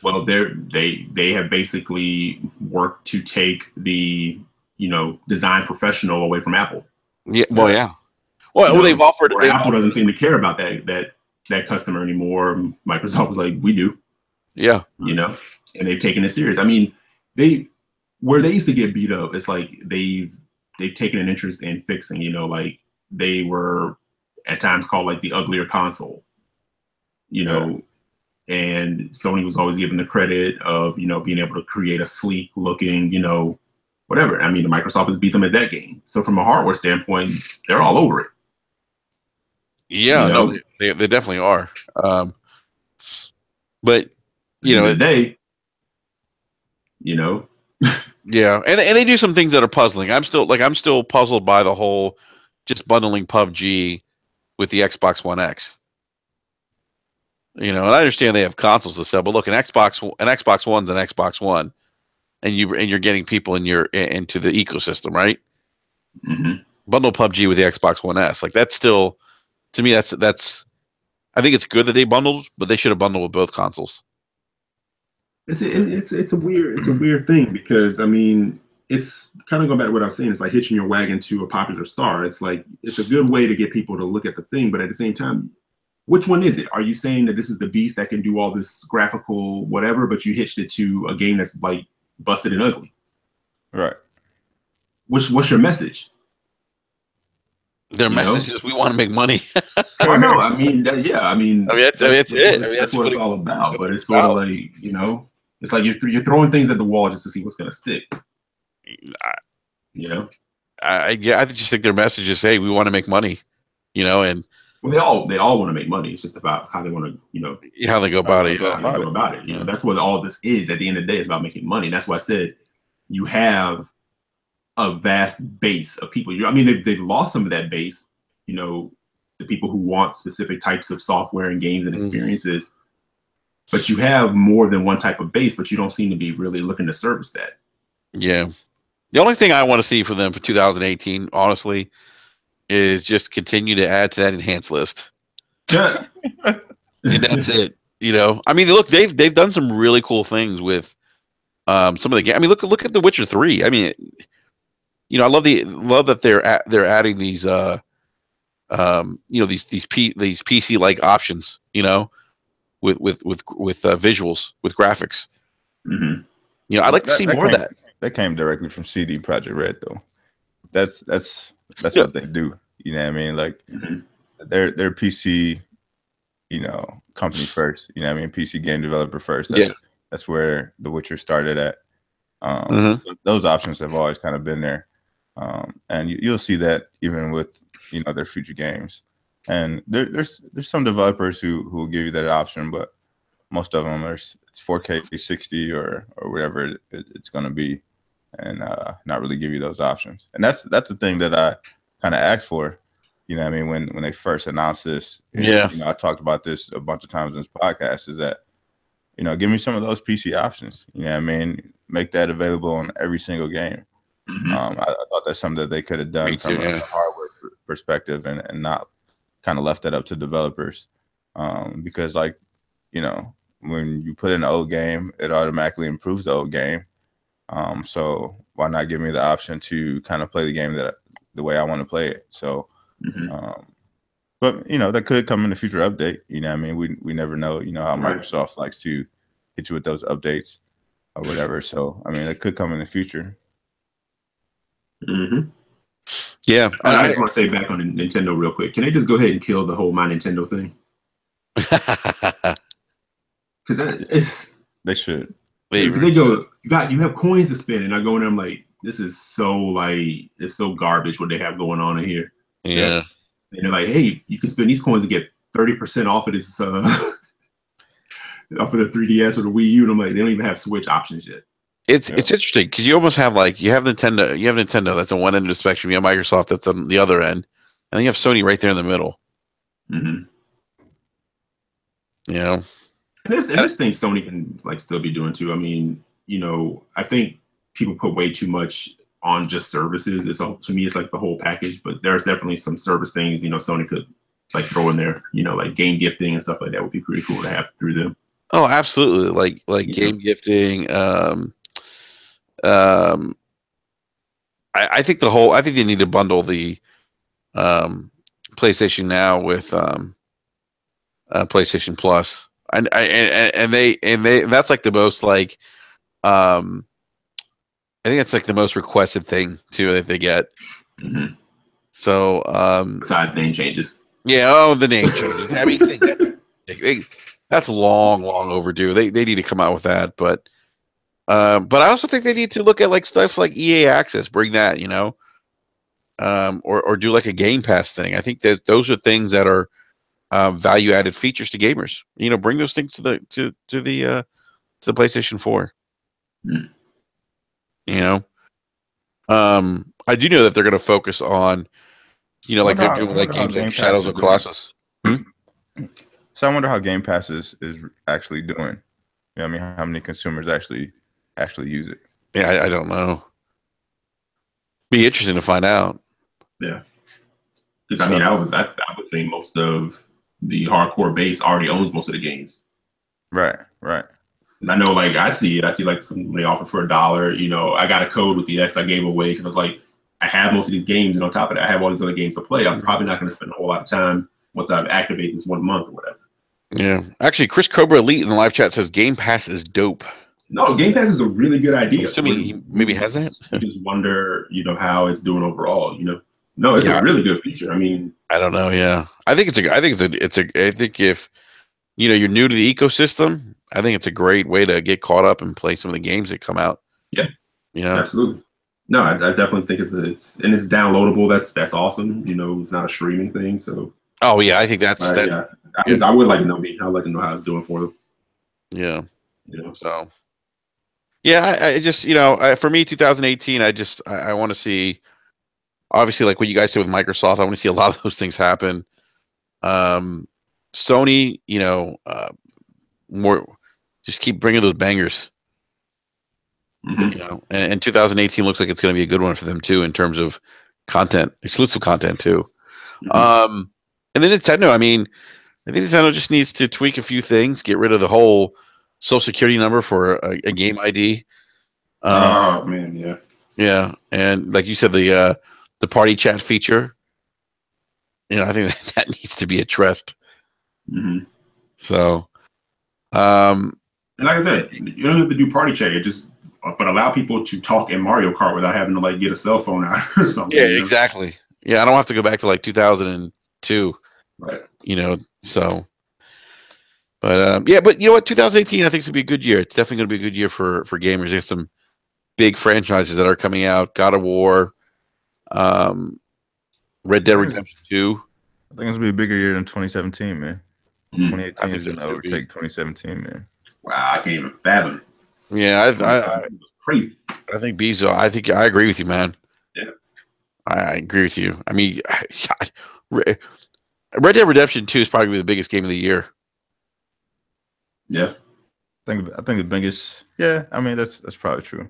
they have basically worked to take the design professional away from Apple. Yeah. Well, yeah. Well, they've offered. Apple doesn't seem to care about that customer anymore. Microsoft was like, we do. Yeah. And they've taken it serious. I mean, where they used to get beat up, it's like they've taken an interest in fixing. Like they were at times called like the uglier console. And Sony was always given the credit of being able to create a sleek looking whatever. I mean, Microsoft has beat them at that game. So from a hardware standpoint, they're all over it. Yeah, no, they definitely are. But today, yeah, and they do some things that are puzzling. I'm still puzzled by the whole just bundling PUBG with the Xbox One X. And I understand they have consoles to sell, but look, an Xbox One's an Xbox One, and you're getting people into the ecosystem, right? Bundle PUBG with the Xbox One S, like that's still, to me, that's. I think it's good that they bundled, but they should have bundled with both consoles. It's a weird thing, because I mean, it's kind of going back to what I was saying. It's like hitching your wagon to a popular star. It's like, it's a good way to get people to look at the thing, but at the same time, which one is it? Are you saying that this is the beast that can do all this graphical whatever, but you hitched it to a game that's like busted and ugly? Right. What's your message? Their message is, we want to make money. I know. I mean, that's it. I mean, that's what it's all about. But it's sort of like, It's like you're throwing things at the wall just to see what's gonna stick. I just think their message is, hey, we want to make money, and well, they all want to make money. It's just about how they want to, how they go about it. How they go about it. That's what all this is. At the end of the day, it's about making money. That's why I said you have a vast base of people. I mean, they've lost some of that base. The people who want specific types of software and games and experiences. But you have more than one type of base, but you don't seem to be really looking to service that. Yeah. The only thing I want to see for them for 2018, honestly, is just continue to add to that enhanced list. Yeah. And that's it. I mean, look, they've done some really cool things with some of the games. I mean, look at The Witcher 3. I mean, I love that they're adding these these PC like options, with visuals, with graphics. Mm-hmm. I'd like to see more of that. That came directly from CD Projekt Red, though. That's what they do. You know what I mean? Like they're PC, company first. You know what I mean? PC game developer first. That's where The Witcher started at. Those options have always kind of been there, and you'll see that even with their future games. And there's some developers who will give you that option, but most of them it's 4K 60 or whatever it's going to be, and not really give you those options. And that's the thing that I kind of asked for. I mean, when they first announced this, I talked about this a bunch of times in this podcast, is that give me some of those PC options. I mean, make that available on every single game. I thought that's something that they could have done from a hardware perspective and not kind of left that up to developers, because when you put in an old game, it automatically improves the old game. So why not give me the option to kind of play the game the way I want to play it? So, but that could come in the future update. I mean, we never know. How Microsoft likes to hit you with those updates or whatever. So I mean, it could come in the future. Yeah, I just want to say back on Nintendo real quick. Can they just go ahead and kill the whole My Nintendo thing? Because they should. Because they go, you have coins to spend, and I go in there, I'm like, this is it's so garbage what they have going on in here. Yeah. And they're like, hey, you can spend these coins to get 30% off of this off of the 3DS or the Wii U. And I'm like, they don't even have Switch options yet. It's interesting because you almost have you have Nintendo that's on one end of the spectrum, you have Microsoft that's on the other end, and then you have Sony right there in the middle. And there's things Sony can still be doing too. I mean, I think people put way too much on just services. To me, it's like the whole package, but there's definitely some service things Sony could throw in there. Like game gifting and stuff like that would be pretty cool to have through them. Oh, absolutely! Like game gifting. I think they need to bundle the PlayStation Now with PlayStation Plus, and that's the most I think it's the most requested thing too that they get. So besides name changes, the name changes. I mean, that's long overdue. They need to come out with that, but I also think they need to look at stuff like EA Access, bring that, or do a Game Pass thing. I think that those are things that are value added features to gamers. Bring those things to the PlayStation 4. I do know that they're going to focus on, they're doing games like Shadows of Colossus. So I wonder how Game Pass is actually doing. I mean, how many consumers actually use it? Yeah, I don't know. Be interesting to find out. Yeah, because I mean, I would think most of the hardcore base already owns most of the games. Right. I know, I see something they offer for $1. I got a code with the X I gave away because I was like, I have most of these games, and on top of that, I have all these other games to play. I'm probably not going to spend a whole lot of time once I've activated this 1 month or whatever. Yeah, actually, Chris Cobra Elite in the live chat says Game Pass is dope. No, Game Pass is a really good idea. I'm assuming he maybe has that. You just wonder, how it's doing overall. No, it's a really good feature. I mean, I don't know. Yeah, I think if you're new to the ecosystem, I think it's a great way to get caught up and play some of the games that come out. Yeah, you know, absolutely. No, I definitely think it's downloadable. That's awesome. You know, it's not a streaming thing. So. Oh yeah, I think that's that. Yeah, I would like to know. I'd like to know how it's doing for them. Yeah. You know. So. Yeah, I just for me, 2018, I want to see, obviously, like what you guys said with Microsoft. I want to see a lot of those things happen. Sony, more, just keep bringing those bangers. Mm-hmm. And 2018 looks like it's going to be a good one for them too in terms of content, exclusive content too. Mm-hmm. And then Nintendo. I mean, I think Nintendo just needs to tweak a few things, get rid of the whole social security number for a game ID. Oh man, yeah, yeah, and like you said, the party chat feature. I think that needs to be addressed. Mm-hmm. So, and like I said, you don't have to do party chat. But allow people to talk in Mario Kart without having to like get a cell phone out or something. Yeah, exactly. Yeah, I don't have to go back to like 2002. Right. So. But yeah, but you know what? 2018, I think, is gonna be a good year. It's definitely gonna be a good year for gamers. There's some big franchises that are coming out: God of War, Red Dead Redemption 2. I think it's gonna be a bigger year than 2017, man. 2018 is gonna overtake 2017, man. Wow, I can't even fathom it. Yeah, it was crazy. I think Bezo. I agree with you, man. Yeah, I agree with you. I mean, Red Dead Redemption 2 is probably the biggest game of the year. Yeah, I think the biggest. Yeah, I mean that's probably true.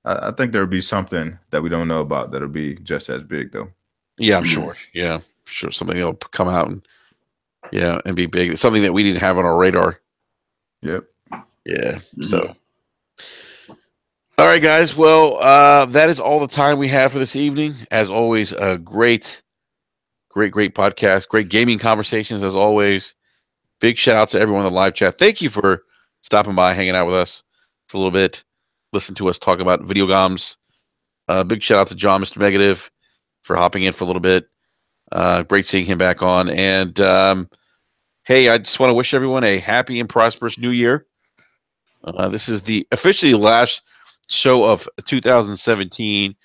I think there'll be something that we don't know about that'll be just as big, though. Yeah, I'm sure. Yeah, sure. Something that'll come out and be big. Something that we didn't have on our radar. Yep. Yeah. Mm-hmm. So, all right, guys. Well, that is all the time we have for this evening. As always, a great podcast, great gaming conversations. As always, big shout out to everyone in the live chat. Thank you for stopping by, hanging out with us for a little bit, listen to us talk about video games. Big shout out to John, Mr. Negative, for hopping in for a little bit. Great seeing him back on. And hey, I just want to wish everyone a happy and prosperous new year. This is the officially last show of 2017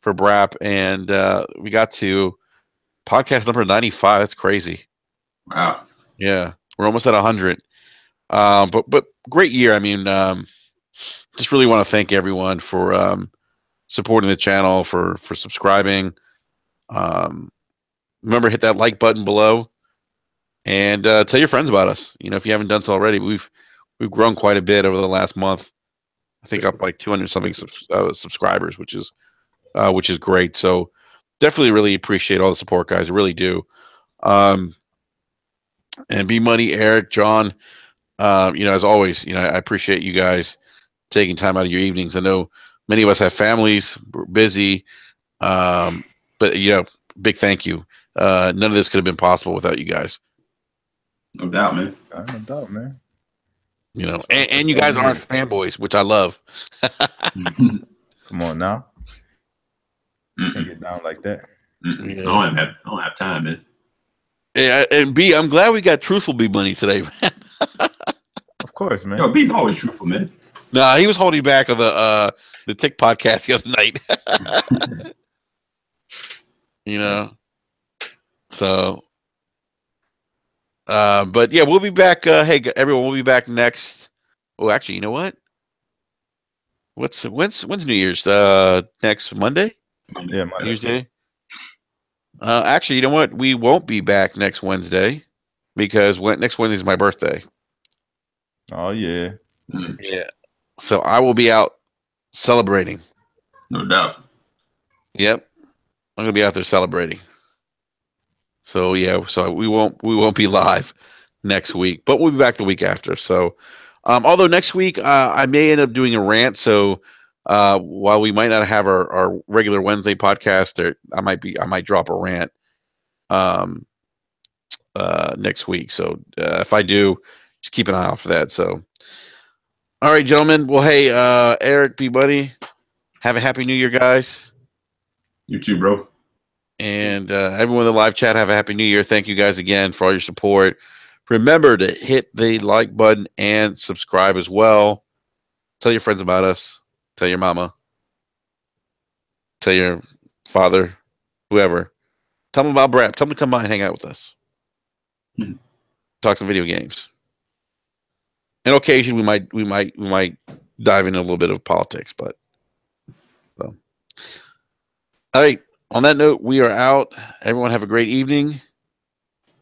for BRAP, and we got to podcast number 95. That's crazy. Wow. Yeah, we're almost at 100. But great year. I mean, just really want to thank everyone for supporting the channel, for subscribing. Remember, hit that like button below, and tell your friends about us. If you haven't done so already, we've grown quite a bit over the last month. I think up like 200 something subscribers, which is great. So definitely really appreciate all the support, guys. I really do. And B Money, Eric, John, as always, I appreciate you guys taking time out of your evenings. I know many of us have families, we're busy, but big thank you. None of this could have been possible without you guys. No doubt, man. No doubt, man. And you guys aren't fanboys, which I love. Come on now. Can't get down like that. Yeah. I don't have time, man. Yeah, and B, I'm glad we got truthful B Money today, man. Of course, man. Yo, B's always truthful, man. No, he was holding back on the Tick podcast the other night. So but yeah, we'll be back. Hey everyone, we'll be back next. Oh, actually, you know what? When's New Year's? Next Monday? Yeah, Monday. Tuesday. Actually, you know what? We won't be back next Wednesday because next Wednesday is my birthday. Oh yeah. Yeah. So I will be out celebrating. No doubt. Yep. I'm gonna be out there celebrating. So yeah, so we won't be live next week, but we'll be back the week after. So although next week I may end up doing a rant, so while we might not have our regular Wednesday podcast, I might drop a rant next week. So if I do, just keep an eye out for that. So all right, gentlemen. Well, hey, Eric, B Buddy, have a happy New Year, guys. You too, bro. And everyone in the live chat, have a happy New Year. Thank you guys again for all your support, Remember to hit the like button and subscribe as well. Tell your friends about us. Tell your mama. Tell your father, whoever. Tell them about Brap. Tell them to come by and hang out with us. Talk some video games. And occasionally we might dive into a little bit of politics, but so. All right. On that note, we are out. Everyone have a great evening.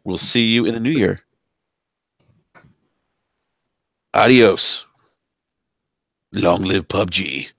We'll see you in the new year. Adios. Long live PUBG.